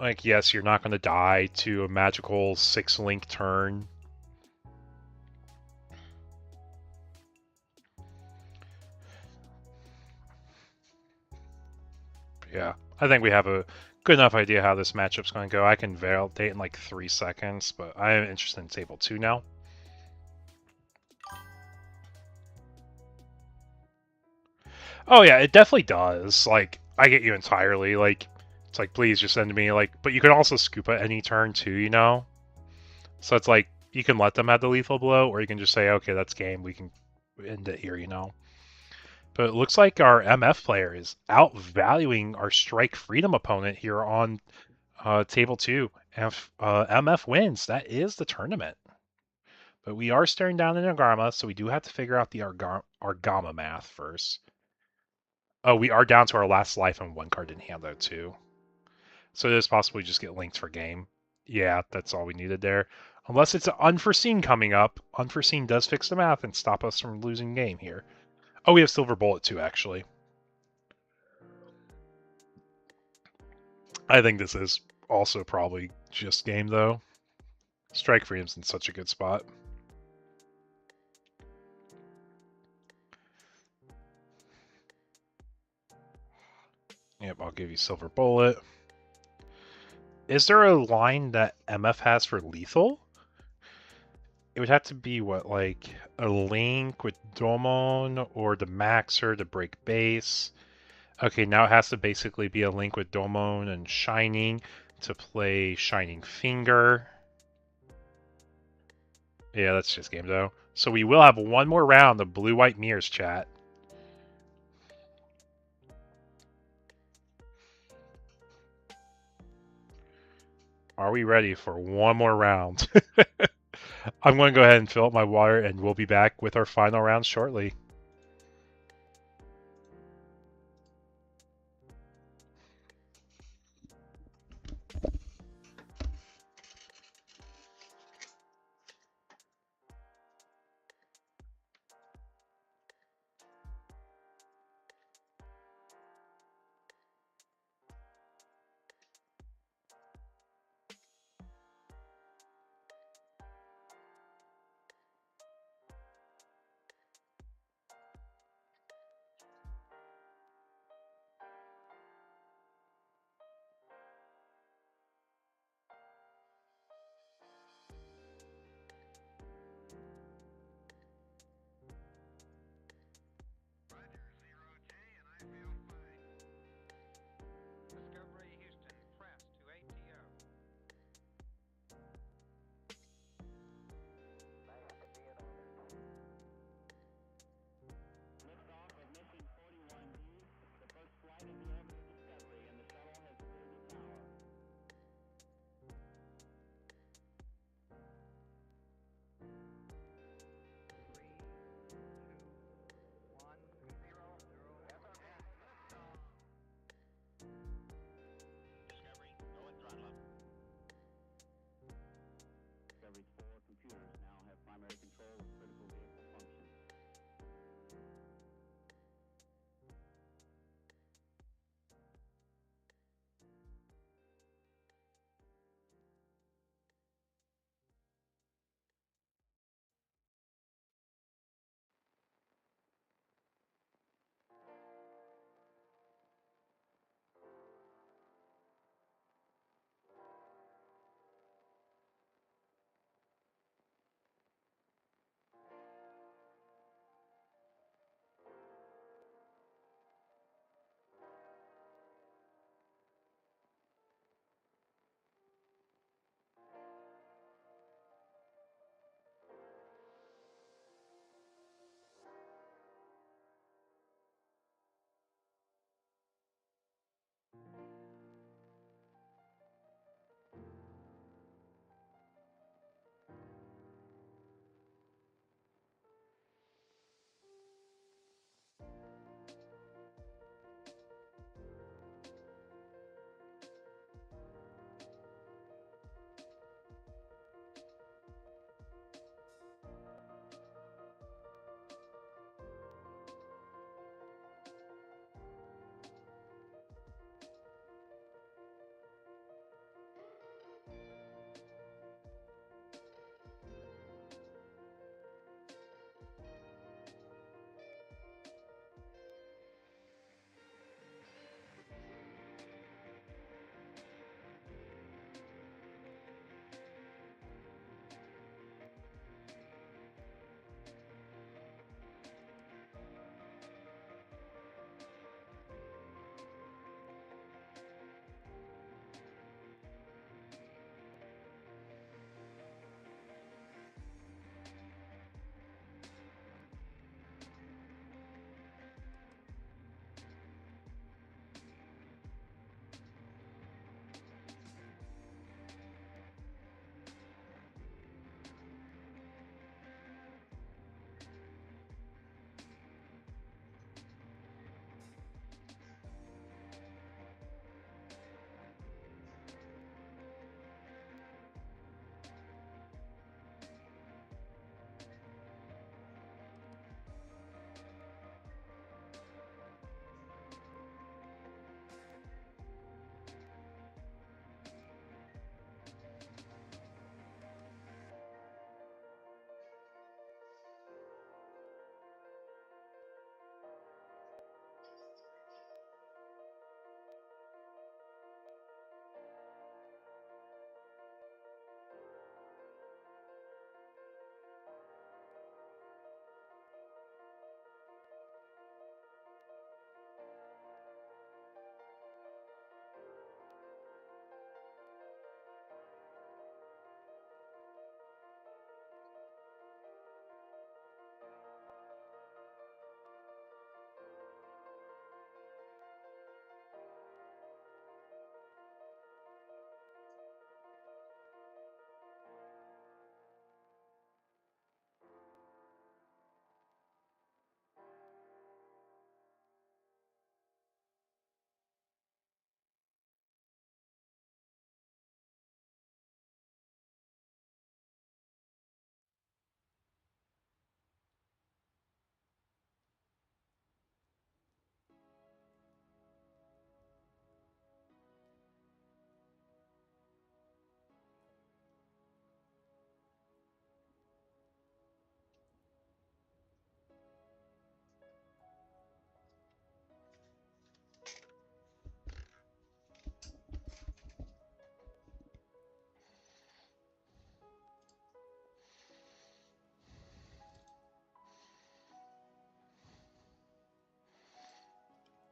Like, yes, you're not going to die to a magical 6-link turn. Yeah, I think we have a good enough idea how this matchup's going to go. I can validate in like 3 seconds, but I am interested in table 2 now. Oh yeah, it definitely does. Like, I get you entirely. Like, it's like, please just send me, like, but you can also scoop at any turn too, you know? So it's like, you can let them have the lethal blow, or you can just say, okay, that's game, we can end it here, you know? But it looks like our MF player is outvaluing our Strike Freedom opponent here on table 2. If MF wins, that is the tournament. But we are staring down an Argama, so we do have to figure out the Argama math first. Oh, we are down to our last life and 1 card in hand, though, too. So it is possible we just get linked for game. Yeah, that's all we needed there. Unless it's an unforeseen coming up. Unforeseen does fix the math and stop us from losing game here. Oh, we have Silver Bullet, too, actually. I think this is also probably just game, though. Strike Freedom's in such a good spot. Yep, I'll give you Silver Bullet. Is there a line that MF has for lethal? It would have to be, what, like a Link with Domon or the Maxer to break base. Okay, now it has to basically be a Link with Domon and Shining to play Shining Finger. Yeah, that's just game, though. So we will have one more round of Blue-White Mirrors, chat. Are we ready for one more round? I'm going to go ahead and fill up my water, and we'll be back with our final round shortly.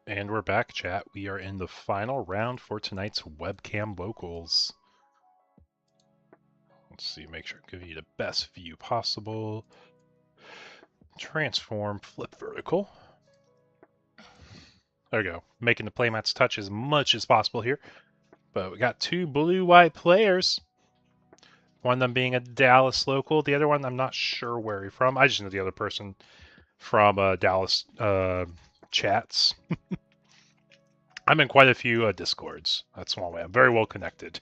And we're back, chat. We are in the final round for tonight's webcam locals. Let's see, make sure I give you the best view possible. Transform, flip vertical. There we go. Making the playmats touch as much as possible here. But we got two blue-white players. One of them being a Dallas local. The other one, I'm not sure where he's from. I just know the other person from Dallas chats. I'm in quite a few Discords. That's one way. I'm very well connected.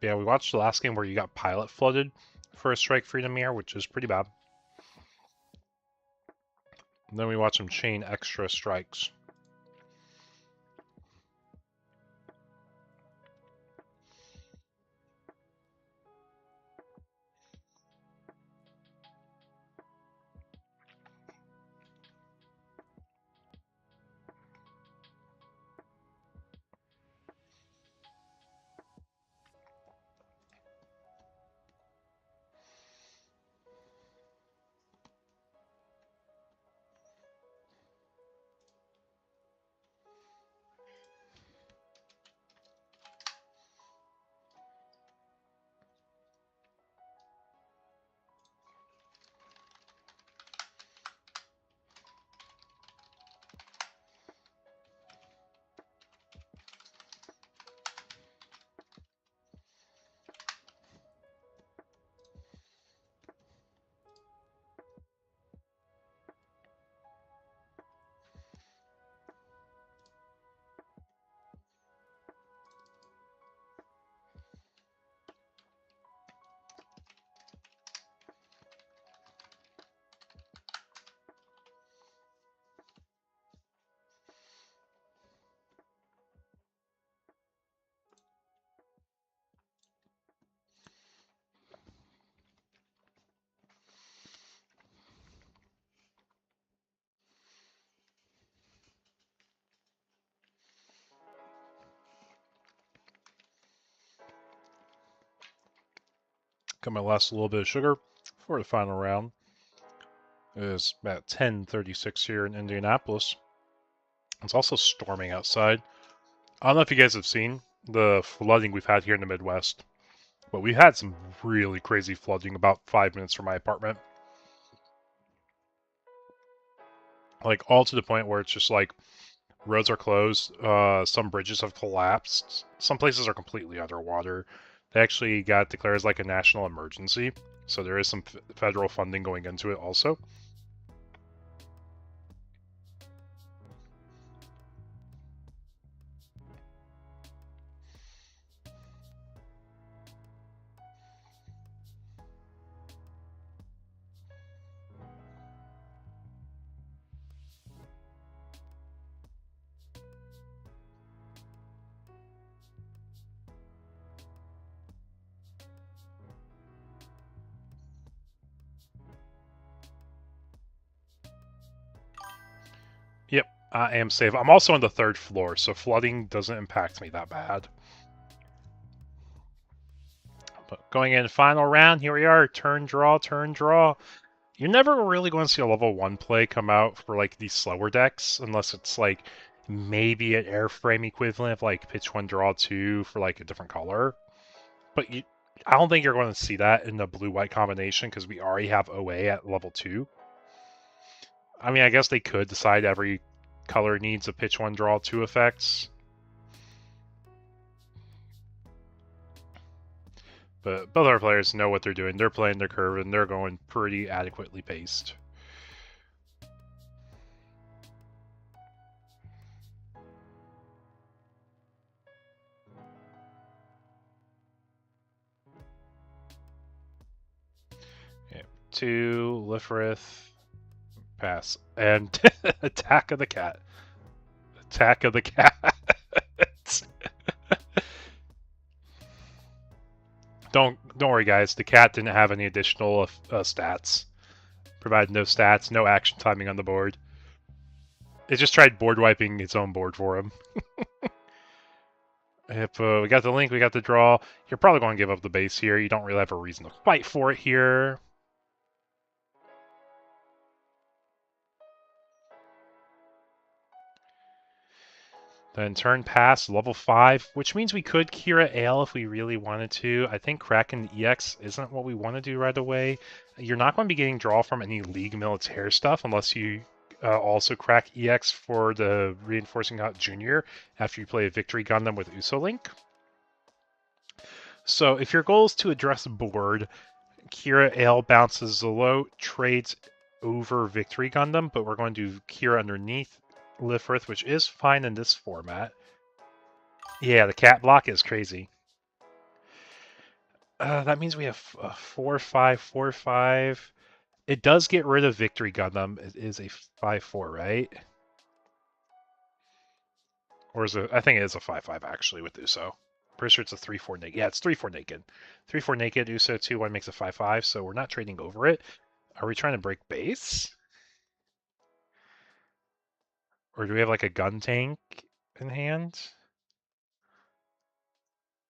Yeah, we watched the last game where you got pilot flooded for a strike freedom mirror, which is pretty bad. And then we watched him chain extra strikes. Got my last little bit of sugar for the final round. It is about 10:36 here in Indianapolis. It's also storming outside. I don't know if you guys have seen the flooding we've had here in the Midwest, but we had some really crazy flooding about 5 minutes from my apartment. Like, all to the point where it's just like roads are closed, some bridges have collapsed, some places are completely underwater. They actually got declared as like a national emergency, so there is some federal funding going into it also. Yep, I am safe. I'm also on the 3rd floor, so flooding doesn't impact me that bad. But going in final round, here we are. Turn, draw, turn, draw. You're never really going to see a level 1 play come out for like these slower decks, unless it's like maybe an airframe equivalent of like pitch 1, draw 2 for like a different color. But I don't think you're going to see that in the blue-white combination because we already have OA at level 2. I mean, I guess they could decide every color needs a pitch 1, draw 2 effects. But both our players know what they're doing. They're playing their curve, and they're going pretty adequately paced. Yeah. 2, Lifrith, pass. And attack of the cat. Attack of the cat. Don't worry, guys. The cat didn't have any additional stats. Provided no stats, no action timing on the board. It just tried board wiping its own board for him. 2, Lifrith, pass. And attack of the cat. Attack of the cat. Don't worry, guys. The cat didn't have any additional stats. Provided no stats, no action timing on the board. It just tried board wiping its own board for him. 2, Lifrith, pass. And attack of the cat. We got the link, we got the draw. You're probably going to give up the base here. You don't really have a reason to fight for it here. Then turn pass, level 5, which means we could Kira Ale if we really wanted to. I think Kraken EX isn't what we want to do right away. You're not going to be getting draw from any League Militaire stuff unless you also crack EX for the Reinforcing Hot Junior after you play a Victory Gundam with Uso Link. So if your goal is to address the board, Kira Ale bounces low, trades over Victory Gundam, but we're going to do Kira underneath Lifrith, which is fine in this format. Yeah, the cat block is crazy. That means we have 4-5, 4-5. It does get rid of Victory Gundam. It is a 5-4, right? Or is it? I think it is a 5-5 actually with Uso. Pretty sure it's a 3-4 naked. Yeah, it's 3-4 naked. 3-4 naked, Uso 2-1 makes a 5-5, so we're not trading over it. Are we trying to break base? Or do we have like a gun tank in hand?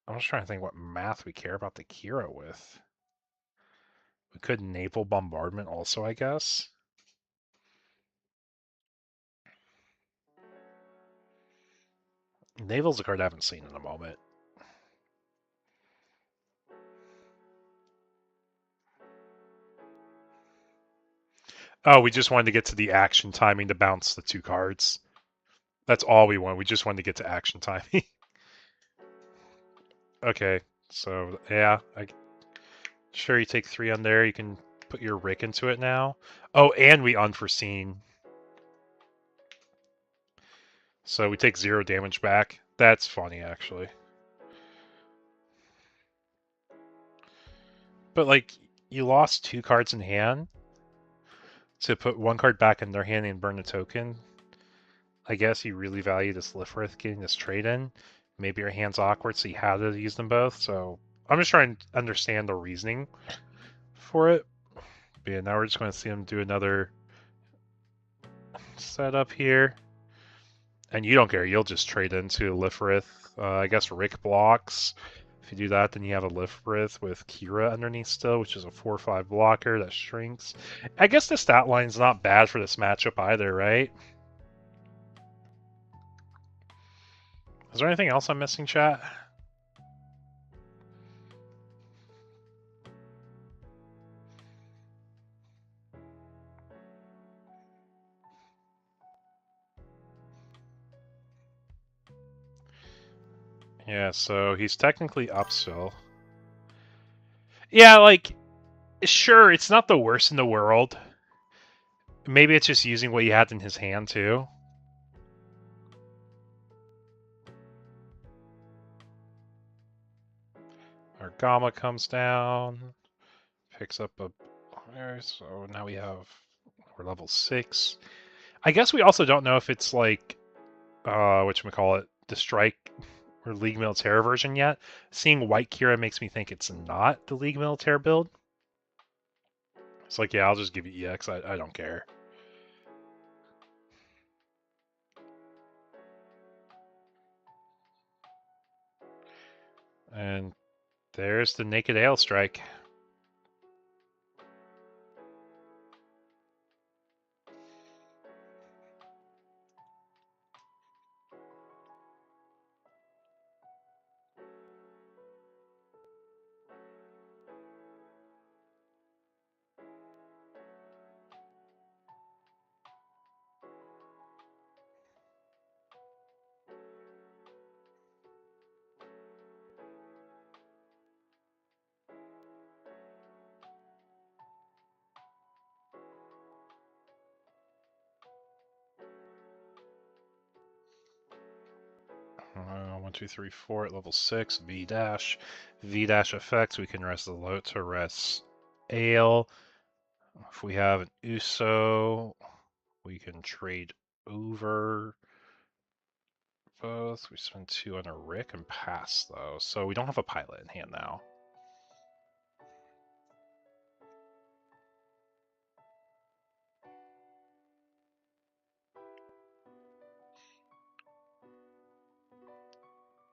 I'm just trying to think what math we care about the Kira with. We could naval bombardment also, I guess. Naval's a card I haven't seen in a moment. Oh, we just wanted to get to the action timing to bounce the 2 cards. That's all we want. We just wanted to get to action timing. Okay, so yeah, sure you take 3 on there. You can put your Rick into it now. Oh, and we unforeseen. So we take 0 damage back. That's funny, actually. But, like, you lost 2 cards in hand to put 1 card back in their hand and burn a token. I guess you really value this Lifrith getting this trade in. Maybe your hand's awkward, so you had to use them both. So I'm just trying to understand the reasoning for it. But yeah, now we're just going to see him do another setup here. And you don't care, you'll just trade into Lifrith. I guess Rick blocks. If you do that, then you have a Lifrith with Kira underneath still, which is a 4-5 blocker that shrinks. I guess the stat line's not bad for this matchup either, right? Is there anything else I'm missing, chat? Yeah, so he's technically up still. Yeah, like, sure, it's not the worst in the world. Maybe it's just using what he had in his hand, too. Our Gamma comes down, picks up a... So now we're level 6. I guess we also don't know if it's like, whatchamacallit, the Strike or League Militaire version yet. Seeing White Kira makes me think it's not the League Militaire build. It's like, yeah, I'll just give you EX. I don't care. And there's the Naked Ale Strike. One, two, three, four at level 6. V dash. V dash effects. We can rest the low to rest Ale. If we have an Uso, we can trade over both. We spend 2 on a Rick and pass, though. So we don't have a pilot in hand now.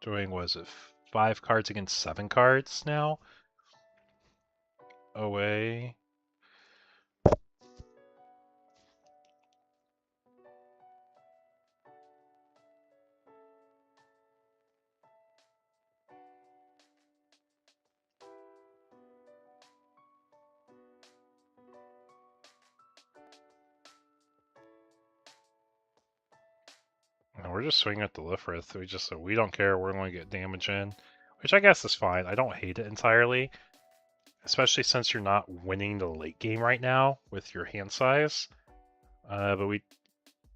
Doing, was it 5 cards against 7 cards now? Away. And we're just swinging at the Lifrith. We don't care. We're going to get damage in, which I guess is fine. I don't hate it entirely, especially since you're not winning the late game right now with your hand size. But we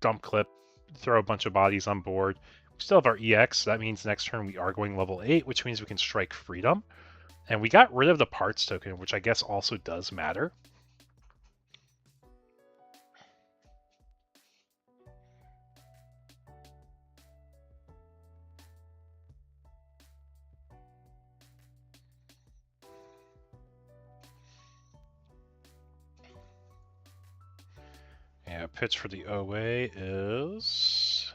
dump clip, throw a bunch of bodies on board. We still have our EX, so that means next turn we are going level 8, which means we can strike Freedom. And we got rid of the parts token, which I guess also does matter. Yeah, pitch for the OA is...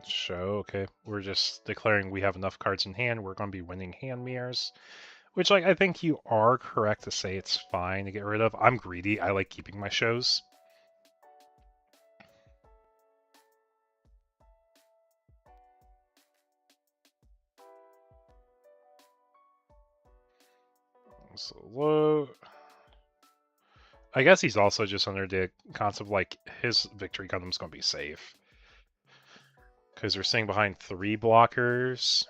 Show, okay. We're just declaring we have enough cards in hand. We're going to be winning hand mirrors. Which, like, I think you are correct to say it's fine to get rid of. I'm greedy. I like keeping my shows. So low. I guess he's also just under the concept like his victory gundam's going to be safe. Because they're sitting behind 3 blockers.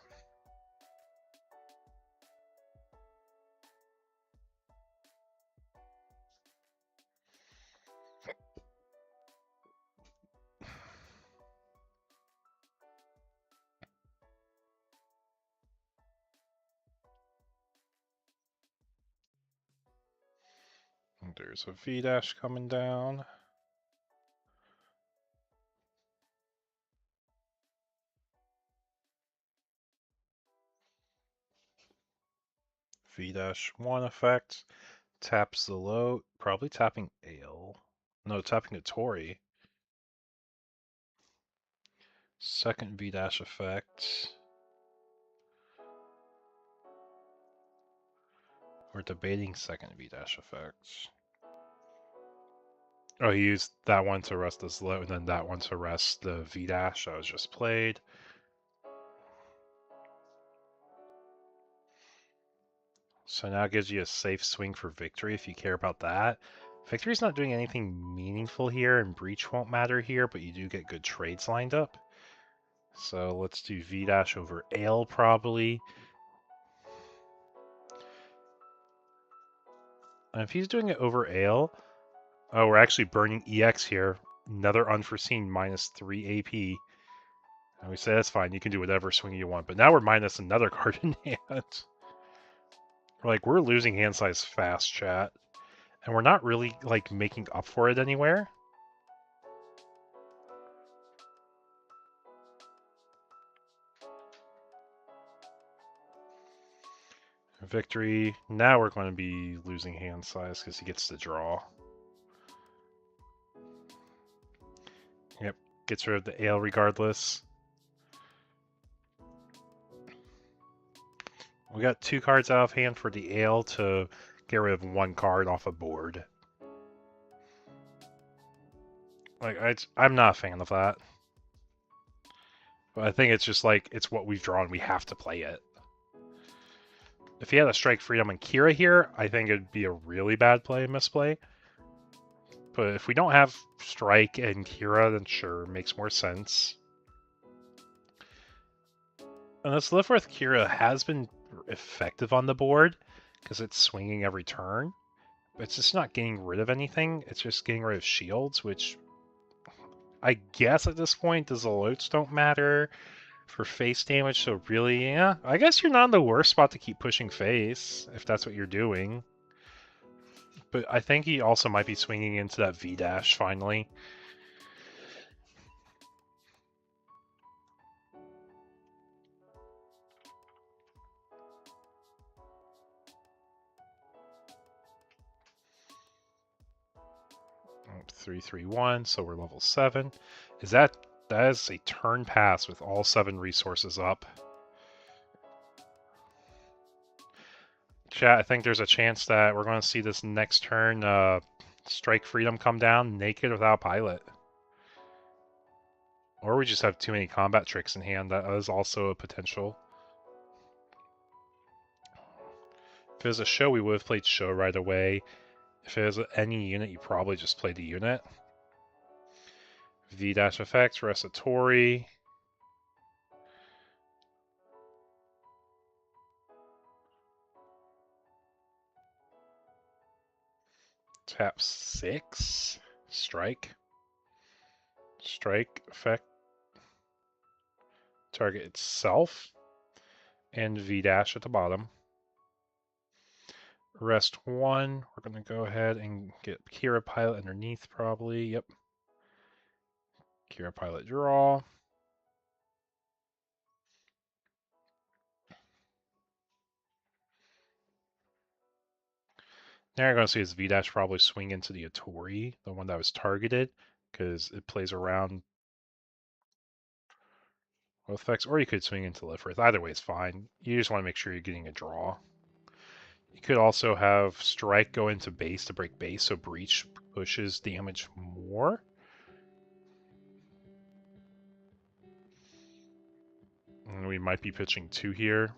There's a V-dash coming down. V-1 effect. Taps the low. Probably tapping Ale. No, tapping a Tori. Second V-dash effect. We're debating second V-dash effect. Oh, he used that one to rest this low, and then that one to rest the V-dash that was just played. So now it gives you a safe swing for victory if you care about that. Victory's not doing anything meaningful here, and breach won't matter here, but you do get good trades lined up. So let's do V-dash over Ale probably. And if he's doing it over Ale, oh, we're actually burning EX here. Another unforeseen -3 AP. And we say that's fine, you can do whatever swing you want. But now we're minus another card in hand. We're losing hand size fast, chat. And we're not really, making up for it anywhere. Victory. Now we're going to be losing hand size because he gets to draw. Yep, gets rid of the Ale regardless. We got 2 cards out of hand for the Ale to get rid of 1 card off a board. I'm not a fan of that. But I think it's just it's what we've drawn. We have to play it. If he had a Strike Freedom and Kira here, I think it'd be a really bad play, misplay. But if we don't have Strike and Kira, then sure, makes more sense. And this Lifrith Kira has been effective on the board, because it's swinging every turn. But it's just not getting rid of anything, it's just getting rid of shields, which I guess at this point the Zelotes don't matter for face damage, so really, yeah, I guess you're not in the worst spot to keep pushing face, if that's what you're doing. But I think he also might be swinging into that V-dash finally. 331, so we're level 7. That is a turn pass with all 7 resources up. Chat, I think there's a chance that we're going to see this next turn Strike Freedom come down naked without pilot. Or we just have too many combat tricks in hand. That is also a potential. If it was a show, we would have played show right away. If it was any unit, you probably just played the unit. V-dash effects, Restatori. Tap 6. Strike. Strike effect. Target itself. And V-dash at the bottom. Rest 1. We're going to go ahead and get Kira Pilot underneath probably. Yep. Kira Pilot draw. Now you're going to see his V-dash probably swing into the Atori, the one that was targeted, because it plays around both effects, or you could swing into Lifrith. Either way is fine. You just want to make sure you're getting a draw. You could also have Strike go into base to break base, so Breach pushes damage more. And we might be pitching 2 here.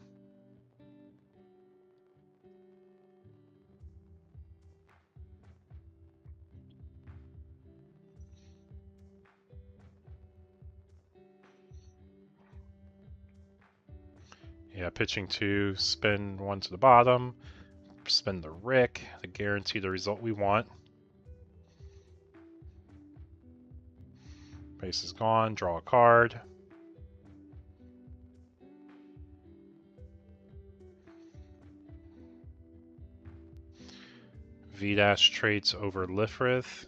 Yeah, pitching 2, spin 1 to the bottom, spin the Rick to guarantee the result we want. Base is gone, draw a card. V-dash trades over Lifrith,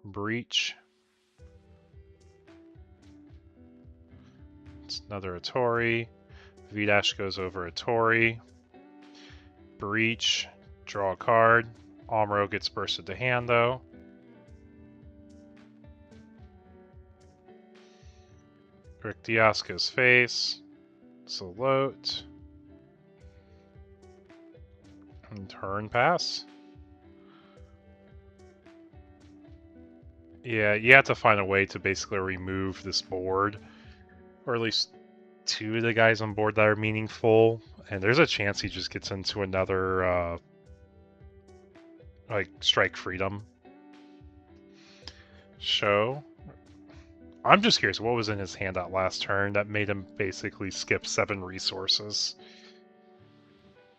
Breach. It's another Atori. V-dash goes over Atori. Breach, draw a card. Amuro gets bursted to hand though. Rick Diasco's face. Salute. And turn pass. Yeah, you have to find a way to basically remove this board. Or at least 2 of the guys on board that are meaningful. And there's a chance he just gets into another, like, Strike Freedom show. I'm just curious, what was in his handout last turn that made him basically skip 7 resources?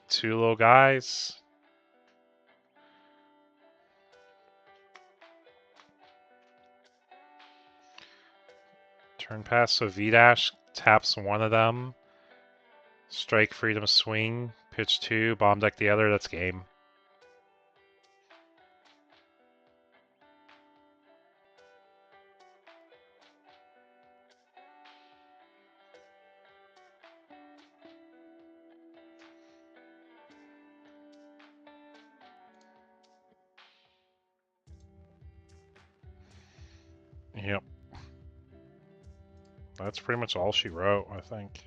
2 little guys. Turn pass, so V-dash taps 1 of them. Strike Freedom swing, pitch 2, bomb deck the other, that's game. Yep. That's pretty much all she wrote, I think.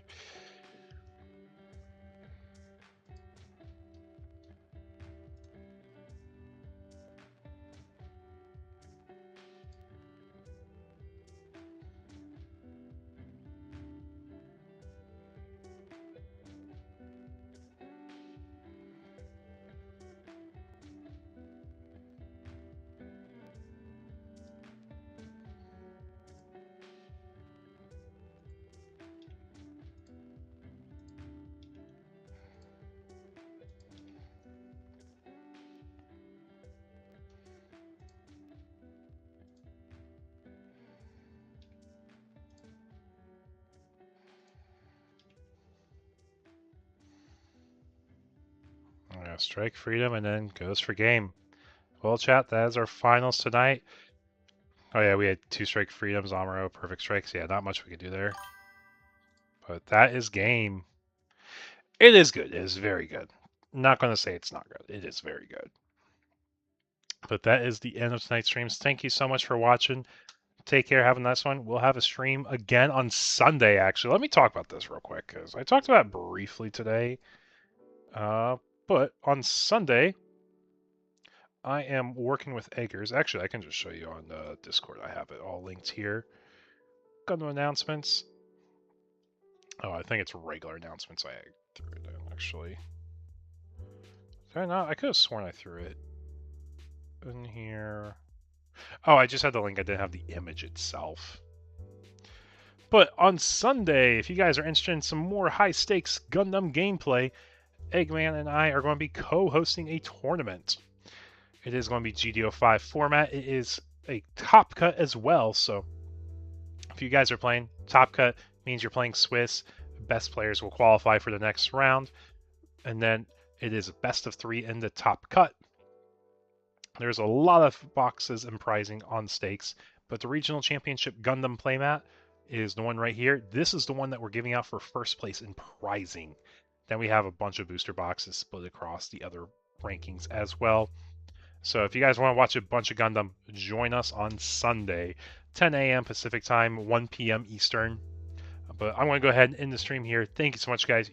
Yeah, Strike Freedom and then goes for game. Well, chat, that is our finals tonight. Oh yeah, we had 2 Strike Freedoms, Amuro, perfect strikes. Yeah, not much we could do there. But that is game. It is good. It is very good. I'm not going to say it's not good. It is very good. But that is the end of tonight's streams. Thank you so much for watching. Take care. Have a nice one. We'll have a stream again on Sunday, actually. Let me talk about this real quick, because I talked about it briefly today. But on Sunday, I am working with Eggers. Actually, I can just show you on Discord. I have it all linked here. Gundam announcements. Oh, I think it's regular announcements. I threw it in, actually. Did I not? I could have sworn I threw it in here. Oh, I just had the link. I didn't have the image itself. But on Sunday, if you guys are interested in some more high-stakes Gundam gameplay, Eggman and I are going to be co-hosting a tournament. It is going to be GD05 format. It is a top cut as well, so if you guys are playing top cut, means you're playing Swiss. Best players will qualify for the next round, and then it is a best of 3 in the top cut. There's a lot of boxes and prizing on stakes, but the regional championship Gundam playmat is the one right here. This is the one that we're giving out for first place in prizing. Then we have a bunch of booster boxes split across the other rankings as well. So if you guys want to watch a bunch of Gundam, join us on Sunday, 10 a.m. Pacific time, 1 p.m. Eastern. But I'm going to go ahead and end the stream here. Thank you so much, guys.